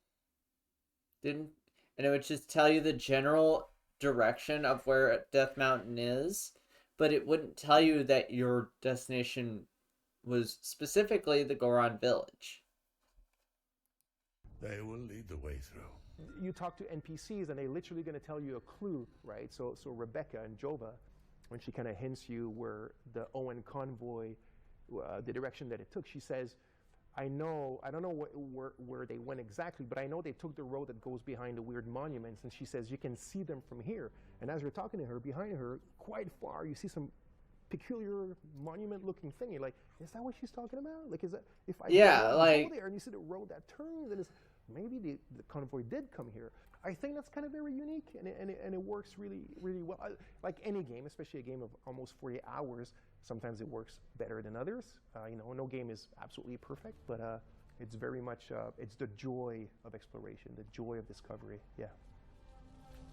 And it would just tell you the general direction of where Death Mountain is, but it wouldn't tell you that your destination was specifically the Goron village. They will lead the way through. You talk to NPCs and they're literally going to tell you a clue, right? So Rebecca and Jova, when she kind of hints you where the Owen convoy, the direction that it took, she says, I don't know where they went exactly, but I know they took the road that goes behind the weird monuments. And she says, you can see them from here. And as you're talking to her, behind her, quite far, you see some peculiar monument-looking thing. You're like, is that what she's talking about? Like, is that if I go there and you see the road that turns, and it's maybe the convoy did come here. I think that's kind of very unique, and it works really, really well. Like any game, especially a game of almost 40 hours, sometimes it works better than others. No game is absolutely perfect, but It's very much, it's the joy of exploration, the joy of discovery, yeah.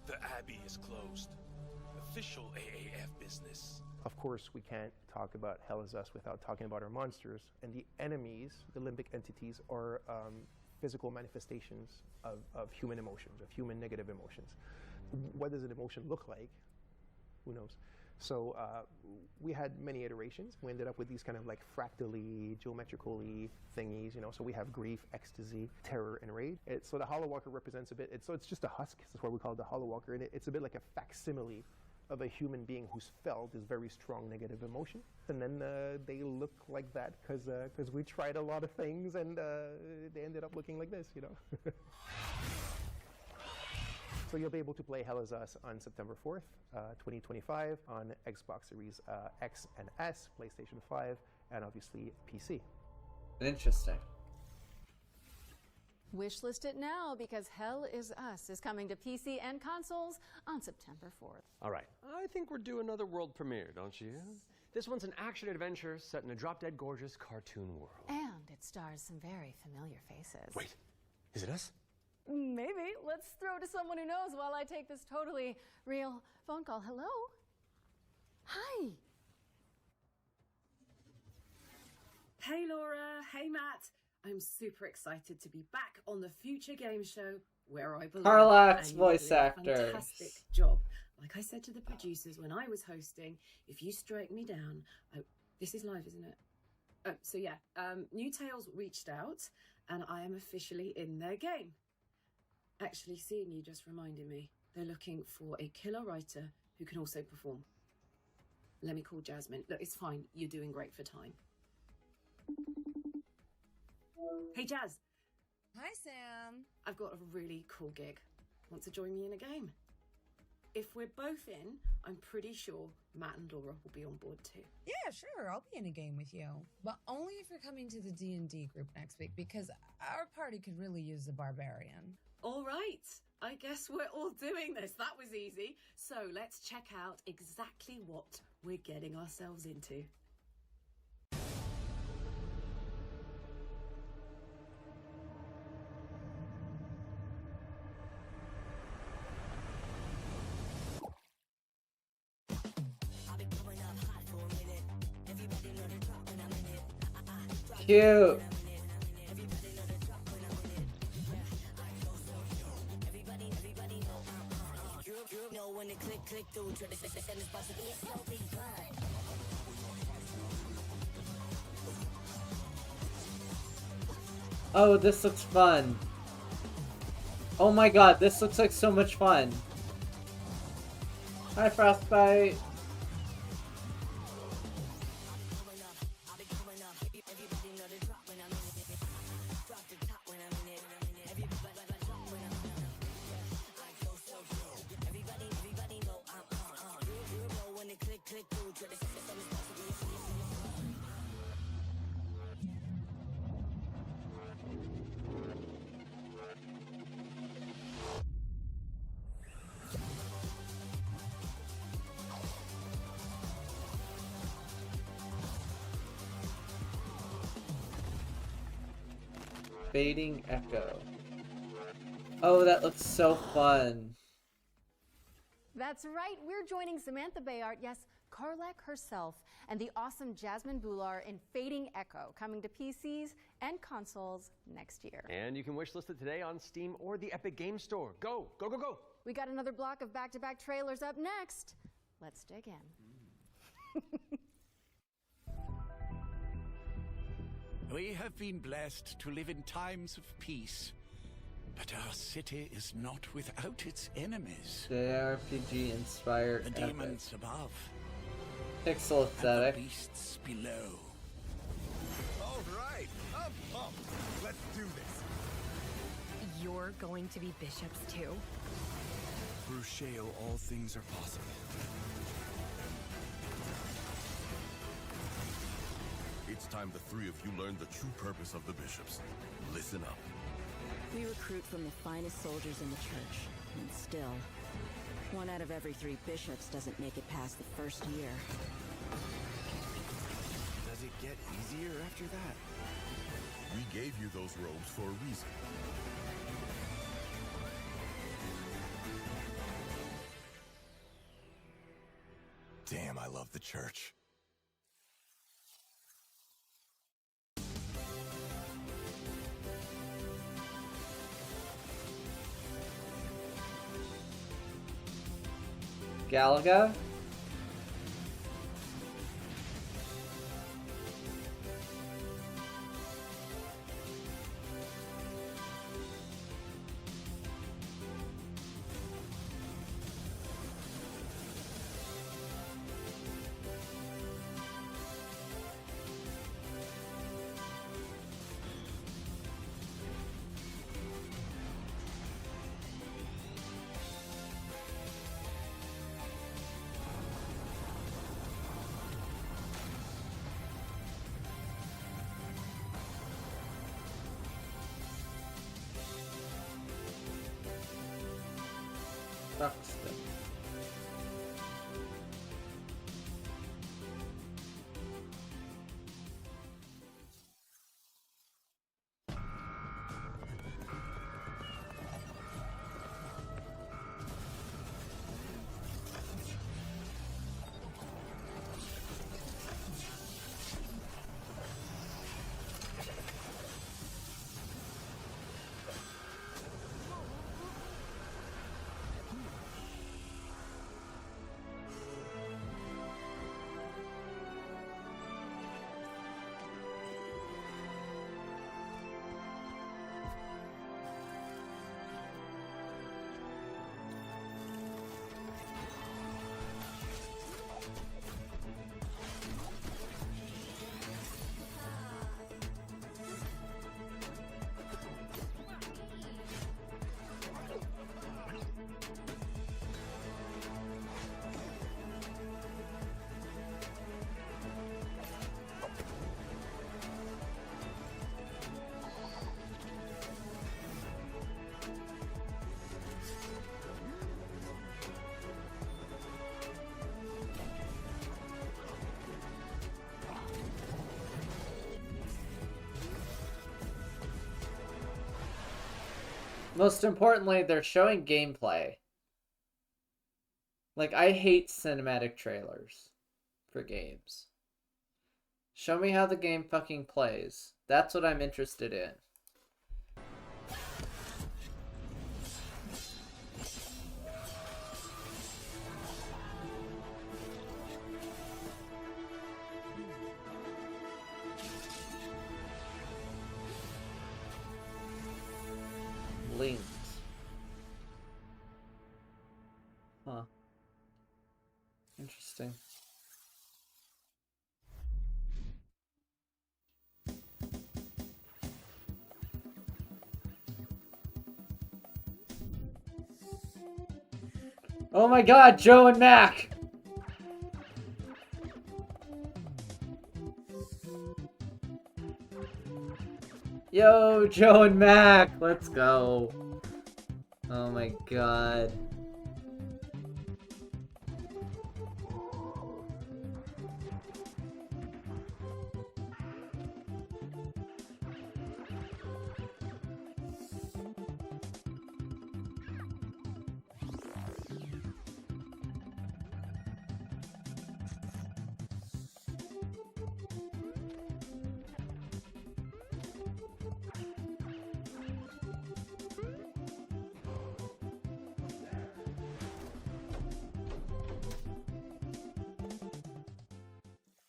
The Abbey is closed. Official AAF business. Of course, we can't talk about Hell Is Us without talking about our monsters. And the enemies, the limbic entities, are physical manifestations of human emotions, of human negative emotions. What does an emotion look like? Who knows? So we had many iterations. We ended up with these kind of like fractally, geometrically thingies, you know. So we have grief, ecstasy, terror, and rage. So the Hollow Walker represents a bit, it's just a husk. That's why we call it the Hollow Walker. And it's a bit like a facsimile of a human being who's felt this very strong negative emotion. And then they look like that because we tried a lot of things and they ended up looking like this, you know. So you'll be able to play Hell Is Us on September 4th, 2025 on Xbox Series X and S, PlayStation 5, and obviously PC. Interesting. Wishlist it now because Hell Is Us is coming to PC and consoles on September 4th. All right, I think we're due another world premiere, don't you? This one's an action-adventure set in a drop-dead gorgeous cartoon world. And it stars some very familiar faces. Wait, is it us? Maybe. Let's throw to someone who knows while I take this totally real phone call. Hello? Hi. Hey Laura, hey Matt. I'm super excited to be back on the Future Game Show where I belong. Carlax and voice you're doing a actors. Fantastic job. Like I said to the producers when I was hosting, if you strike me down, this is live, isn't it? So yeah, New Tales reached out and I am officially in their game. Actually, seeing you just reminded me, they're looking for a killer writer who can also perform. Let me call Jasmine. Look, it's fine. You're doing great for time. Hey, Jazz. Hi, Sam. I've got a really cool gig. Want to join me in a game? If we're both in, I'm pretty sure Matt and Laura will be on board too. Yeah, sure. I'll be in a game with you. But only if you're coming to the D&D group next week, because our party could really use a barbarian. All right. I guess we're all doing this. That was easy. So let's check out exactly what we're getting ourselves into. Cute. Oh, this looks fun. Oh my god, this looks like so much fun. Hi, Frostbite. Fading Echo. Oh, that looks so fun. That's right, we're joining Samantha Bayard, yes, Karlak herself, and the awesome Jasmine Bular in Fading Echo, coming to PCs and consoles next year. And you can wishlist it today on Steam or the Epic Game Store. Go, go, go, go! We got another block of back-to-back trailers up next. Let's dig in. We have been blessed to live in times of peace, but our city is not without its enemies. JRPG inspired The demons above, pixel aesthetic. and the beasts below. All right, I'm pumped. Let's do this. You're going to be bishops too? Through Shale, all things are possible. It's time the three of you learn the true purpose of the bishops. Listen up. We recruit from the finest soldiers in the church, and still, 1 out of every 3 bishops doesn't make it past the first year. Does it get easier after that? We gave you those robes for a reason. Damn, I love the church. Galaga? Buxton. Most importantly, they're showing gameplay. Like, I hate cinematic trailers for games. Show me how the game fucking plays. That's what I'm interested in. Linked. Huh. Interesting. Oh my god, Joe and Mac! Yo, Joe and Mac! Let's go. Oh my god.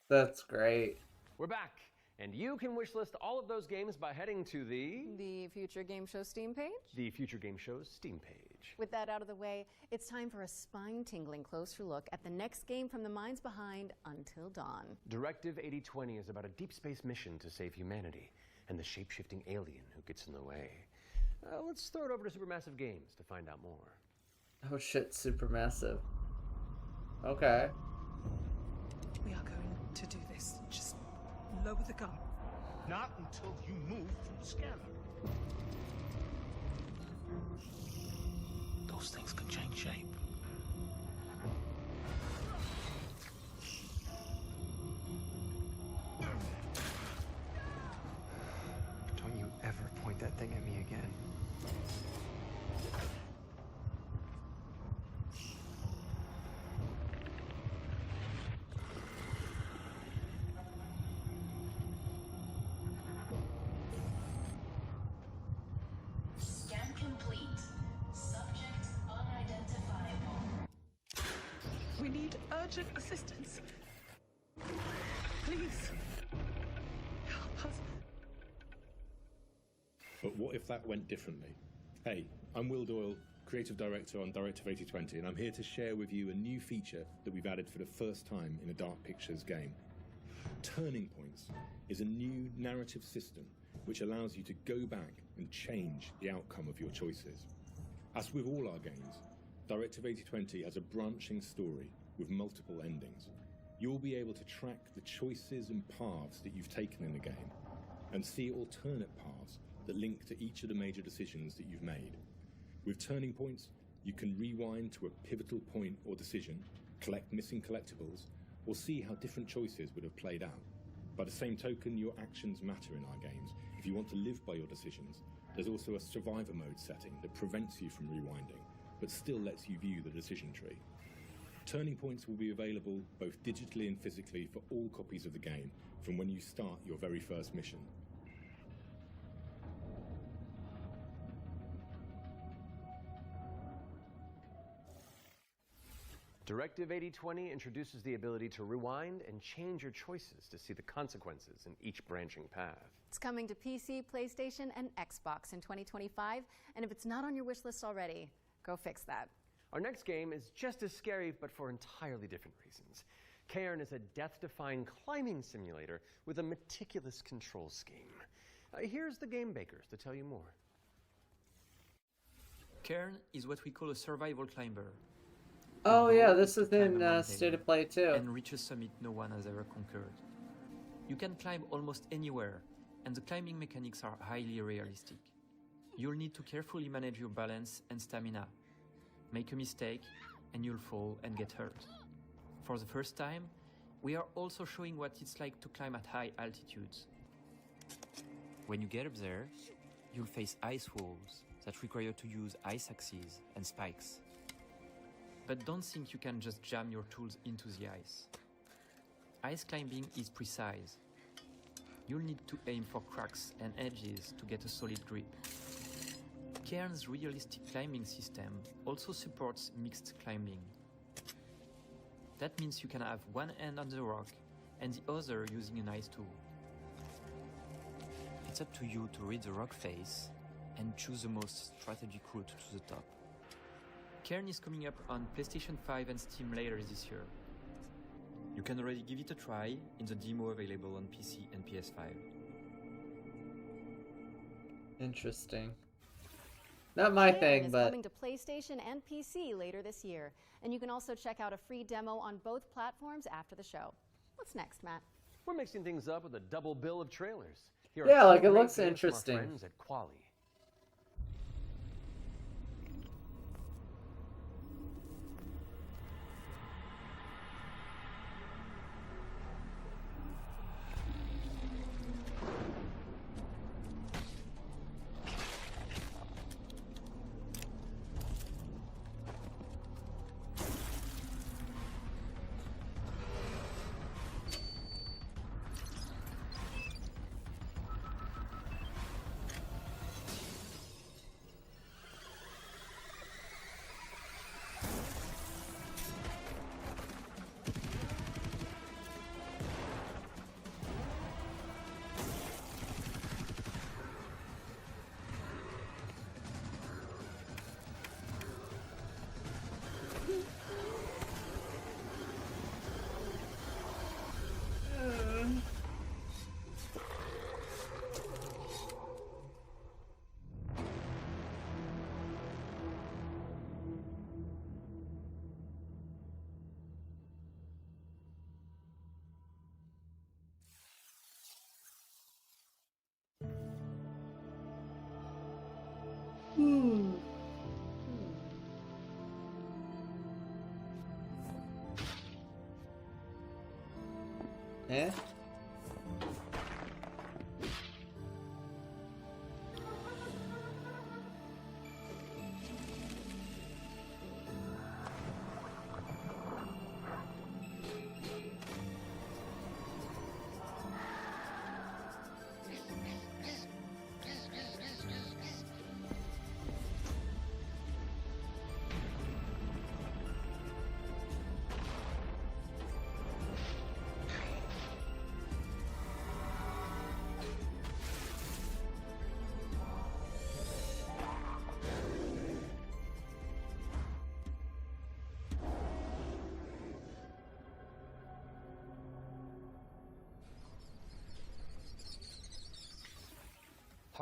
That's great. We're back, and you can wishlist all of those games by heading to the Future Game Show Steam page. The Future Game Show's Steam page. With that out of the way, it's time for a spine-tingling closer look at the next game from the minds behind Until Dawn. Directive 8020 is about a deep space mission to save humanity and the shape-shifting alien who gets in the way. Let's throw it over to Supermassive Games to find out more. Oh shit, Supermassive. Okay. We are going to do this. Just lower the gun. Not until you move through the scanner. Those things can change shape. need urgent assistance. Please, help us. But what if that went differently? Hey, I'm Will Doyle, Creative Director on Directive 8020, and I'm here to share with you a new feature that we've added for the first time in a Dark Pictures game. Turning Points is a new narrative system which allows you to go back and change the outcome of your choices. As with all our games, Directive 8020 has a branching story with multiple endings. You'll be able to track the choices and paths that you've taken in the game and see alternate paths that link to each of the major decisions that you've made. With Turning Points, you can rewind to a pivotal point or decision, collect missing collectibles, or see how different choices would have played out. By the same token, your actions matter in our games. If you want to live by your decisions, there's also a survivor mode setting that prevents you from rewinding, but still lets you view the decision tree. Turning Points will be available both digitally and physically for all copies of the game from when you start your very first mission. Directive 8020 introduces the ability to rewind and change your choices to see the consequences in each branching path. It's coming to PC, PlayStation, and Xbox in 2025, and if it's not on your wish list already, go fix that. Our next game is just as scary, but for entirely different reasons. Cairn is a death-defying climbing simulator with a meticulous control scheme. Here's the game bakers to tell you more. Cairn is what we call a survival climber. Oh yeah, this is in State of Play too. And reach a summit no one has ever conquered. You can climb almost anywhere, and the climbing mechanics are highly realistic. You'll need to carefully manage your balance and stamina. Make a mistake, and you'll fall and get hurt. For the first time, we are also showing what it's like to climb at high altitudes. When you get up there, you'll face ice walls that require you to use ice axes and spikes. But don't think you can just jam your tools into the ice. Ice climbing is precise. You'll need to aim for cracks and edges to get a solid grip. Cairn's realistic climbing system also supports mixed climbing. That means you can have one hand on the rock and the other using an ice tool. It's up to you to read the rock face and choose the most strategic route to the top. Cairn is coming up on PlayStation 5 and Steam later this year. You can already give it a try in the demo available on PC and PS5. Interesting. Not my thing, is but coming to PlayStation and PC later this year. And you can also check out a free demo on both platforms after the show. What's next, Matt? We're mixing things up with a double bill of trailers. Here yeah, are like two it great looks games from our interesting. friends at Quali. Eh?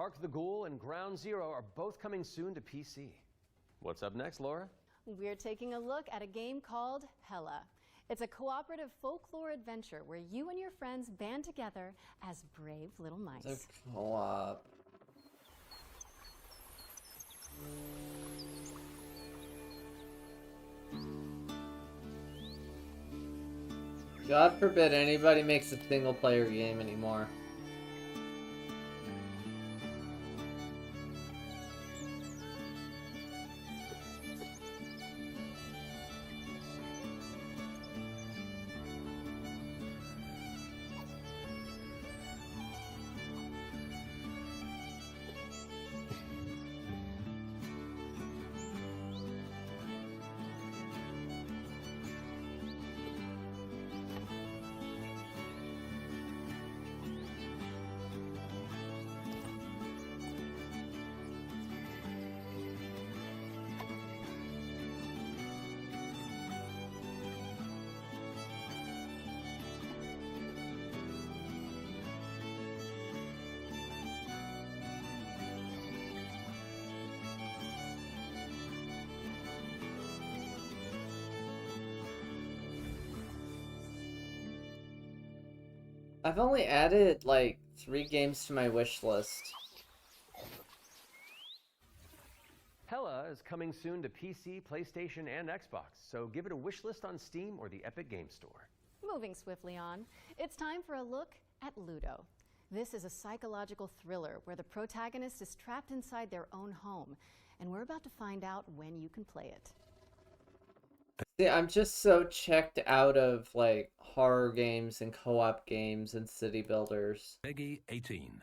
Hark the Ghoul and Ground Zero are both coming soon to PC. What's up next, Laura? We're taking a look at a game called Hella. It's a cooperative folklore adventure where you and your friends band together as brave little mice. It's a co-op. God forbid anybody makes a single player game anymore. I've only added like 3 games to my wish list. Hella is coming soon to PC, PlayStation, and Xbox, so give it a wish list on Steam or the Epic Game Store. Moving swiftly on, it's time for a look at Ludo. This is a psychological thriller where the protagonist is trapped inside their own home, and we're about to find out when you can play it. See, I'm just so checked out of like horror games and co-op games and city builders. Peggy 18.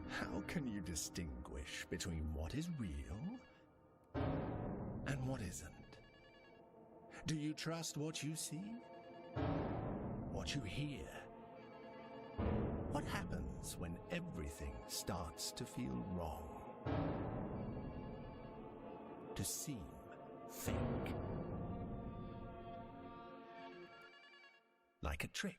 How can you distinguish between what is real and what isn't? Do you trust what you see? What you hear? What happens when everything starts to feel wrong? To seem fake? Like a trick?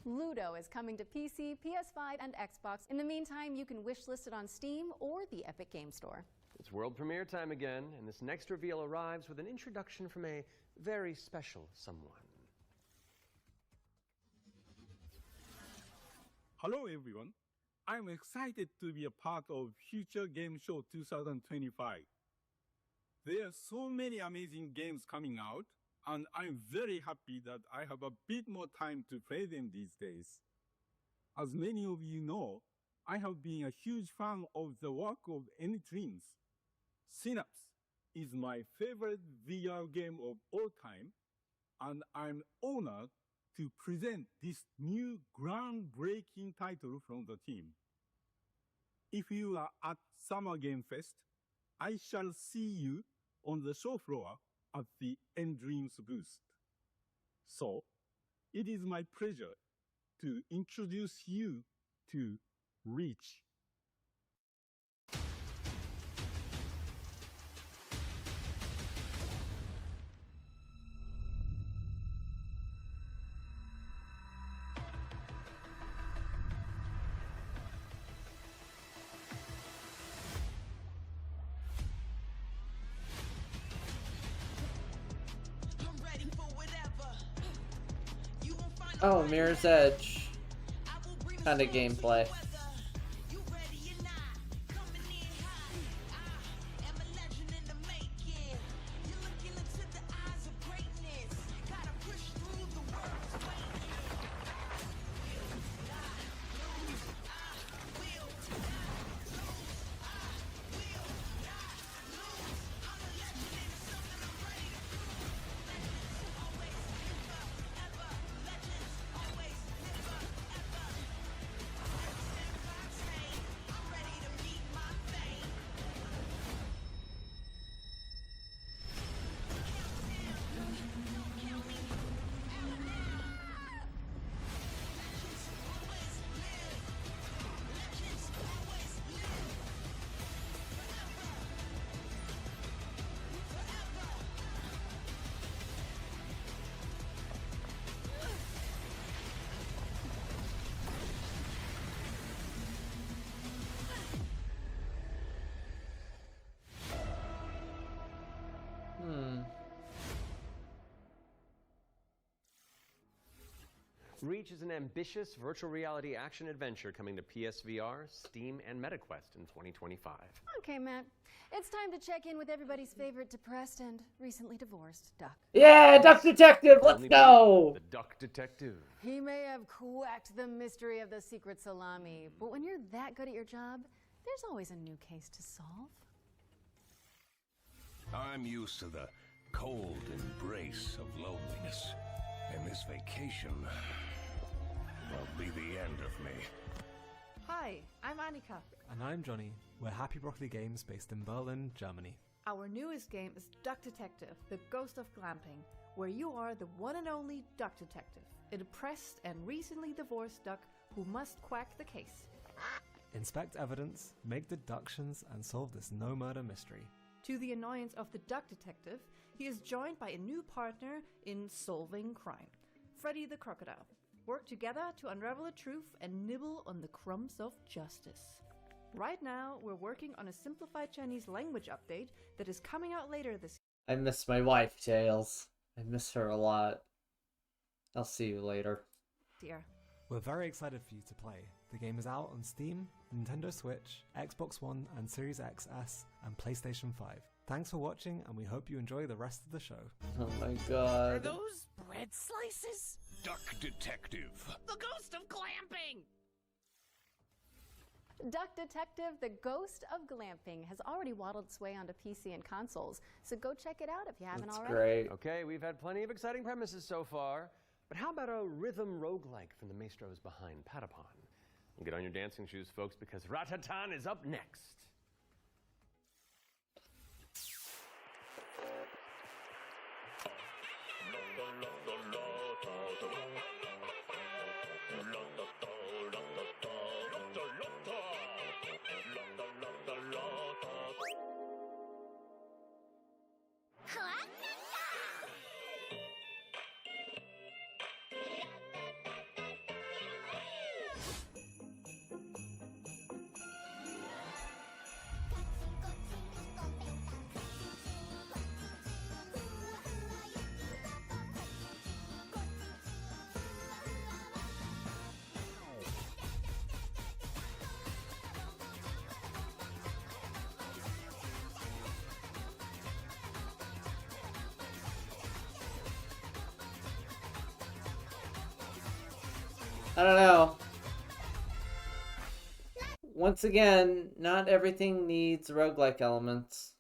Ludo is coming to PC, PS5, and Xbox. In the meantime, you can wishlist it on Steam or the Epic Game Store. It's world premiere time again, and this next reveal arrives with an introduction from a very special someone. Hello everyone. I'm excited to be a part of Future Game Show 2025. There are so many amazing games coming out, and I'm very happy that I have a bit more time to play them these days. As many of you know, I have been a huge fan of the work of N-Twins. Synapse is my favorite VR game of all time, and I'm honored to present this new groundbreaking title from the team. If you are at Summer Game Fest, I shall see you on the show floor at the N-Dreams booth. So, it is my pleasure to introduce you to Reach. Oh, Mirror's Edge kind of gameplay. Reach is an ambitious virtual reality action adventure coming to PSVR, Steam, and MetaQuest in 2025. Okay, Matt. It's time to check in with everybody's favorite depressed and recently divorced duck. Yeah, Duck Detective, let's Only go! The Duck Detective. He may have cracked the mystery of the secret salami, but when you're that good at your job, there's always a new case to solve. I'm used to the cold embrace of loneliness, and this vacation won't be the end of me. Hi, I'm Annika. And I'm Johnny. We're Happy Broccoli Games based in Berlin, Germany. Our newest game is Duck Detective, the Ghost of Glamping, where you are the one and only Duck Detective, a depressed and recently divorced duck who must quack the case. Inspect evidence, make deductions, and solve this no-murder mystery. To the annoyance of the Duck Detective, he is joined by a new partner in solving crime, Freddy the Crocodile. Work together to unravel the truth and nibble on the crumbs of justice. Right now, we're working on a simplified Chinese language update that is coming out later this I miss my wife, Tails. I miss her a lot. I'll see you later. year. We're very excited for you to play. The game is out on Steam, Nintendo Switch, Xbox One and Series XS, and PlayStation 5. Thanks for watching, and we hope you enjoy the rest of the show. Oh my god. Are those bread slices? Duck Detective. The ghost of glamping! Duck Detective, the Ghost of Glamping, has already waddled its way onto PC and consoles, so go check it out if you haven't already. Great. Okay, we've had plenty of exciting premises so far, but how about a rhythm roguelike from the maestros behind Patapon? Well, get on your dancing shoes, folks, because Ratatan is up next. I don't know. Once again, not everything needs roguelike elements.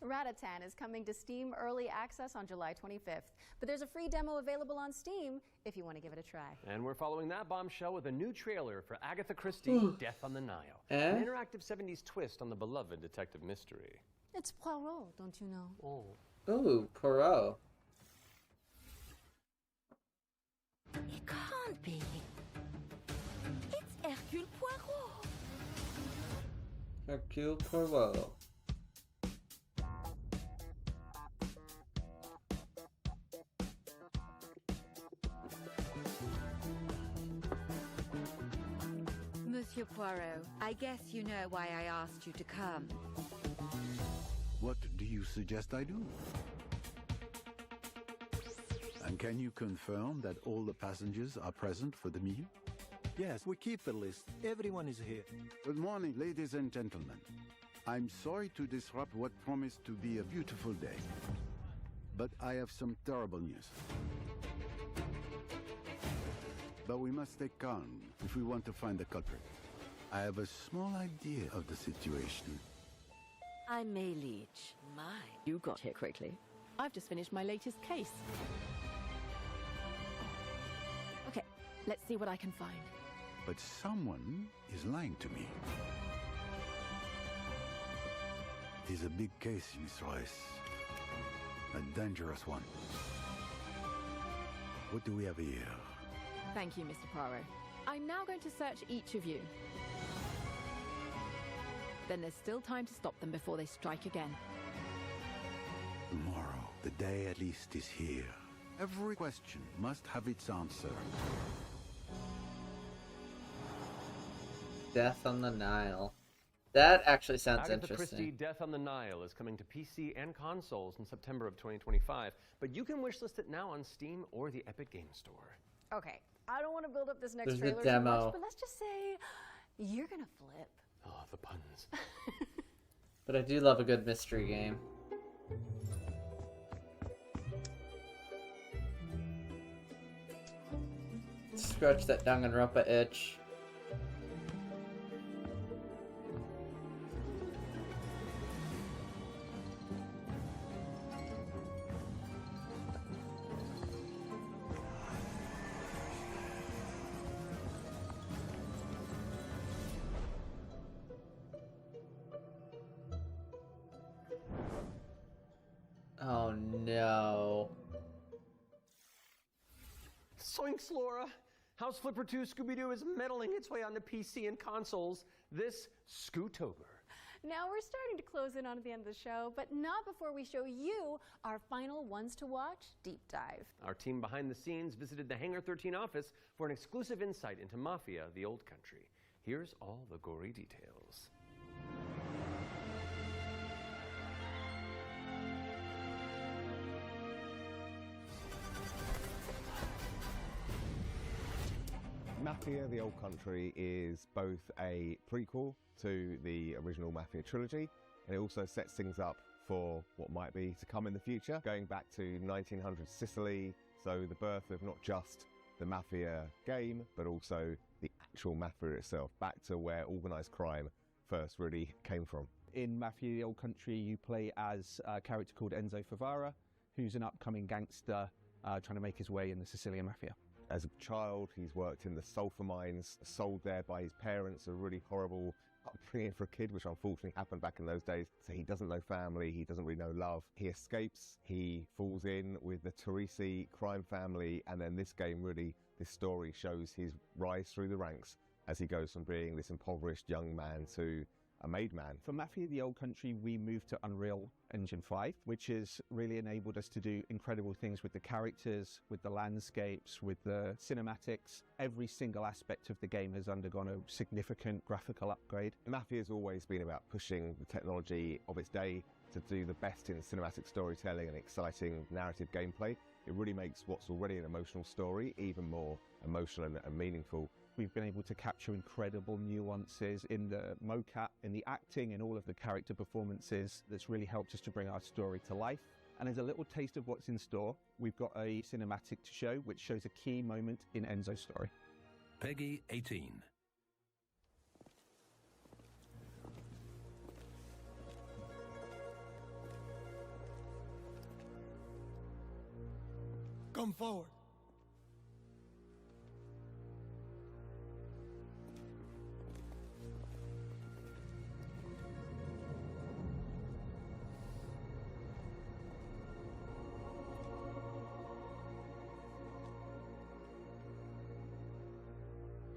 Ratatan is coming to Steam Early Access on July 25th, but there's a free demo available on Steam if you want to give it a try. And we're following that bombshell with a new trailer for Agatha Christie, Death on the Nile. An interactive 70s twist on the beloved detective mystery. It's Poirot, don't you know? Oh. Ooh, Poirot. It can't be. It's Hercule Poirot. Hercule Poirot. Monsieur Poirot, I guess you know why I asked you to come. What do you suggest I do? And can you confirm that all the passengers are present for the meal? Yes, we keep the list. Everyone is here. Good morning, ladies and gentlemen. I'm sorry to disrupt what promised to be a beautiful day, but I have some terrible news. But we must stay calm if we want to find the culprit. I have a small idea of the situation. I'm May Leach. My, you got here quickly. I've just finished my latest case. Okay, let's see what I can find. But someone is lying to me. It is a big case, Miss Royce. A dangerous one. What do we have here? Thank you, Mr. Poirot. I'm now going to search each of you. Then there's still time to stop them before they strike again. Tomorrow, the day at least is here. Every question must have its answer. Death on the Nile. That actually sounds Agatha interesting. Christie Death on the Nile is coming to PC and consoles in September of 2025, but you can wishlist it now on Steam or the Epic Game Store. Okay, I don't want to build up this next There's the trailer too demo. much, but let's just say you're gonna flip. Oh, the puns. But I do love a good mystery game. Scratch that Danganronpa itch. Oh no. Soinks, Laura! House Flipper 2 Scooby-Doo is meddling its way onto PC and consoles this Scootober. Now we're starting to close in on the end of the show, but not before we show you our final ones to watch deep dive. Our team behind the scenes visited the Hangar 13 office for an exclusive insight into Mafia: The Old Country. Here's all the gory details. Mafia: The Old Country is both a prequel to the original Mafia trilogy, and it also sets things up for what might be to come in the future, going back to 1900 Sicily, so the birth of not just the Mafia game, but also the actual Mafia itself, back to where organised crime first really came from. In Mafia: The Old Country, you play as a character called Enzo Favara, who's an upcoming gangster trying to make his way in the Sicilian Mafia. As a child, he's worked in the sulfur mines, sold there by his parents, a really horrible upbringing for a kid, which unfortunately happened back in those days. So he doesn't know family, he doesn't really know love. He escapes, he falls in with the Teresi crime family, and then this game really, this story shows his rise through the ranks as he goes from being this impoverished young man to a made man. For Mafia: The Old Country, we moved to Unreal Engine 5, which has really enabled us to do incredible things with the characters, with the landscapes, with the cinematics. Every single aspect of the game has undergone a significant graphical upgrade. Mafia has always been about pushing the technology of its day to do the best in cinematic storytelling and exciting narrative gameplay. It really makes what's already an emotional story even more emotional and meaningful. We've been able to capture incredible nuances in the mocap, in the acting, in all of the character performances. That's really helped us to bring our story to life. And as a little taste of what's in store, we've got a cinematic to show which shows a key moment in Enzo's story. Peggy 18. Come forward.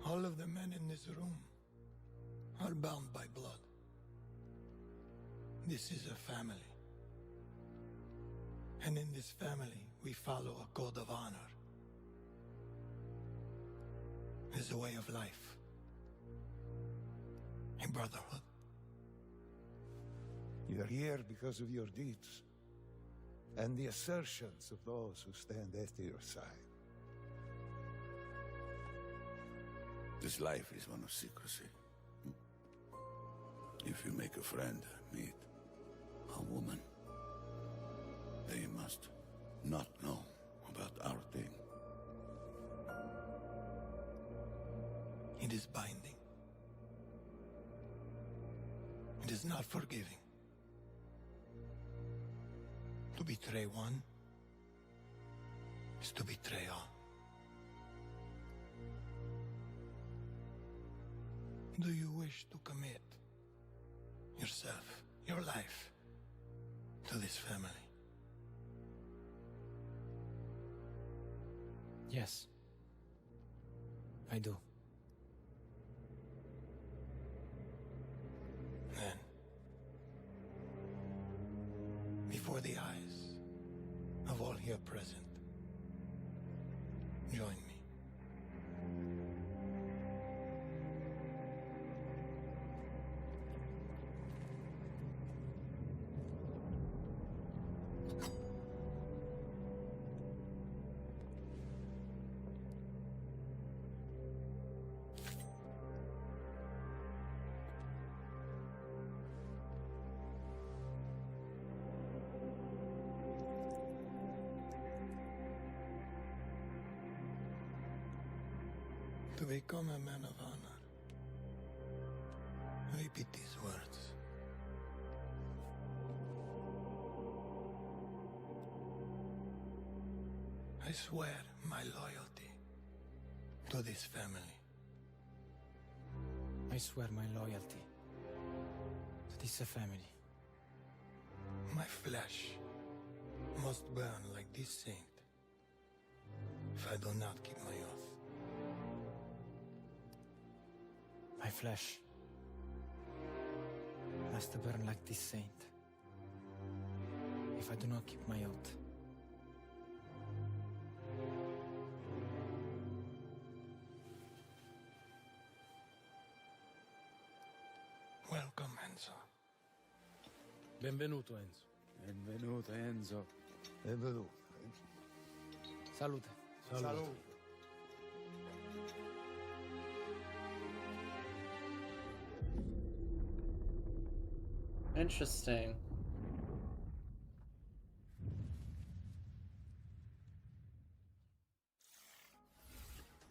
All of the men in this room are bound by blood. This is a family. And in this family, we follow a code of honor. It's a way of life. A brotherhood. You're here because of your deeds and the assertions of those who stand at your side. This life is one of secrecy. If If you make a friend, meet a woman, they must not know about our thing. It is binding. It is not forgiving. To betray one is to betray all. Do you wish to commit yourself, your life, to this family? Yes. I do. Then, before the eyes of all here present, join me. To become a man of honor, repeat these words. I swear my loyalty to this family. I swear my loyalty to this family. My flesh must burn like this saint if I do not keep my oath. My flesh must burn like this saint if I do not keep my oath. Welcome, Enzo. Benvenuto, Enzo. Benvenuto, Enzo. Benvenuto. Salute. Salute. Interesting.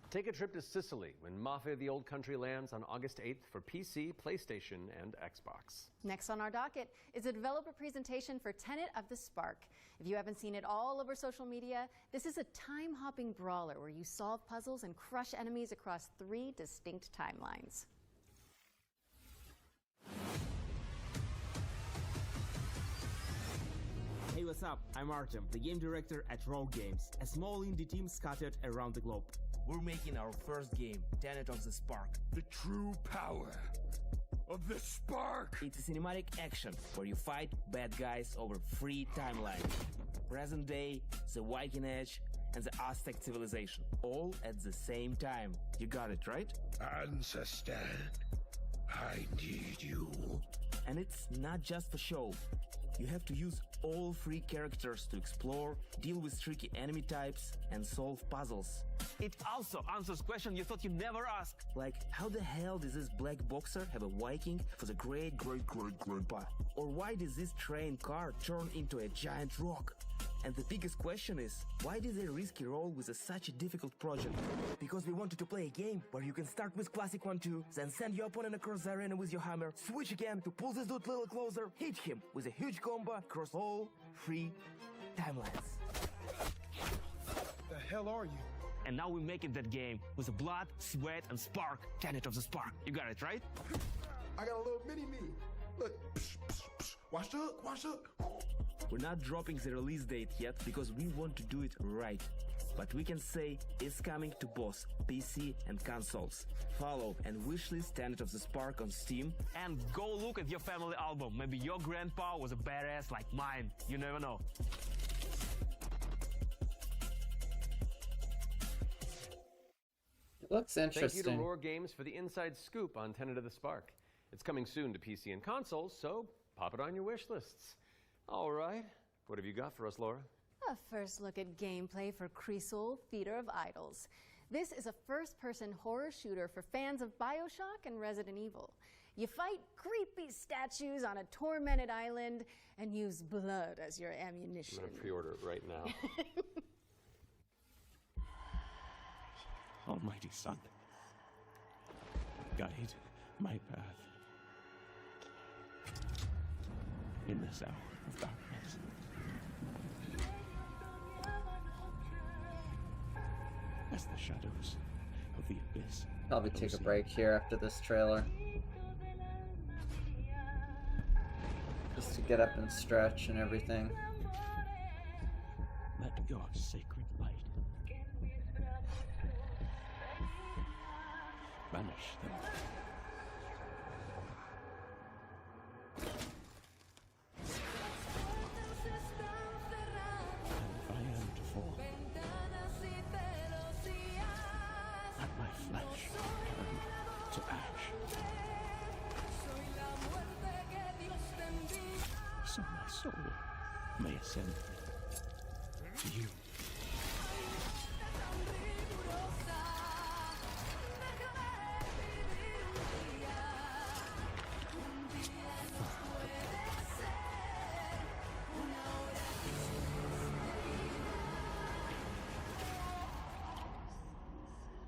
Take a trip to Sicily when Mafia of the Old Country lands on August 8th for PC, PlayStation, and Xbox. Next on our docket is a developer presentation for Tenet of the Spark. If you haven't seen it all over social media, this is a time-hopping brawler where you solve puzzles and crush enemies across 3 distinct timelines. Hey, what's up? I'm Artem, the game director at Rogue Games, a small indie team scattered around the globe. We're making our first game, Tenet of the Spark. The true power of the spark! It's a cinematic action where you fight bad guys over 3 timelines. Present day, the Viking Age, and the Aztec civilization. All at the same time. You got it, right? Ancestor, I need you. And it's not just for show. You have to use all 3 characters to explore, deal with tricky enemy types, and solve puzzles. It also answers questions you thought you'd never ask. Like, how the hell does this black boxer have a Viking for the great-great-great-grandpa? Or why does this train car turn into a giant rock? And the biggest question is, why did they risk a role with such a difficult project? Because we wanted to play a game where you can start with classic 1-2, then send your opponent across the arena with your hammer, switch again to pull this dude a little closer, hit him with a huge combo across all 3 timelines. The hell are you? And now we're making that game with the blood, sweat, and spark. Tenet of the Spark. You got it, right? I got a little mini-me. Look, wash up. We're not dropping the release date yet because we want to do it right. But we can say it's coming to both PC and consoles. Follow and wishlist Tenet of the Spark on Steam. And go look at your family album. Maybe your grandpa was a badass like mine. You never know. It looks interesting. Thank you to Roar Games for the inside scoop on Tenet of the Spark. It's coming soon to PC and consoles, so pop it on your wish lists. All right, what have you got for us, Laura? A first look at gameplay for Creasol, Feeder of Idols. This is a first-person horror shooter for fans of BioShock and Resident Evil. You fight creepy statues on a tormented island and use blood as your ammunition. I'm going to pre-order it right now. Almighty Son, guide my path in this hour of darkness. As the shadows of the abyss. Probably take a break here after this trailer. Just to get up and stretch and everything. Let your sacred light banish them. And if I am to fall, let my flesh turn to ash. So my soul may ascend to you.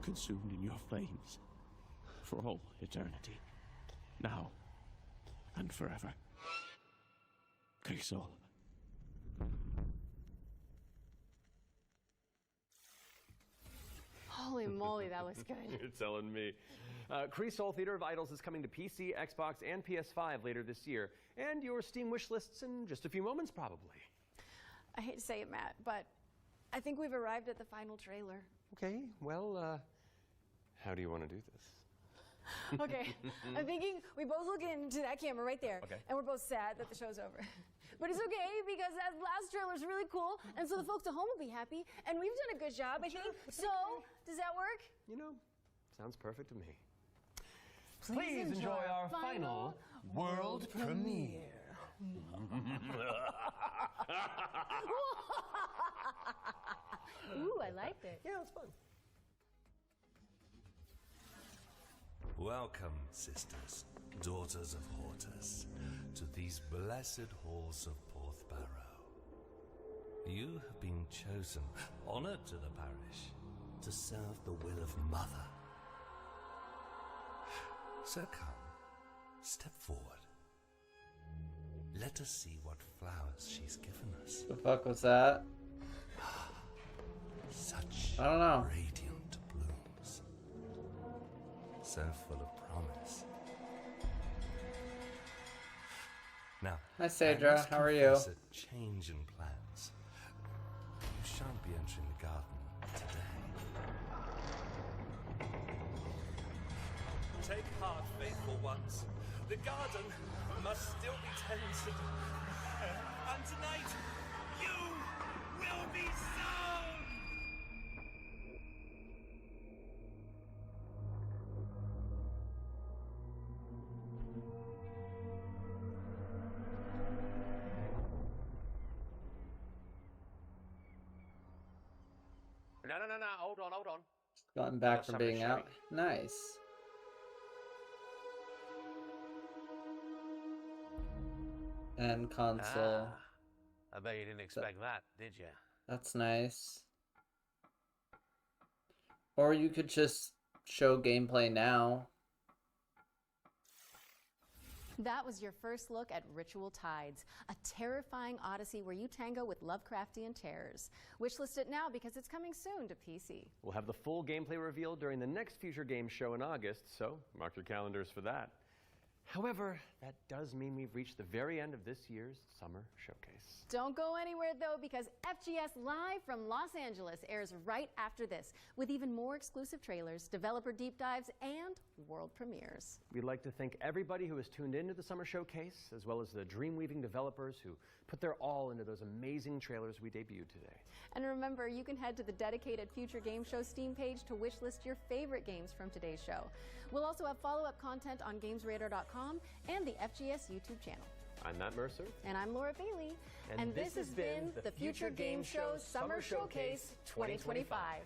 Consumed in your flames for all eternity, now and forever. Crisol. Holy moly, that looks good. You're telling me. Crisol Theater of Idols is coming to PC, Xbox, and PS5 later this year, and your Steam wish lists in just a few moments, probably. I hate to say it, Matt, but I think we've arrived at the final trailer. Okay, well, how do you want to do this? Okay, I'm thinking we both look into that camera right there, Okay. and we're both sad that the show's over. But it's okay, because that last trailer's really cool, and so the folks at home will be happy, and we've done a good job, I think. So, does that work? You know, sounds perfect to me. Please enjoy our final world premiere. Ooh, I liked it. Yeah, it's fun. Welcome, sisters, daughters of Hortus, to these blessed halls of Porthbarrow. You have been chosen, honored to the parish, to serve the will of Mother. So come, step forward. Let us see what flowers she's given us. The fuck was that? Such I don't know. radiant blooms. So full of promise. Now, Hi, I Sadra. must How are you? confess a change in plans. You shan't be entering the garden today. Take heart, faithful ones. The garden must still be tended. And tonight, you will be sown! No, hold on. Gotten back from Somebody being show out. Nice. And console. I bet you didn't expect that, did you? That's nice. Or you could just show gameplay now. That was your first look at Ritual Tides, a terrifying odyssey where you tango with Lovecraftian terrors. Wishlist it now because it's coming soon to PC. We'll have the full gameplay reveal during the next Future Game show in August, so mark your calendars for that. However, that does mean we've reached the very end of this year's Summer Showcase. Don't go anywhere though, because FGS Live from Los Angeles airs right after this, with even more exclusive trailers, developer deep dives, and world premieres. We'd like to thank everybody who has tuned into the Summer Showcase, as well as the Dreamweaving developers who put their all into those amazing trailers we debuted today. And remember, you can head to the dedicated Future Game Show Steam page to wishlist your favorite games from today's show. We'll also have follow-up content on GamesRadar.com and the FGS YouTube channel. I'm Matt Mercer. And I'm Laura Bailey. And this has been the Future Game Show Summer Showcase 2025.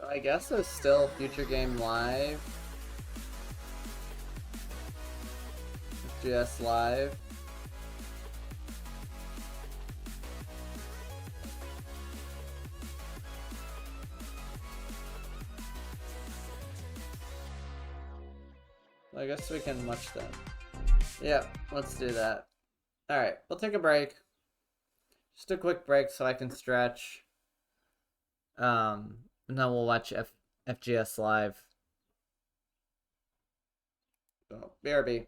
I guess there's still Future Game Live. GS Live. I guess we can watch that. Yeah, let's do that. Alright, we'll take a break. Just a quick break so I can stretch. And then we'll watch FGS Live. So, BRB.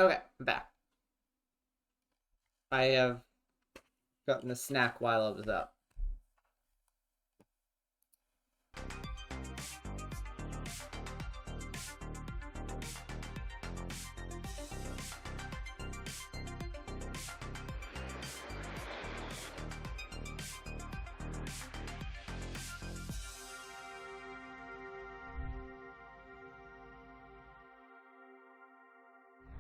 Okay, I'm back. I have gotten a snack while I was up.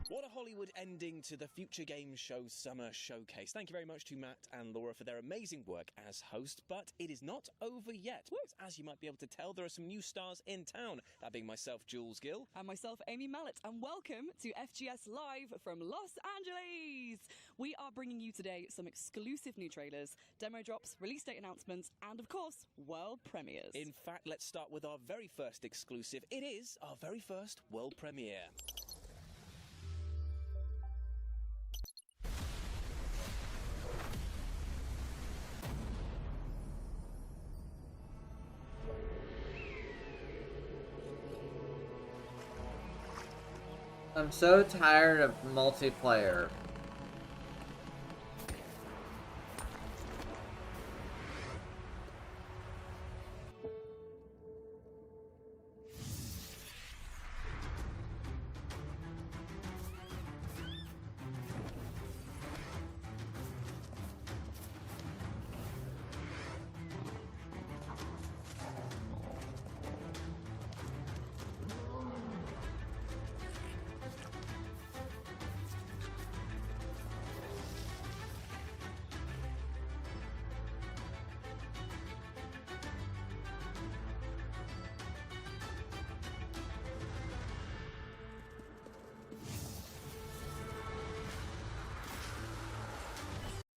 What a Hollywood ending to the Future Games Show Summer Showcase. Thank you very much to Matt and Laura for their amazing work as host, but it is not over yet. As you might be able to tell, there are some new stars in town, that being myself, Jules Gill. And myself, Amy Mallet, and welcome to FGS Live from Los Angeles. We are bringing you today some exclusive new trailers, demo drops, release date announcements, and of course, world premieres. In fact, let's start with our very first exclusive. It is our very first world premiere. I'm so tired of multiplayer.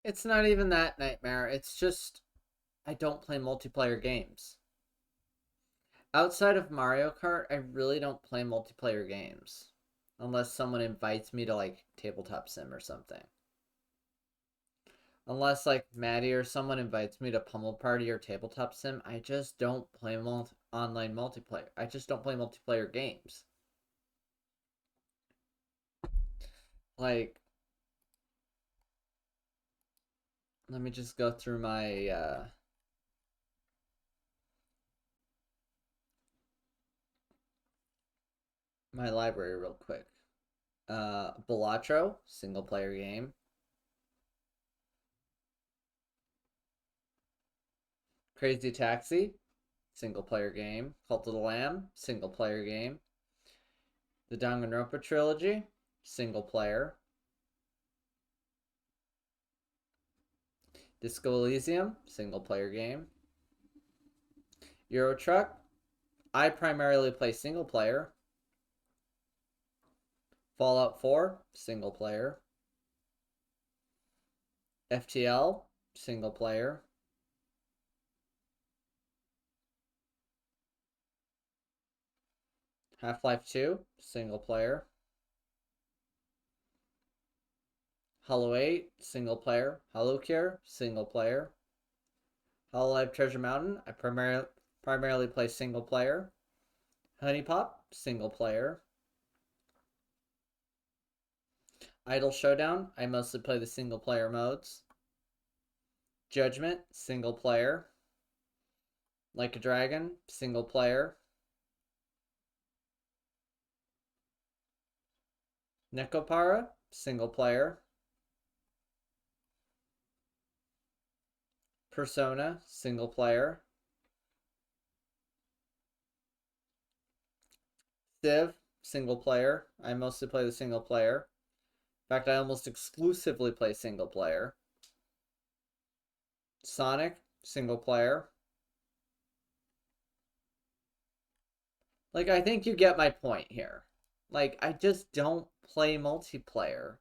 It's not even that, Nightmare. It's just, I don't play multiplayer games. Outside of Mario Kart, I really don't play multiplayer games. Unless someone invites me to, like, Tabletop Sim or something. Unless, like, Maddie or someone invites me to Pummel Party or Tabletop Sim, I just don't play online multiplayer. I just don't play multiplayer games. Like, let me just go through my, my library real quick. Balatro, single player game. Crazy Taxi, single player game. Cult of the Lamb, single player game. The Danganronpa trilogy, single player. Disco Elysium, single player game. Euro Truck, I primarily play single player. Fallout 4, single player. FTL, single player. Half-Life 2, single player. Hollow 8, single player. Hollow Cure, single player. Hololive Treasure Mountain, I primarily play single player. Honey Pop, single player. Idle Showdown, I mostly play the single player modes. Judgment, single player. Like a Dragon, single player. Nekopara, single player. Persona, single player. Civ, single player. I mostly play the single player. In fact, I almost exclusively play single player. Sonic, single player. Like, I think you get my point here. Like, I just don't play multiplayer.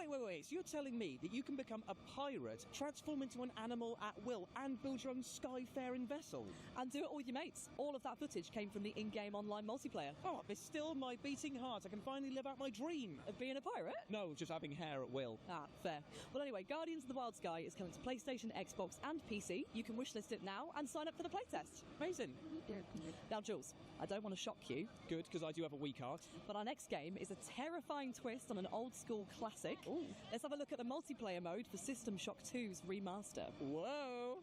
Wait. So you're telling me that you can become a pirate, transform into an animal at will, and build your own skyfaring vessel? And do it all with your mates. All of that footage came from the in-game online multiplayer. Oh, there's still my beating heart. I can finally live out my dream. Of being a pirate? No, just having hair at will. Ah, fair. Well, anyway, Guardians of the Wild Sky is coming to PlayStation, Xbox, and PC. You can wishlist it now and sign up for the playtest. Amazing. Now, Jules, I don't want to shock you. Good, because I do have a weak heart. But our next game is a terrifying twist on an old-school classic. Ooh. Let's have a look at the multiplayer mode for System Shock 2's remaster. Whoa!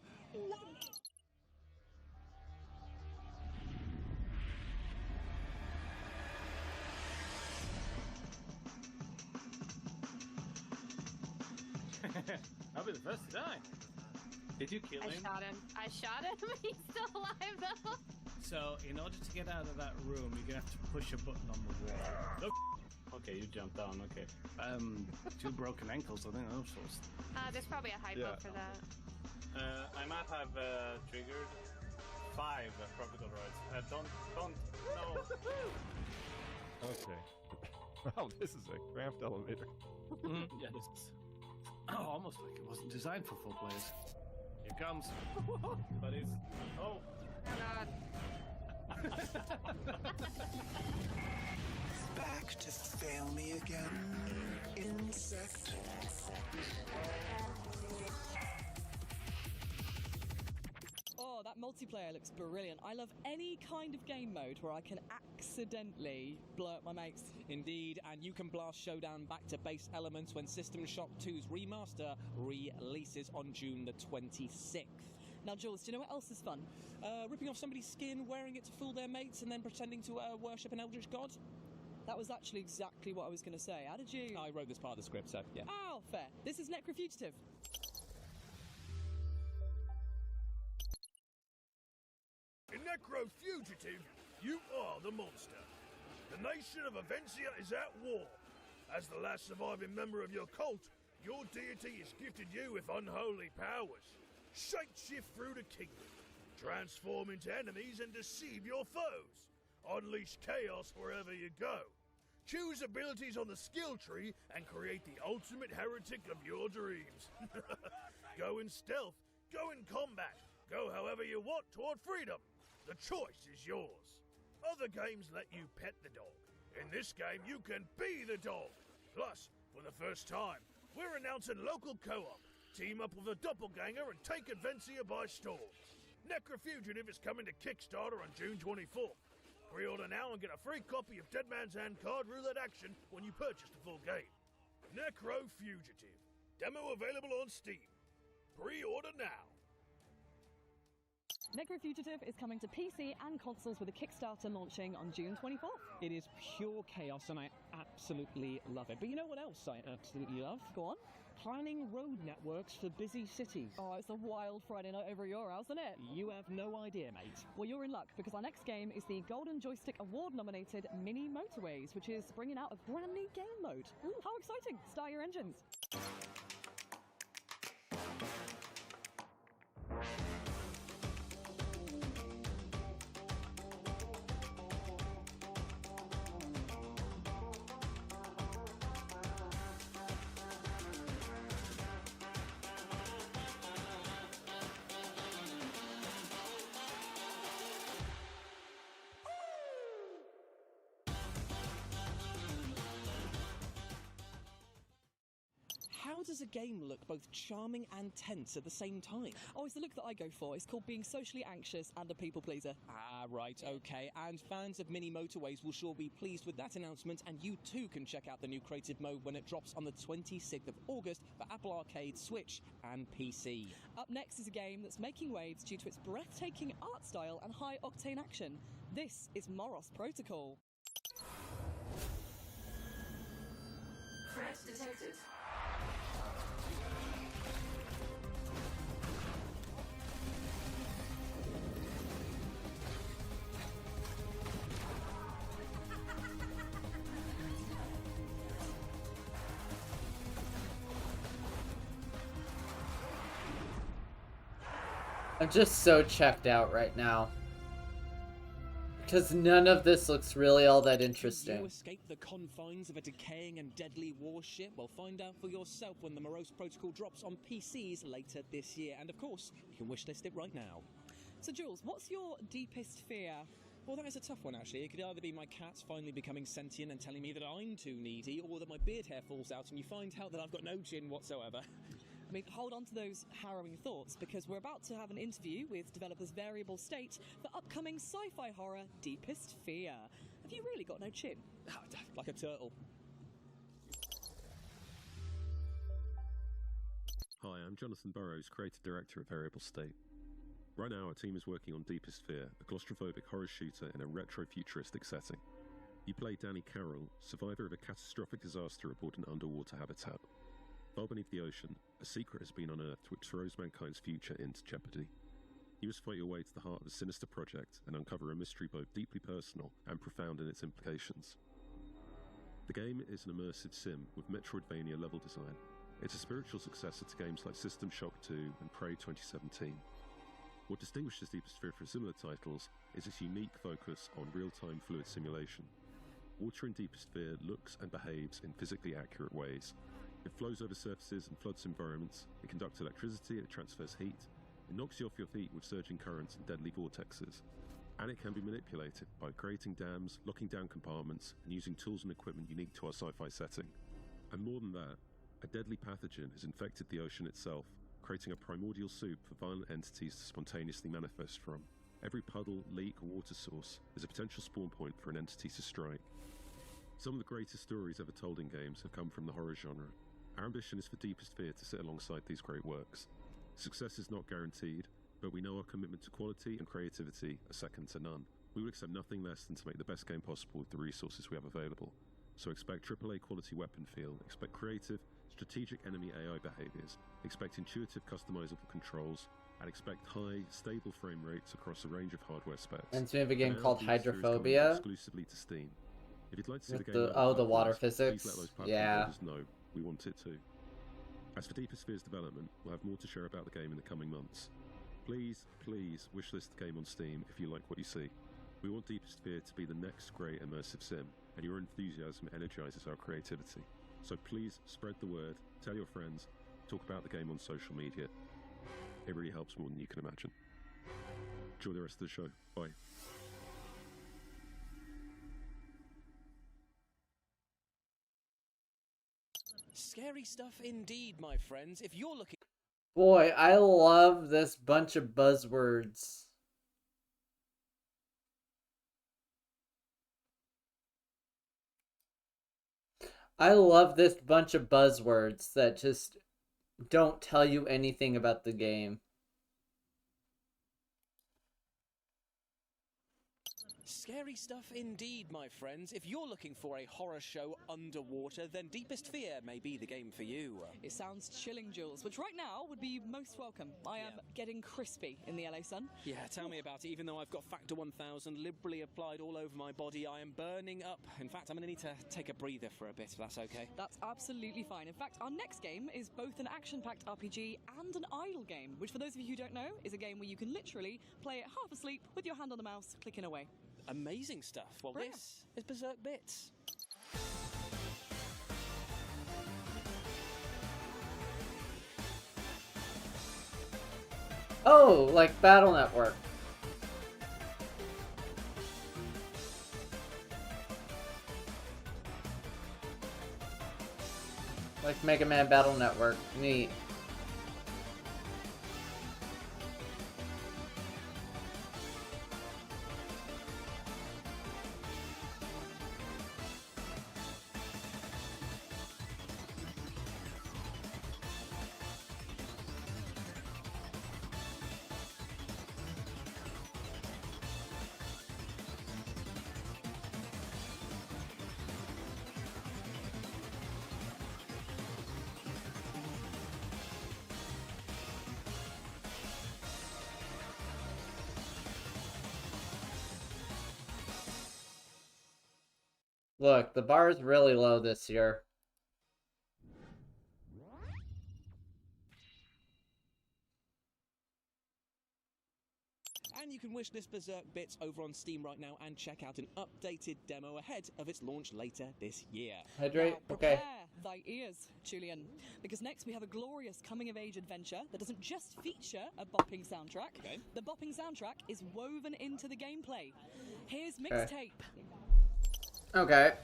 I'll be the first to die. Did you kill him? I shot him. He's still alive though. So, in order to get out of that room, you're gonna have to push a button on the wall. Oh, okay, you jumped down. Okay. 2 broken ankles. I think those sorts. There's probably a hypo for that. I might have triggered 5 tropical rides. Don't. No. Okay. Wow, this is a cramped elevator. Yeah, this is. Oh, almost like it wasn't designed for full players. Here comes. But it's. Oh. Back to fail me again, insect. Oh, that multiplayer looks brilliant. I love any kind of game mode where I can accidentally blow up my mates. Indeed, and you can blast Showdown back to base elements when System Shock 2's remaster releases on June the 26th. Now, Jules, do you know what else is fun? Ripping off somebody's skin, wearing it to fool their mates, and then pretending to worship an eldritch god? That was actually exactly what I was going to say. How did you... I wrote this part of the script, so yeah. Oh, fair. This is Necrofugitive. In Necrofugitive, you are the monster. The nation of Avencia is at war. As the last surviving member of your cult, your deity has gifted you with unholy powers. Shapeshift through the kingdom, transform into enemies and deceive your foes. Unleash chaos wherever you go. Choose abilities on the skill tree and create the ultimate heretic of your dreams. Go in stealth, go in combat, go however you want toward freedom. The choice is yours. Other games let you pet the dog. In this game, you can be the dog. Plus, for the first time, we're announcing local co-op. Team up with a doppelganger and take Avencia by storm. Necrofugitive is coming to Kickstarter on June 24th. Pre-order now and get a free copy of Dead Man's Hand card roulette action when you purchase the full game. Necrofugitive. Demo available on Steam. Pre-order now. Necrofugitive is coming to PC and consoles with a Kickstarter launching on June 24th. It is pure chaos and I absolutely love it. But you know what else I absolutely love? Go on. Planning road networks for busy cities. Oh, it's a wild Friday night over at your house, isn't it? You have no idea, mate. Well, you're in luck, because our next game is the Golden Joystick Award-nominated Mini Motorways, which is bringing out a brand new game mode. Ooh, how exciting! Start your engines. How does a game look both charming and tense at the same time? Oh, it's the look that I go for. It's called being socially anxious and a people pleaser. Ah, right, okay. And fans of Mini Motorways will sure be pleased with that announcement, and you too can check out the new creative mode when it drops on the 26th of August for Apple Arcade, Switch and PC. Up next is a game that's making waves due to its breathtaking art style and high-octane action. This is Moros Protocol. Threat detected. I'm just so checked out right now. Because none of this looks really all that Can you interesting. escape the confines of a decaying and deadly warship? Well, find out for yourself when the Morose Protocol drops on PCs later this year. And of course, you can wishlist it right now. So, Jules, what's your deepest fear? Well, that is a tough one, actually. It could either be my cats finally becoming sentient and telling me that I'm too needy, or that my beard hair falls out and you find out that I've got no chin whatsoever. I mean, hold on to those harrowing thoughts, because we're about to have an interview with developers Variable State for upcoming sci-fi horror Deepest Fear. Have you really got no chin? Like a turtle. Hi, I'm Jonathan Burrows, Creative Director of Variable State. Right now, our team is working on Deepest Fear, a claustrophobic horror shooter in a retro-futuristic setting. You play Danny Carroll, survivor of a catastrophic disaster aboard an underwater habitat. Far beneath the ocean, a secret has been unearthed which throws mankind's future into jeopardy. You must fight your way to the heart of a sinister project and uncover a mystery both deeply personal and profound in its implications. The game is an immersive sim with Metroidvania level design. It's a spiritual successor to games like System Shock 2 and Prey 2017. What distinguishes Deepest Fear from similar titles is its unique focus on real-time fluid simulation. Water in Deepest Fear looks and behaves in physically accurate ways. It flows over surfaces and floods environments, it conducts electricity, it transfers heat, it knocks you off your feet with surging currents and deadly vortexes. And it can be manipulated by creating dams, locking down compartments, and using tools and equipment unique to our sci-fi setting. And more than that, a deadly pathogen has infected the ocean itself, creating a primordial soup for violent entities to spontaneously manifest from. Every puddle, leak, or water source is a potential spawn point for an entity to strike. Some of the greatest stories ever told in games have come from the horror genre. Our ambition is for Deepest Fear to sit alongside these great works. Success is not guaranteed, but we know our commitment to quality and creativity are second to none. We would accept nothing less than to make the best game possible with the resources we have available. So expect AAA quality weapon feel, expect creative, strategic enemy AI behaviors, expect intuitive customizable controls, and expect high, stable frame rates across a range of hardware specs. And we have a game For now, called Deepest Fear is coming Hydrophobia. exclusively to Steam. If you'd like to see With the game the- run oh, on the water platforms, physics. please let those platform Yeah. builders know. We want it too. As for Deepest Fear's development, we'll have more to share about the game in the coming months. Please, please wishlist the game on Steam if you like what you see. We want Deepest Fear to be the next great immersive sim, and your enthusiasm energizes our creativity. So please spread the word, tell your friends, talk about the game on social media. It really helps more than you can imagine. Enjoy the rest of the show. Bye. Scary stuff indeed, my friends. If you're looking... Boy, I love this bunch of buzzwords. I love this bunch of buzzwords that just don't tell you anything about the game. Scary stuff indeed, my friends. If you're looking for a horror show underwater, then Deepest Fear may be the game for you. It sounds chilling, Jules, which right now would be most welcome. I am getting crispy in the LA sun. Yeah, tell me about it. Even though I've got Factor 1000 liberally applied all over my body, I am burning up. In fact, I'm going to need to take a breather for a bit, if that's okay. That's absolutely fine. In fact, our next game is both an action-packed RPG and an idle game, which for those of you who don't know, is a game where you can literally play it half asleep with your hand on the mouse, clicking away. Amazing stuff. Well, Brilliant. This is Berserk Bits. Oh, like Battle Network. Like Mega Man Battle Network. Neat. Look, the bar is really low this year. And you can wishlist Berserk Bits over on Steam right now and check out an updated demo ahead of its launch later this year. Hydrate. Now, Okay. prepare thy ears, Julian, because next we have a glorious coming-of-age adventure that doesn't just feature a bopping soundtrack. Okay. The bopping soundtrack is woven into the gameplay. Here's Okay. Mixtape. Okay.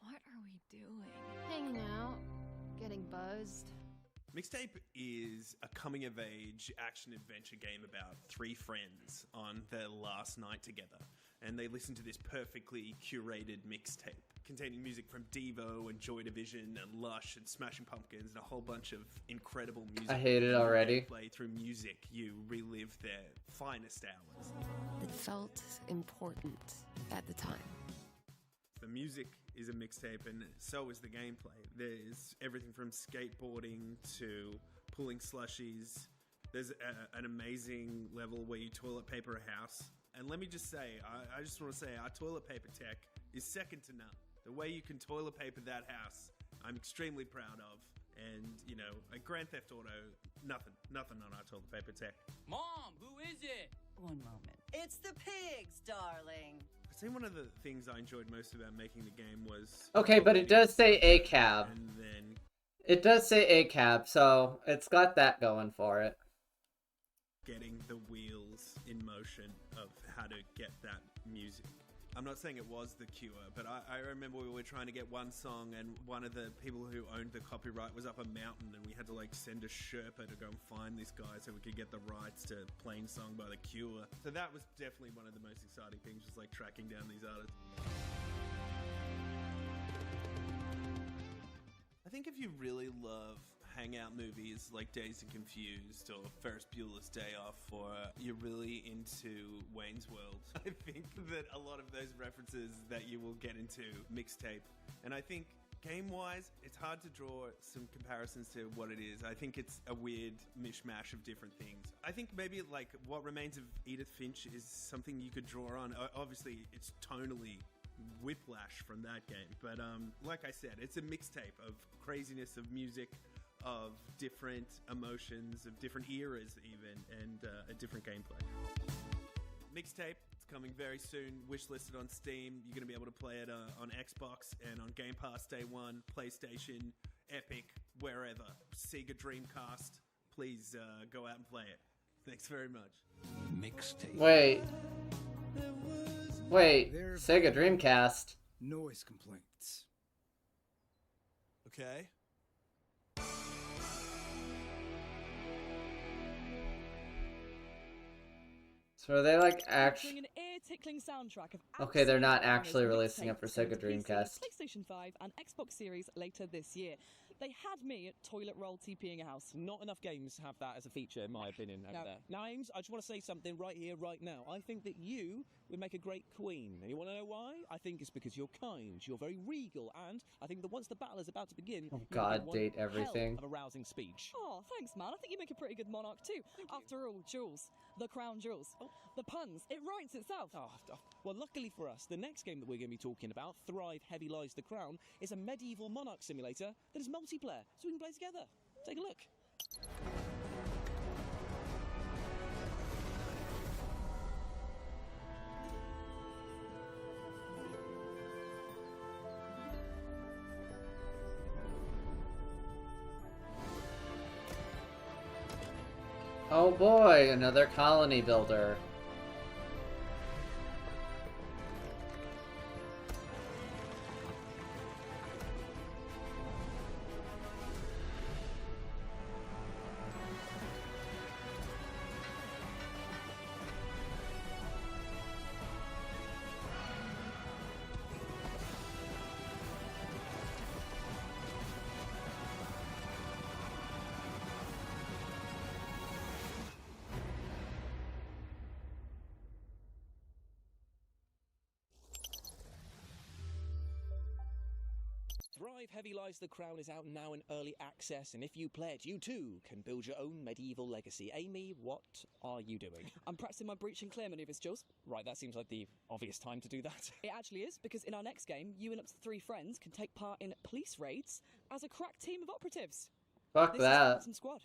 What are we doing? Hanging out, getting buzzed. Mixtape is a coming-of-age action-adventure game about three friends on their last night together, and they listen to this perfectly curated mixtape containing music from Devo and Joy Division and Lush and Smashing Pumpkins and a whole bunch of incredible music. I hate it already. Play through music, you relive their finest hours. It felt important at the time. The music is a mixtape, and so is the gameplay. There's everything from skateboarding to pulling slushies. There's an amazing level where you toilet paper a house. And let me just say, I just want to say, our toilet paper tech is second to none. The way you can toilet paper that house, I'm extremely proud of. And, you know, a Grand Theft Auto, nothing on our toilet paper tech. Mom, who is it? One moment. It's the pigs, darling. I'd say one of the things I enjoyed most about making the game was... Okay, but it does say ACAB. And then... It does say ACAB, so it's got that going for it. Getting the wheels in motion of how to get that music. I'm not saying it was The Cure, but I remember we were trying to get one song, and one of the people who owned the copyright was up a mountain, and we had to like send a Sherpa to go and find this guy so we could get the rights to Plain Song by The Cure. So that was definitely one of the most exciting things, was like tracking down these artists. I think if you really love hangout movies like Dazed and Confused or Ferris Bueller's Day Off, or you're really into Wayne's World, I think that a lot of those references that you will get into Mixtape. And I think game-wise, it's hard to draw some comparisons to what it is. I think it's a weird mishmash of different things. I think maybe like What Remains of Edith Finch is something you could draw on. Obviously, it's tonally whiplash from that game, but like I said, it's a mixtape of craziness of music, of different emotions, of different eras even, and a different gameplay. Mixtape, it's coming very soon, wishlisted on Steam. You're going to be able to play it on Xbox and on Game Pass Day 1, PlayStation, Epic, wherever. Sega Dreamcast, please go out and play it. Thanks very much. Mixtape. Wait, Sega Dreamcast. Noise complaints. Okay. So are they like Featuring an ear-tickling soundtrack of Okay, they're not absolute actually bangers, releasing it for Mixtape Sega coming to PC, Dreamcast. PlayStation 5 and Xbox Series later this year. They had me at toilet roll TPing a house. Not enough games have that as a feature, in my opinion, over there. Now, Ames, I just want to say something right here, right now. I think that you would make a great queen. And you want to know why? I think it's because you're kind, you're very regal, and I think that once the battle is about to begin, Oh you God, give one date everything. hell of a rousing speech. Oh, thanks, man. I think you make a pretty good monarch, too. After all, jewels. The crown jewels. The puns. It writes itself. Well, luckily for us, the next game that we're going to be talking about, Thrive Heavy Lies the Crown, is a medieval monarch simulator that is multiplayer, so we can play together. Take a look. Oh boy, another colony builder. Thrive Heavy Lies the Crown is out now in early access, and if you play it, you too can build your own medieval legacy. Amy, what are you doing? I'm practicing my breach and clear maneuvers, Jules. Right, that seems like the obvious time to do that. It actually is, because in our next game, you and up to 3 friends can take part in police raids as a crack team of operatives. Fuck This that. Is Phantom Squad.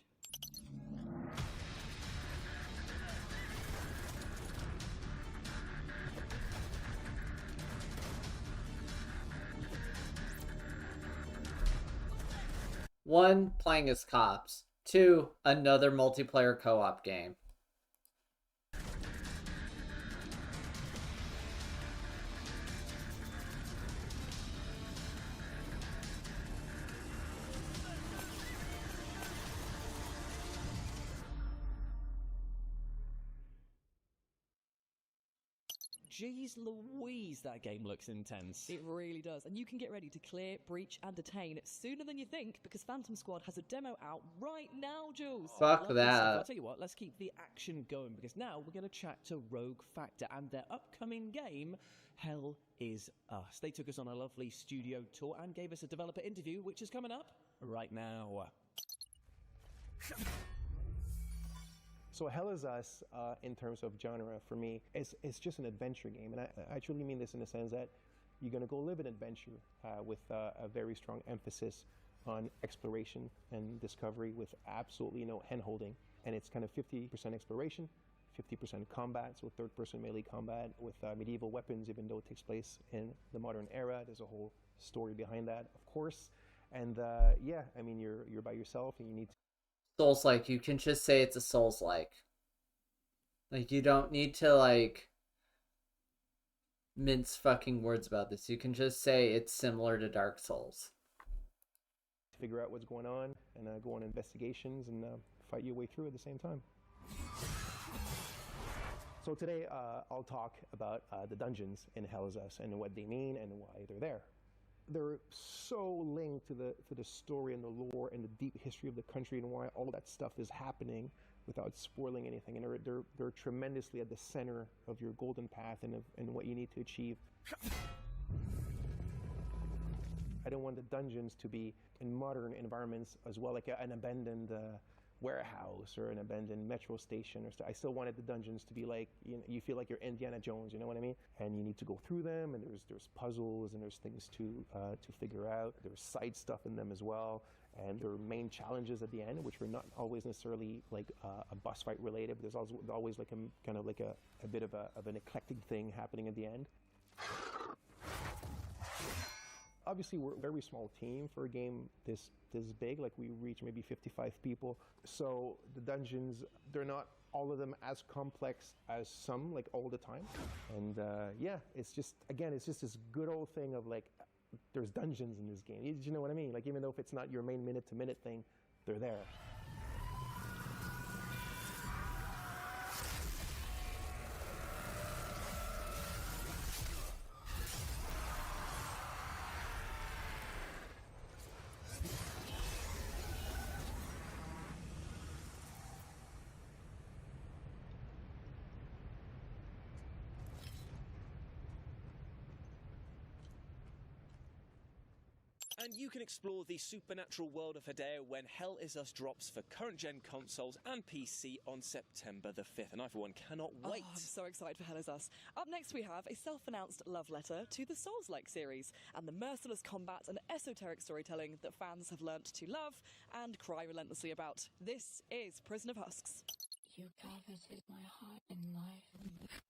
1, playing as cops. 2, another multiplayer co-op game. Jeez Louise, that game looks intense. It really does. And you can get ready to clear, breach, and detain sooner than you think because Phantom Squad has a demo out right now, Jules. Fuck Love this stuff. that. I'll tell you what, let's keep the action going because now we're going to chat to Rogue Factor and their upcoming game, Hell Is Us. They took us on a lovely studio tour and gave us a developer interview, which is coming up right now. So Hell Is Us, in terms of genre, for me, it's just an adventure game. And I truly mean this in the sense that you're going to go live an adventure with a very strong emphasis on exploration and discovery with absolutely no hand-holding. And it's kind of 50% exploration, 50% combat, so third-person melee combat with medieval weapons, even though it takes place in the modern era. There's a whole story behind that, of course. And yeah, I mean, you're by yourself and you need to... Souls-like. You can just say it's a Souls-like. Like, you don't need to, like, mince fucking words about this. You can just say it's similar to Dark Souls. Figure out what's going on and go on investigations and fight your way through at the same time. So today I'll talk about the dungeons in Hell Is Us and what they mean and why they're there. They're so linked to the story and the lore and the deep history of the country and why all that stuff is happening without spoiling anything. And they're tremendously at the center of your golden path and what you need to achieve. I don't want the dungeons to be in modern environments as well, like an abandoned warehouse or an abandoned metro station. I still wanted the dungeons to be like, you feel like you're Indiana Jones, you know what I mean? And you need to go through them, and there's puzzles and there's things to figure out. There's side stuff in them as well, and there are main challenges at the end, which are not always necessarily like a boss fight related, but there's always like a kind of like a bit of an eclectic thing happening at the end. Obviously, we're a very small team for a game this big. Like, we reach maybe 55 people. So the dungeons, they're not all of them as complex as some, like, all the time. And yeah, it's just this good old thing of, like, there's dungeons in this game. You know what I mean? Like, even though if it's not your main minute-to-minute thing, they're there. And you can explore the supernatural world of Hideo when Hell Is Us drops for current-gen consoles and PC on September the 5th. And I, for one, cannot wait. Oh, I'm so excited for Hell Is Us. Up next, we have a self-announced love letter to the Souls-like series and the merciless combat and esoteric storytelling that fans have learnt to love and cry relentlessly about. This is Prison of Husks. You coveted my heart in life.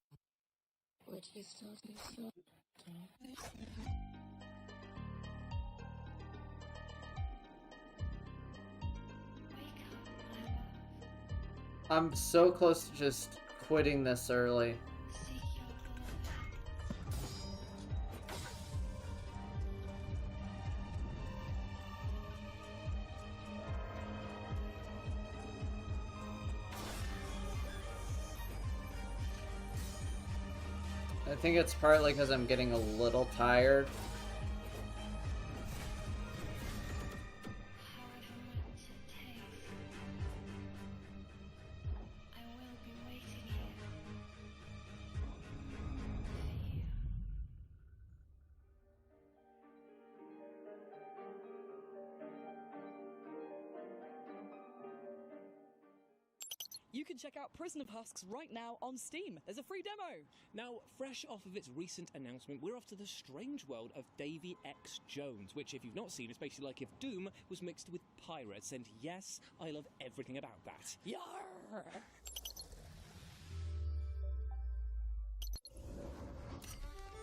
Would you still do so? I'm so close to just quitting this early. I think it's partly because I'm getting a little tired. You can check out Prison of Husks right now on Steam. There's a free demo. Now, fresh off of its recent announcement, we're off to the strange world of Davy X. Jones, which, if you've not seen, is basically like if Doom was mixed with pirates. And yes, I love everything about that. Yarr!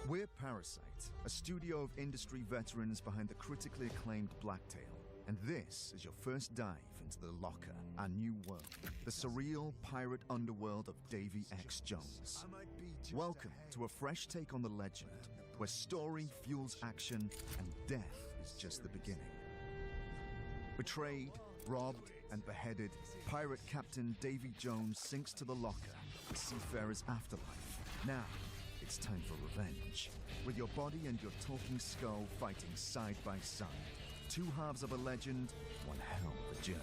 We're Parasite, a studio of industry veterans behind the critically acclaimed Black Tail. And this is your first dive into the Locker, our new world, the surreal pirate underworld of Davy X. Jones. Welcome to a fresh take on the legend, where story fuels action and death is just the beginning. Betrayed, robbed, and beheaded, pirate captain Davy Jones sinks to the Locker, the seafarer's afterlife. Now, it's time for revenge, with your body and your talking skull fighting side by side. Two halves of a legend, one hell of a journey.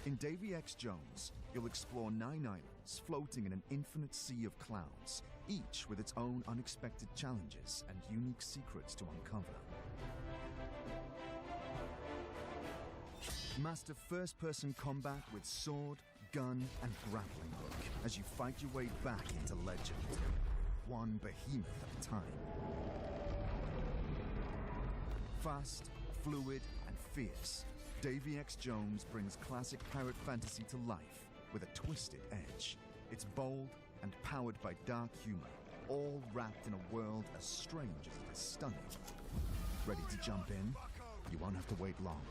In Davy X. Jones, you'll explore 9 islands floating in an infinite sea of clouds, each with its own unexpected challenges and unique secrets to uncover. Master first-person combat with sword, gun, and grappling hook as you fight your way back into legend, one behemoth at a time. Fast, fluid, and fierce, Davy X. Jones brings classic pirate fantasy to life with a twisted edge. It's bold and powered by dark humor, all wrapped in a world as strange as it is stunning. Ready to jump in? You won't have to wait long.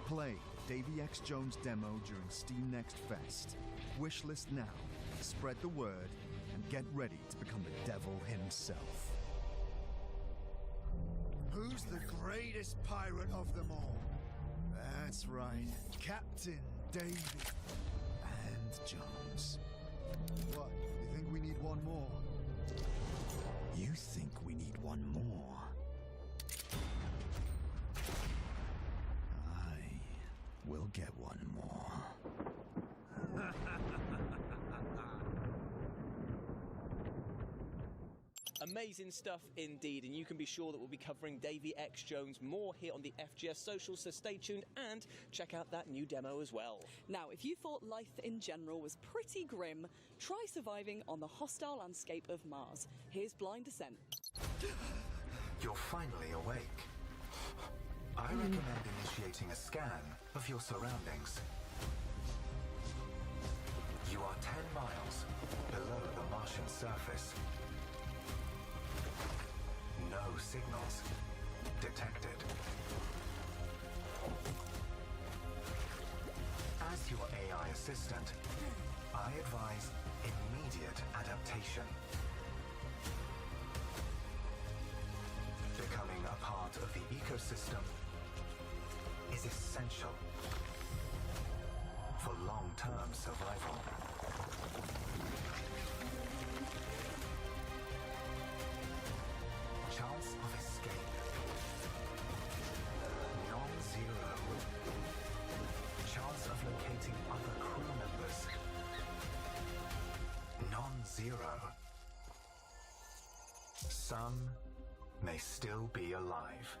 Play Davy X. Jones demo during Steam Next Fest. Wishlist now, spread the word, and get ready to become the devil himself. Who's the greatest pirate of them all? That's right, Captain Davy and Jones. What, you think we need one more? You think we need one more? I will get one more. Amazing stuff indeed, and you can be sure that we'll be covering Davy X. Jones more here on the FGS socials, so stay tuned and check out that new demo as well. Now, if you thought life in general was pretty grim, try surviving on the hostile landscape of Mars. Here's Blind Descent. You're finally awake. I recommend initiating a scan of your surroundings. You are 10 miles below the Martian surface. No signals detected. As your AI assistant, I advise immediate adaptation. Becoming a part of the ecosystem is essential for long-term survival. Chance of escape non-zero. Chance of locating other crew members non-zero. Some may still be alive.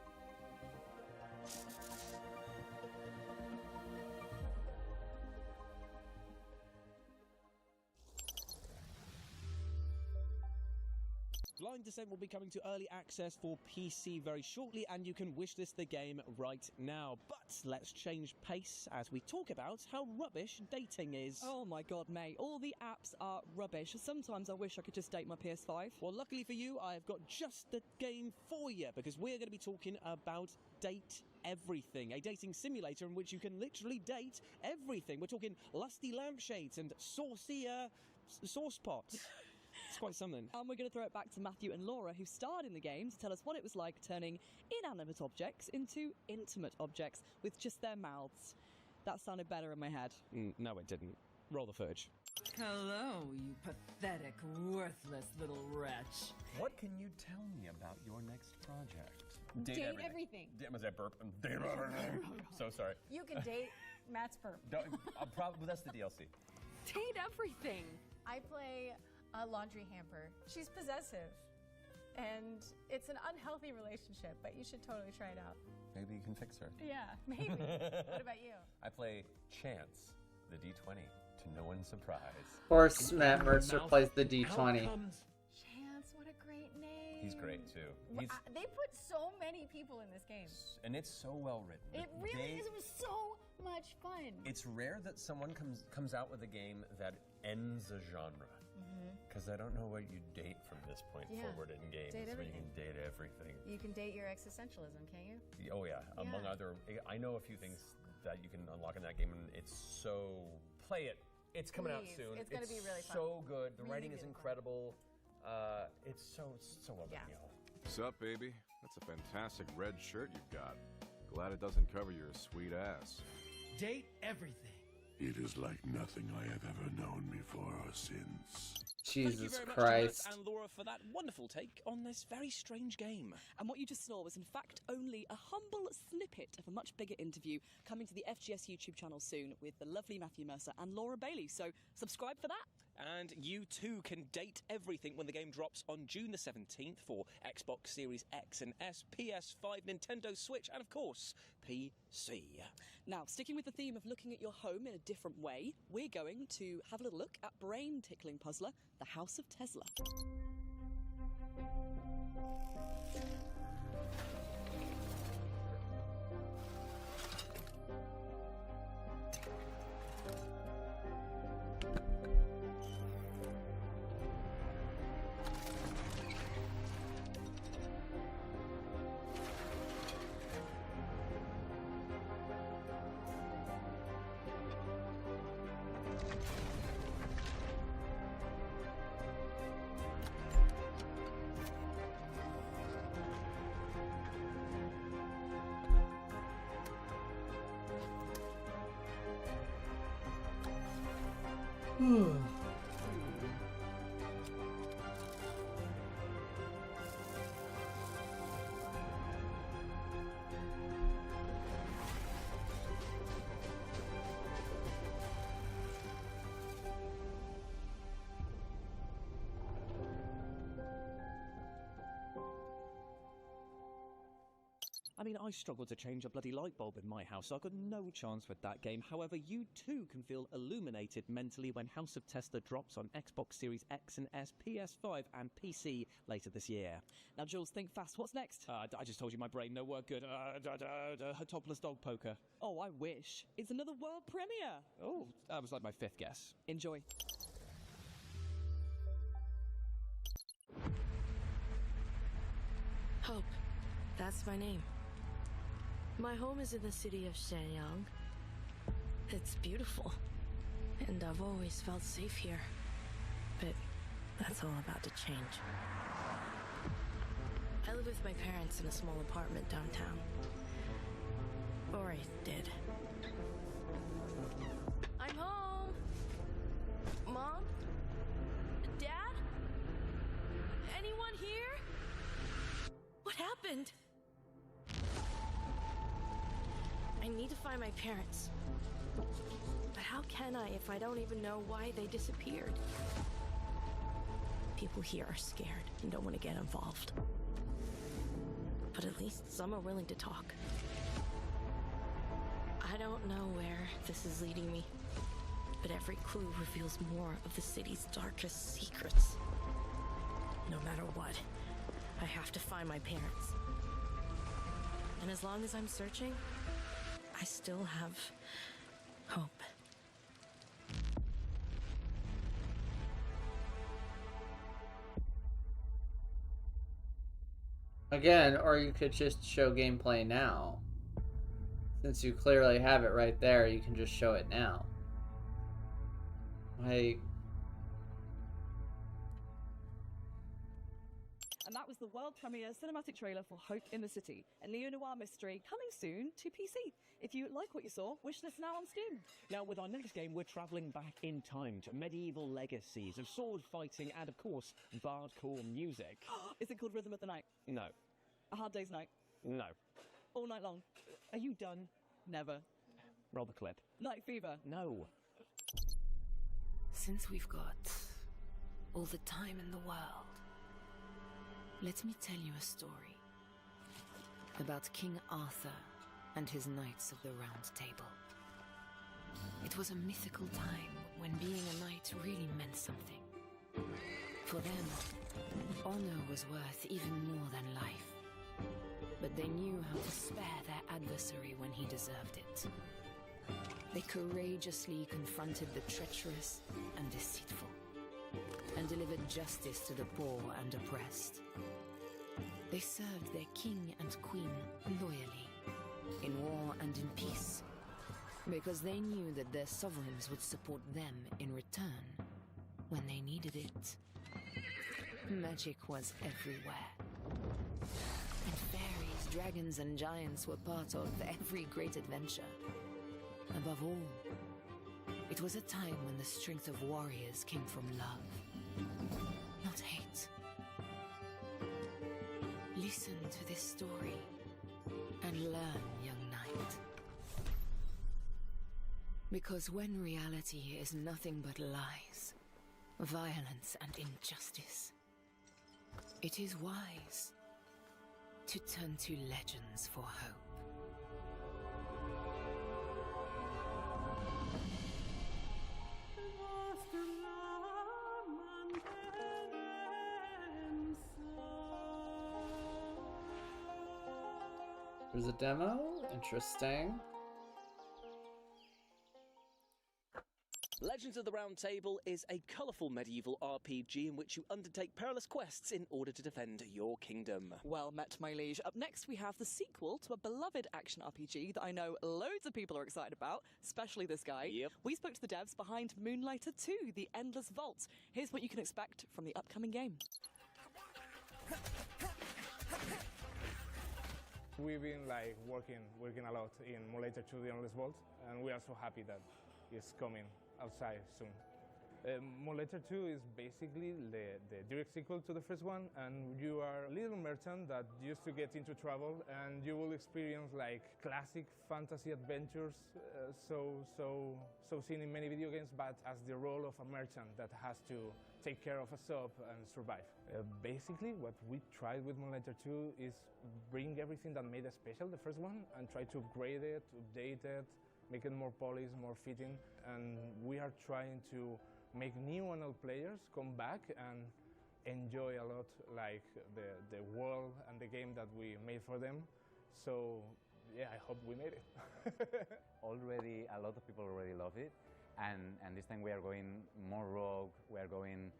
Blind Descent will be coming to early access for PC very shortly, and you can wishlist the game right now. But let's change pace as we talk about how rubbish dating is. Oh my god, mate, all the apps are rubbish. Sometimes I wish I could just date my PS5. Well, luckily for you, I've got just the game for you, because we're going to be talking about Date Everything, a dating simulator in which you can literally date everything. We're talking lusty lampshades and saucy sauce pots. It's quite something. And we're going to throw it back to Matthew and Laura, who starred in the game, to tell us what it was like turning inanimate objects into intimate objects with just their mouths. That sounded better in my head. No, it didn't. Roll the footage. Hello, you pathetic, worthless little wretch. What can you tell me about your next project? Date everything. Was that burp? Date everything. So sorry. You can date Matt's perp. Probably that's the DLC. Date everything. I play a laundry hamper. She's possessive. And it's an unhealthy relationship, but you should totally try it out. Maybe you can fix her. Yeah, maybe. What about you? I play Chance, the D20, to no one's surprise. Of course, Matt Mercer plays the D20. Chance, what a great name. He's great too. They put so many people in this game. And it's so well written. It really is. It was so much fun. It's rare that someone comes out with a game that ends a genre. Because I don't know what you date from this point forward in games. Date Where you everything. can date everything. You can date your existentialism, can't you? Oh yeah. Among other, I know a few things that you can unlock in that game, and it's so. Play it. It's coming out Please. soon. It's gonna be really fun. So good. The Really, writing is really fun. incredible. It's so well done, y'all. Sup, baby? That's a fantastic red shirt you've got. Glad it doesn't cover your sweet ass. Date everything. It is like nothing I have ever known before or since. Jesus Thank you very Christ. much to Matt and Laura for that wonderful take on this very strange game. And what you just saw was, in fact, only a humble snippet of a much bigger interview coming to the FGS YouTube channel soon with the lovely Matthew Mercer and Laura Bailey. So subscribe for that. And you too can date everything when the game drops on June the 17th for Xbox Series X and S, PS5, Nintendo Switch, and of course, PC. Now, sticking with the theme of looking at your home in a different way, we're going to have a little look at brain-tickling puzzler, The House of Tesla. I mean, I struggled to change a bloody light bulb in my house, so I've got no chance with that game. However, you too can feel illuminated mentally when House of Tesla drops on Xbox Series X and S, PS5 and PC later this year. Now, Jules, think fast. What's next? I just told you my brain no work good. Topless dog poker. Oh, I wish. It's another world premiere. Oh, that was like my fifth guess. Enjoy. Hope. That's my name. My home is in the city of Shenyang. It's beautiful, and I've always felt safe here. But that's all about to change. I live with my parents in a small apartment downtown. Or I did. I'm home! Mom? Dad? Anyone here? What happened? I need to find my parents. But how can I if I don't even know why they disappeared? People here are scared and don't want to get involved. But at least some are willing to talk. I don't know where this is leading me, but every clue reveals more of the city's darkest secrets. No matter what, I have to find my parents. And as long as I'm searching, I still have hope. Again, or you could just show gameplay now. Since you clearly have it right there, you can just show it now. Like... And that was the world premiere cinematic trailer for Hope in the City, a neo-noir mystery coming soon to PC. If you like what you saw, wishlist now on Steam. Now, with our next game, we're travelling back in time to medieval legacies of sword fighting and, of course, bardcore music. Is it called Rhythm of the Night? No. A Hard Day's Night? No. All Night Long? Are you done? Never. Roll the clip. Night Fever? No. Since we've got all the time in the world, let me tell you a story about King Arthur and his Knights of the Round Table. It was a mythical time when being a knight really meant something. For them, honor was worth even more than life. But they knew how to spare their adversary when he deserved it. They courageously confronted the treacherous and deceitful, and delivered justice to the poor and oppressed. They served their king and queen loyally, in war and in peace, because they knew that their sovereigns would support them in return when they needed it. Magic was everywhere. And fairies, dragons, and giants were part of every great adventure. Above all, it was a time when the strength of warriors came from love, not hate. Listen to this story and learn, young knight. Because when reality is nothing but lies, violence, and injustice, it is wise to turn to legends for hope. There's a demo? Interesting. Legends of the Round Table is a colourful medieval RPG in which you undertake perilous quests in order to defend your kingdom. Well met, my liege. Up next, we have the sequel to a beloved action RPG that I know loads of people are excited about, especially this guy. Yep. We spoke to the devs behind Moonlighter 2, The Endless Vault. Here's what you can expect from the upcoming game. We've been working a lot in Moonlighter 2, The Endless Vault, and we are so happy that it's coming outside soon. Moonlighter 2 is basically the direct sequel to the first one, and you are a little merchant that used to get into trouble, and you will experience classic fantasy adventures, so seen in many video games, but as the role of a merchant that has to take care of a shop and survive. Basically, what we tried with Moonlighter 2 is bring everything that made it special, the first one, and try to upgrade it, update it, make it more polished, more fitting, and we are trying to make new and old players come back and enjoy a lot the world and the game that we made for them. So yeah, I hope we made it. Already, a lot of people already love it, and this time we are going more rogue, we are going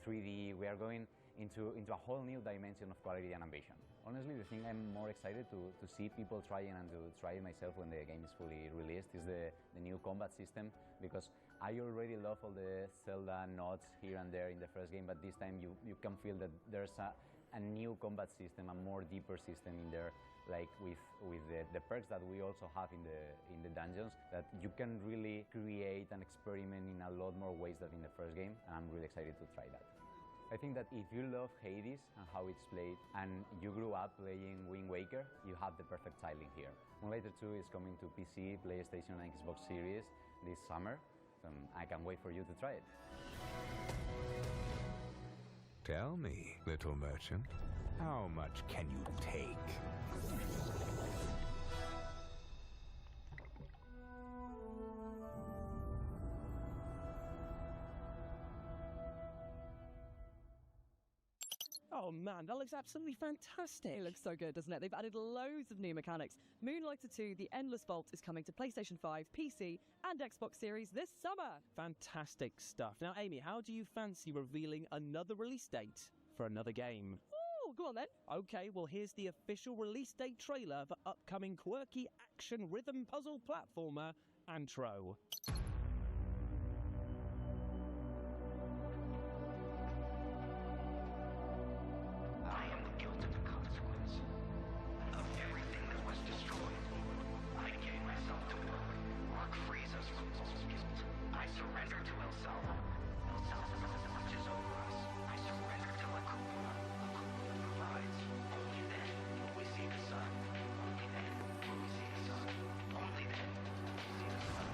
3D, we are going into a whole new dimension of quality and ambition. Honestly, the thing I'm more excited to see people trying and to try it myself when the game is fully released is the new combat system, because I already love all the Zelda nods here and there in the first game, but this time you can feel that there's a new combat system, a more deeper system in there, like with the perks that we also have in the dungeons, that you can really create and experiment in a lot more ways than in the first game, and I'm really excited to try that. I think that if you love Hades and how it's played, and you grew up playing Wind Waker, you have the perfect tiling here. Moonlighter 2 is coming to PC, PlayStation, and Xbox Series this summer, and I can't wait for you to try it. Tell me, little merchant, how much can you take? Oh man, that looks absolutely fantastic. It looks so good, doesn't it? They've added loads of new mechanics. Moonlighter 2, The Endless Vault is coming to PlayStation 5, PC, and Xbox Series this summer. Fantastic stuff. Now, Amy, how do you fancy revealing another release date for another game? Oh, go on then. Okay, well, here's the official release date trailer for upcoming quirky action rhythm puzzle platformer Antro. I am the guilt of the consequence of everything that was destroyed. I gave myself to work frees us from guilt. I surrender to El Salvo. El Salvo watches over us. I surrender to La Cúpula. La Cúpula provides. Only then will we see the sun. Only then will we see the sun. Only then will we see the sun.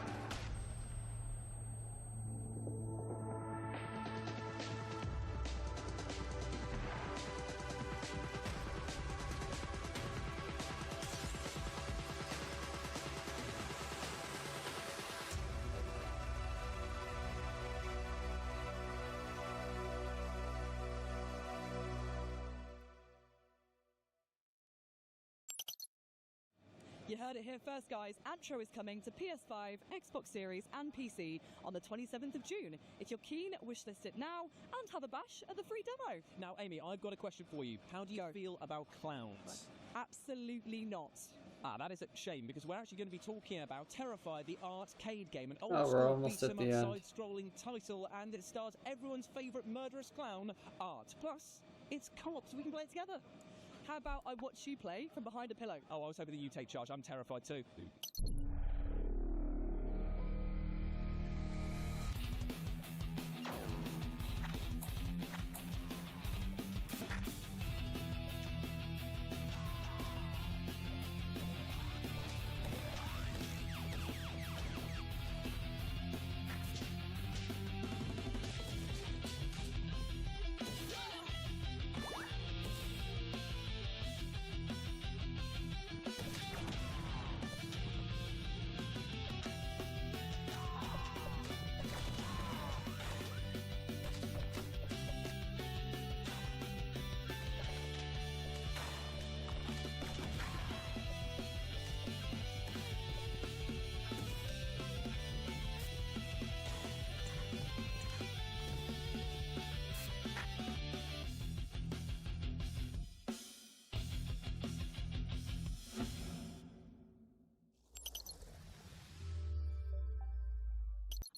You heard it here first, guys. Antro is coming to PS5, Xbox Series, and PC on the 27th of June. If you're keen, wishlist it now and have a bash at the free demo. Now, Amy, I've got a question for you. How do you feel about clowns? Absolutely not. Ah, that is a shame, because we're actually going to be talking about Terrify, the arcade game, an we're old-school almost at the end. side-scrolling title, and it stars everyone's favourite murderous clown, Art. Plus, it's co-op, so we can play it together. How about I watch you play from behind a pillow? Oh, I was hoping that you take charge. I'm terrified too.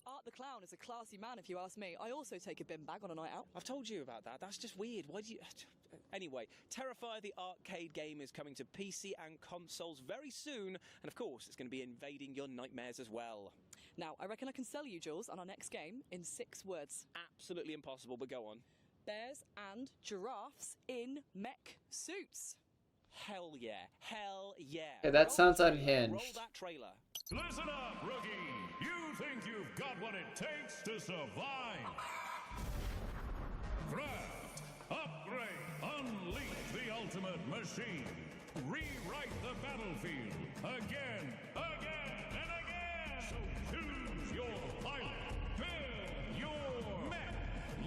Art the Clown is a classy man, if you ask me. I also take a bin bag on a night out. I've told you about that. That's just weird. Why do you... Anyway, Terrify, the arcade game, is coming to PC and consoles very soon. And of course, it's going to be invading your nightmares as well. Now, I reckon I can sell you, Jules, on our next game in 6 words. Absolutely impossible, but go on. Bears and giraffes in mech suits. Hell yeah. Hell yeah. Okay, that sounds Roll unhinged. that trailer. Listen up, rookie! You think you've got what it takes to survive? Craft, upgrade, unleash the ultimate machine. Rewrite the battlefield again, and again! So choose your pilot, build your mech,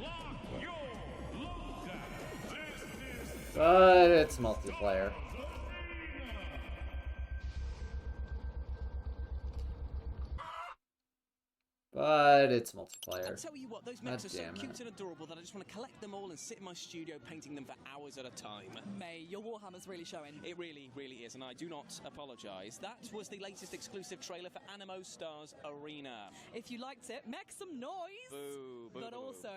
lock your loadout. This is... But it's multiplayer. But it's multiplayer. I tell you what, those mechs are so damn cute it. and adorable that I just want to collect them all and sit in my studio painting them for hours at a time. May, your Warhammer's really showing. It really, really is, and I do not apologise. That was the latest exclusive trailer for Animo Stars Arena. If you liked it, make some noise! Boo, boo, But boo. also,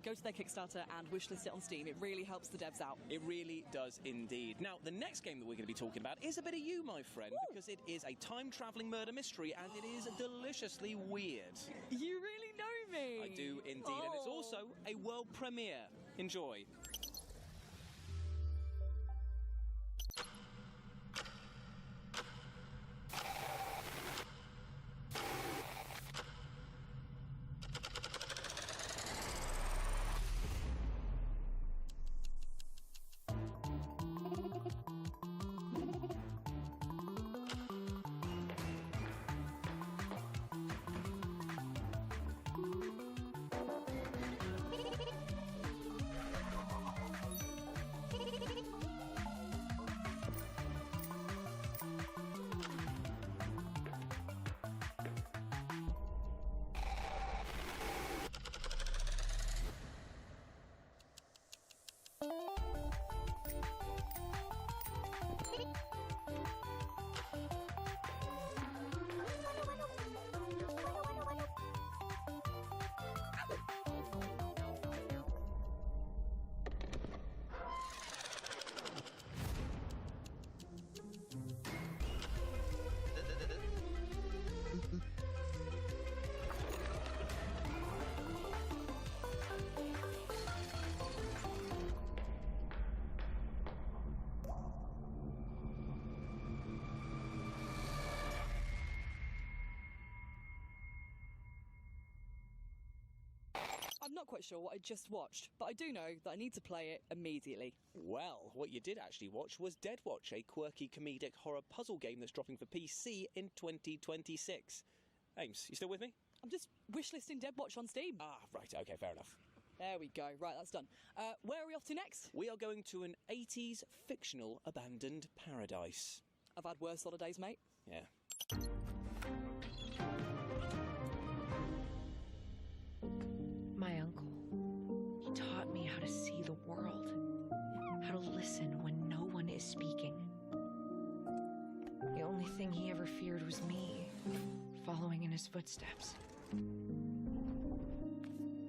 go to their Kickstarter and wishlist it on Steam. It really helps the devs out. It really does indeed. Now, the next game that we're going to be talking about is a bit of you, my friend, because it is a time-travelling murder mystery, and it is deliciously weird. You really know me! I do indeed, and it's also a world premiere. Enjoy. I'm not quite sure what I just watched, but I do know that I need to play it immediately. Well, what you did actually watch was Dead Watch, a quirky comedic horror puzzle game that's dropping for PC in 2026. Ames, you still with me? I'm just wishlisting Dead Watch on Steam. Ah, right, okay, fair enough. There we go. Right, that's done. Where are we off to next? We are going to an 80s fictional abandoned paradise. I've had worse holidays, mate. Yeah. My uncle, he taught me how to see the world, how to listen when no one is speaking. The only thing he ever feared was me, following in his footsteps.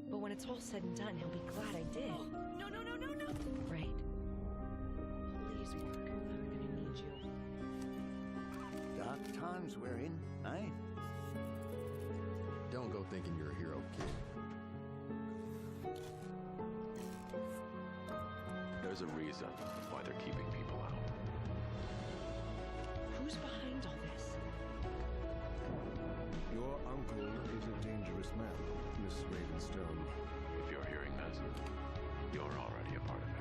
But when it's all said and done, he'll be glad I did. Oh, no. Right. Please work. I'm gonna need you. Dark times we're in, eh? Don't go thinking you're a hero, kid. There's a reason why they're keeping people out. Who's behind all this? Your uncle is a dangerous man, Miss Ravenstone. If you're hearing this, you're already a part of it.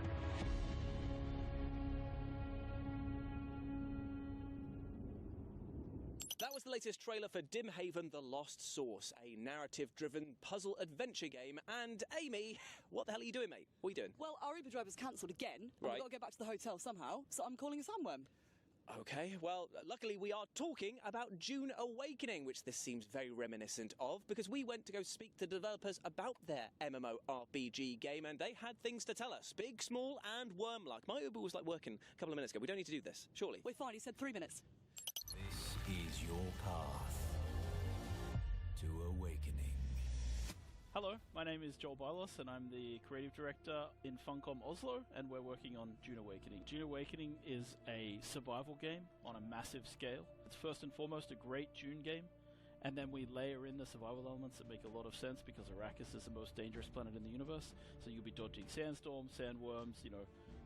That was the latest trailer for Dimhaven The Lost Source, a narrative-driven puzzle adventure game. And Amy, what the hell are you doing, mate? What are you doing? Well, our Uber driver's cancelled again. And Right. we've got to get back to the hotel somehow, so I'm calling a sandworm. Okay, well, luckily we are talking about Dune Awakening, which this seems very reminiscent of, because we went to go speak to developers about their MMORPG game, and they had things to tell us. Big, small, and worm-like. My Uber was like working a couple of minutes ago. We don't need to do this, surely. We're fine, he said 3 minutes. This is your path to awakening. Hello, my name is Joel Bylos, and I'm the creative director in Funcom Oslo, and we're working on Dune Awakening. Dune Awakening is a survival game on a massive scale. It's first and foremost a great Dune game, and then we layer in the survival elements that make a lot of sense because Arrakis is the most dangerous planet in the universe, so you'll be dodging sandstorms, sandworms,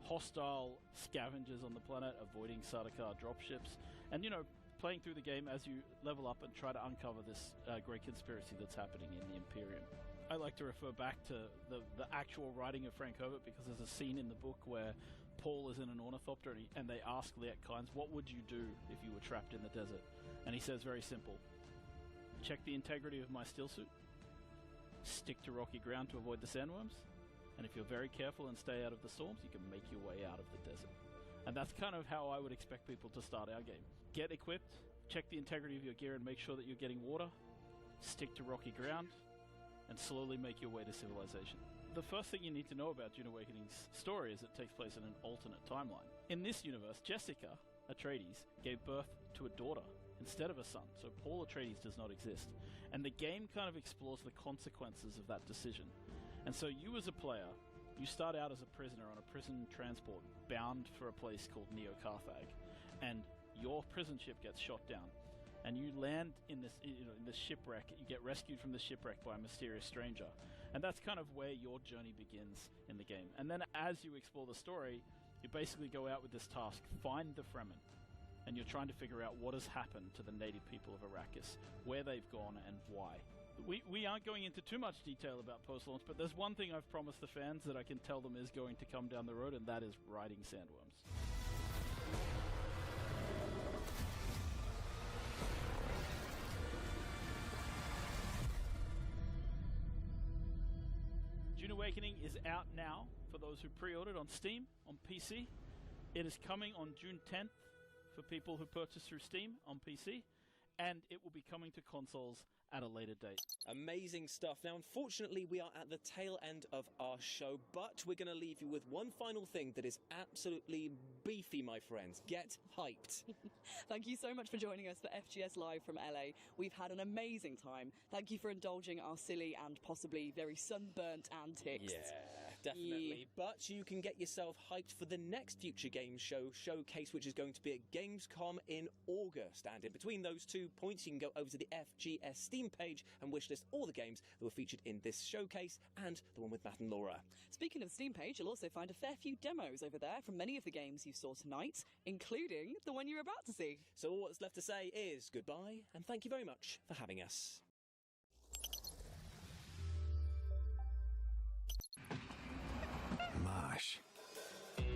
hostile scavengers on the planet, avoiding Sardaukar dropships, and, playing through the game as you level up and try to uncover this great conspiracy that's happening in the Imperium. I like to refer back to the actual writing of Frank Herbert because there's a scene in the book where Paul is in an ornithopter and they ask Liet Kynes, what would you do if you were trapped in the desert? And he says very simple, check the integrity of my still suit, stick to rocky ground to avoid the sandworms, and if you're very careful and stay out of the storms, you can make your way out of the desert. And that's kind of how I would expect people to start our game. Get equipped, check the integrity of your gear and make sure that you're getting water, stick to rocky ground, and slowly make your way to civilization. The first thing you need to know about Dune Awakening's story is it takes place in an alternate timeline. In this universe, Jessica Atreides gave birth to a daughter instead of a son, so Paul Atreides does not exist. And the game kind of explores the consequences of that decision. And so you as a player, you start out as a prisoner on a prison transport bound for a place called Neo-Carthag, and your prison ship gets shot down. And you land in this, in this shipwreck. You get rescued from the shipwreck by a mysterious stranger, and that's kind of where your journey begins in the game. And then, as you explore the story, you basically go out with this task: find the Fremen, and you're trying to figure out what has happened to the native people of Arrakis, where they've gone, and why. We aren't going into too much detail about post-launch, but there's one thing I've promised the fans that I can tell them is going to come down the road, and that is riding sandworms. Dune Awakening is out now for those who pre-ordered on Steam, on PC. It is coming on June 10th for people who purchase through Steam on PC, and it will be coming to consoles at a later date. Amazing stuff. Now, unfortunately, we are at the tail end of our show, but we're going to leave you with one final thing that is absolutely beefy, my friends. Get hyped. Thank you so much for joining us for FGS Live from LA. We've had an amazing time. Thank you for indulging our silly and possibly very sunburnt antics. Yeah, definitely. But you can get yourself hyped for the next Future Games Show showcase, which is going to be at Gamescom in August. And in between those 2 points, you can go over to the FGS Steam page and wishlist all the games that were featured in this showcase and the one with Matt and Laura. Speaking of the Steam page, you'll also find a fair few demos over there from many of the games you saw tonight, including the one you're about to see. So all that's left to say is goodbye, and thank you very much for having us. Masz.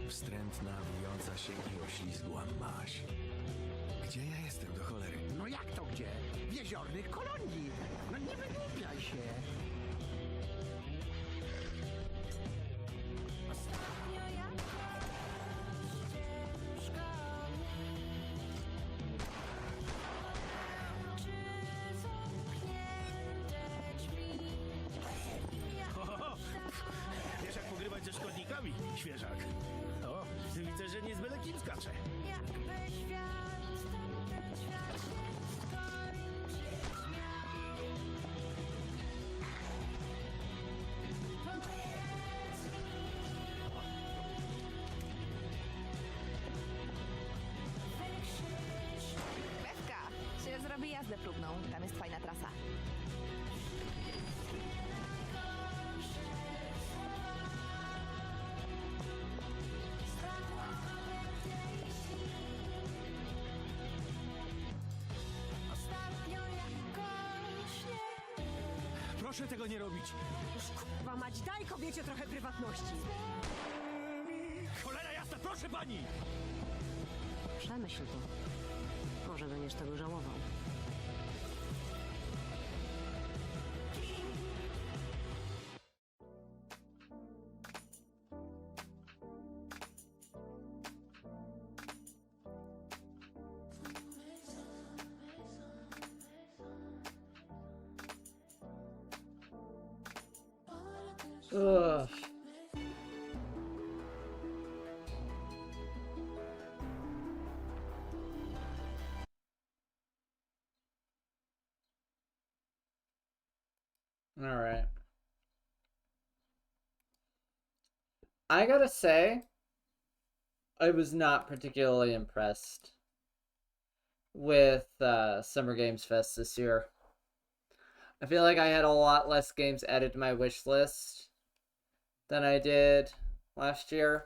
Wstrętna, wijąca się i oślizgła masz. Gdzie ja jestem, do cholery? No jak to gdzie? W jeziornych kolonii. No nie wygłupiaj się. Ostatnio jak ścieżką Marcin skacze. Pewka się zrobi jazdę próbną. Tam jest fajna trasa. Proszę tego nie robić. Już kurwa mać, daj kobiecie trochę prywatności. Cholera jasna, proszę pani! Przemyśl to. Może będziesz tego żałował. Ugh. All right. I gotta say, I was not particularly impressed with Summer Games Fest this year. I feel like I had a lot less games added to my wish list than I did last year.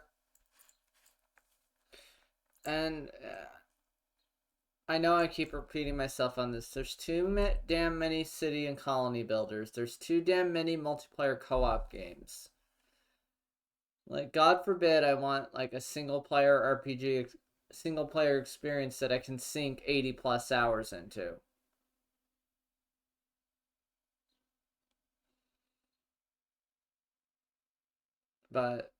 And I know I keep repeating myself on this. There's too damn many city and colony builders. There's too damn many multiplayer co-op games. Like, God forbid I want like a single player RPG, single player experience that I can sink 80 plus hours into. But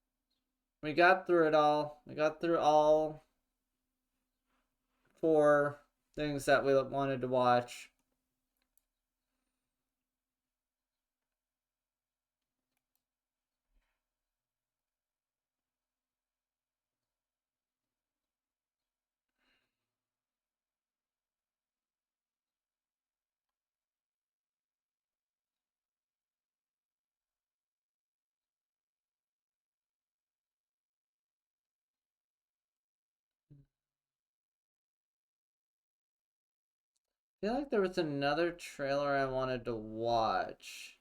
we got through it all. We got through all 4 things that we wanted to watch. I feel like there was another trailer I wanted to watch.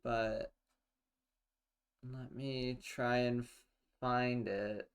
But let me try and find it.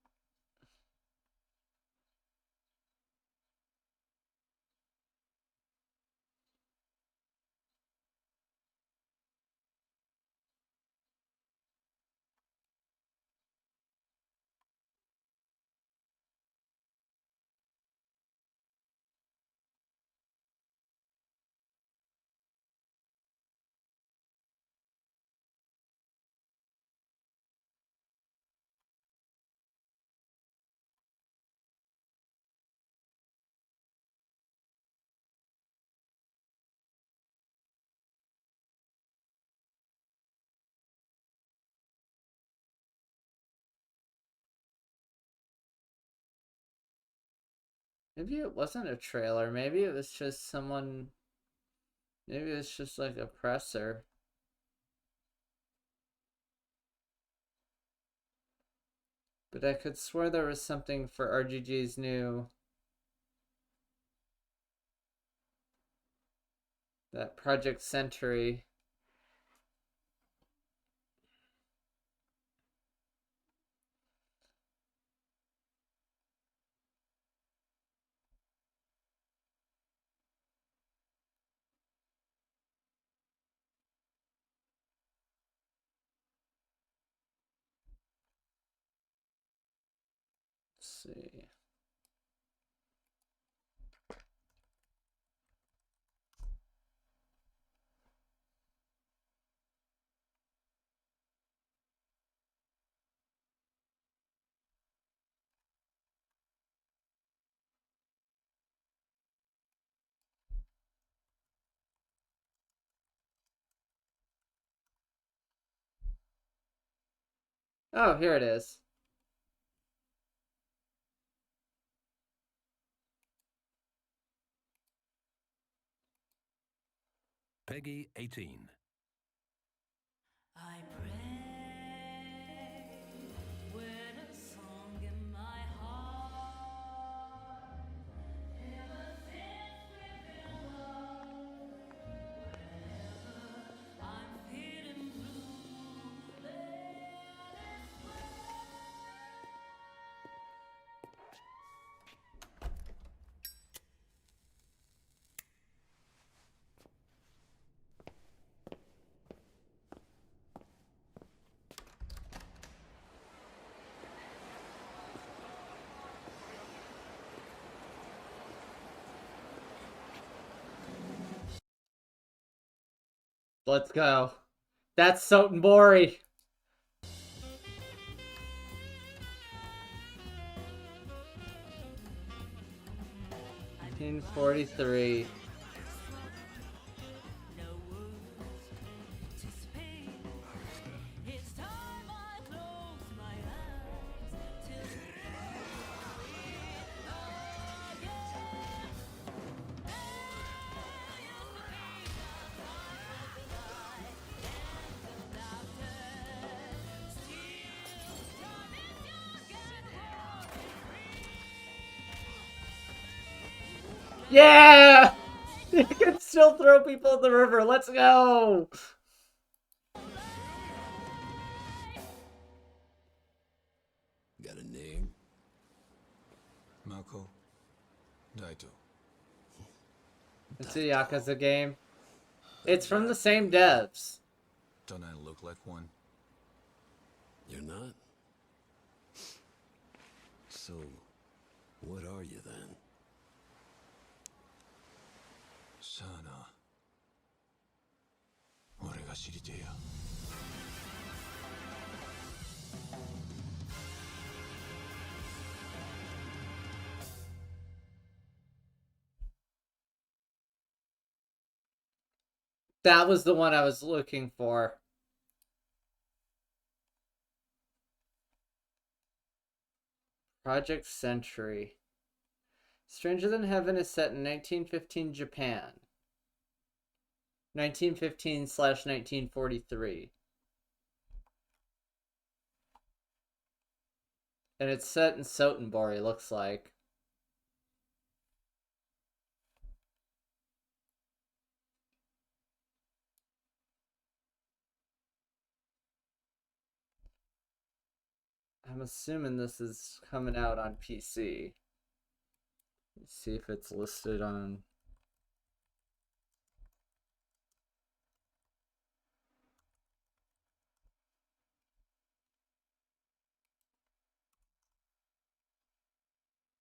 Maybe it wasn't a trailer. Maybe it was just someone. Maybe it's just like a presser. But I could swear there was something for RGG's new. That Project Century. Let's see. Oh, here it is. Peggy 18. I pray with a song in my heart. Ever since we've been alone, whenever I'm feeling blue, let us Let's go. That's Sotenbori. 1943. Yeah! You can still throw people in the river. Let's go! Got a name? Mako Daito. It's a Yakuza game. It's from the same devs. Don't I look like one? You're not? So, what are you then? Sana. 俺が知りてえや。That was the one I was looking for. Project Century. Stranger Than Heaven is set in 1915 Japan. 1915/1943. And it's set in Sotenbori, looks like. I'm assuming this is coming out on PC. Let's see if it's listed on...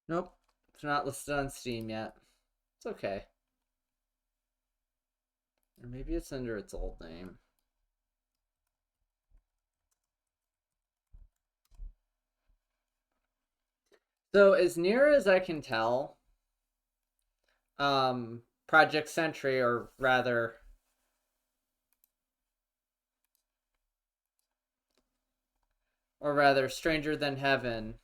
Nope, it's not listed on Steam yet. It's okay. Or maybe it's under its old name. So as near as I can tell, Project Century, or rather Stranger Than Heaven,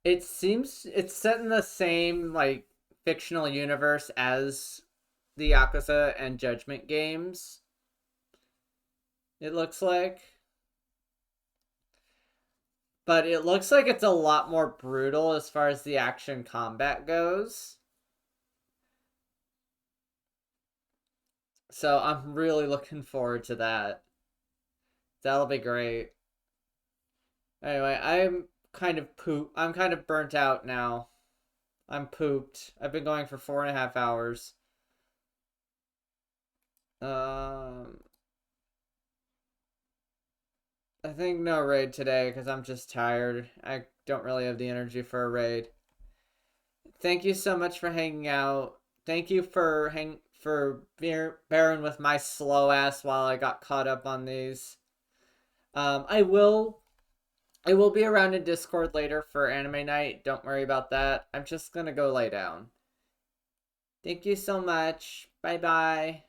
it seems it's set in the same like fictional universe as the Yakuza and Judgment games. It looks like. But it looks like it's a lot more brutal as far as the action combat goes. So I'm really looking forward to that. That'll be great. Anyway, I'm kind of burnt out now. I'm pooped. I've been going for 4.5 hours. I think no raid today because I'm just tired. I don't really have the energy for a raid. Thank you so much for hanging out. Thank you for bearing with my slow ass while I got caught up on these. I will be around in Discord later for anime night. Don't worry about that. I'm just gonna go lay down. Thank you so much. Bye bye.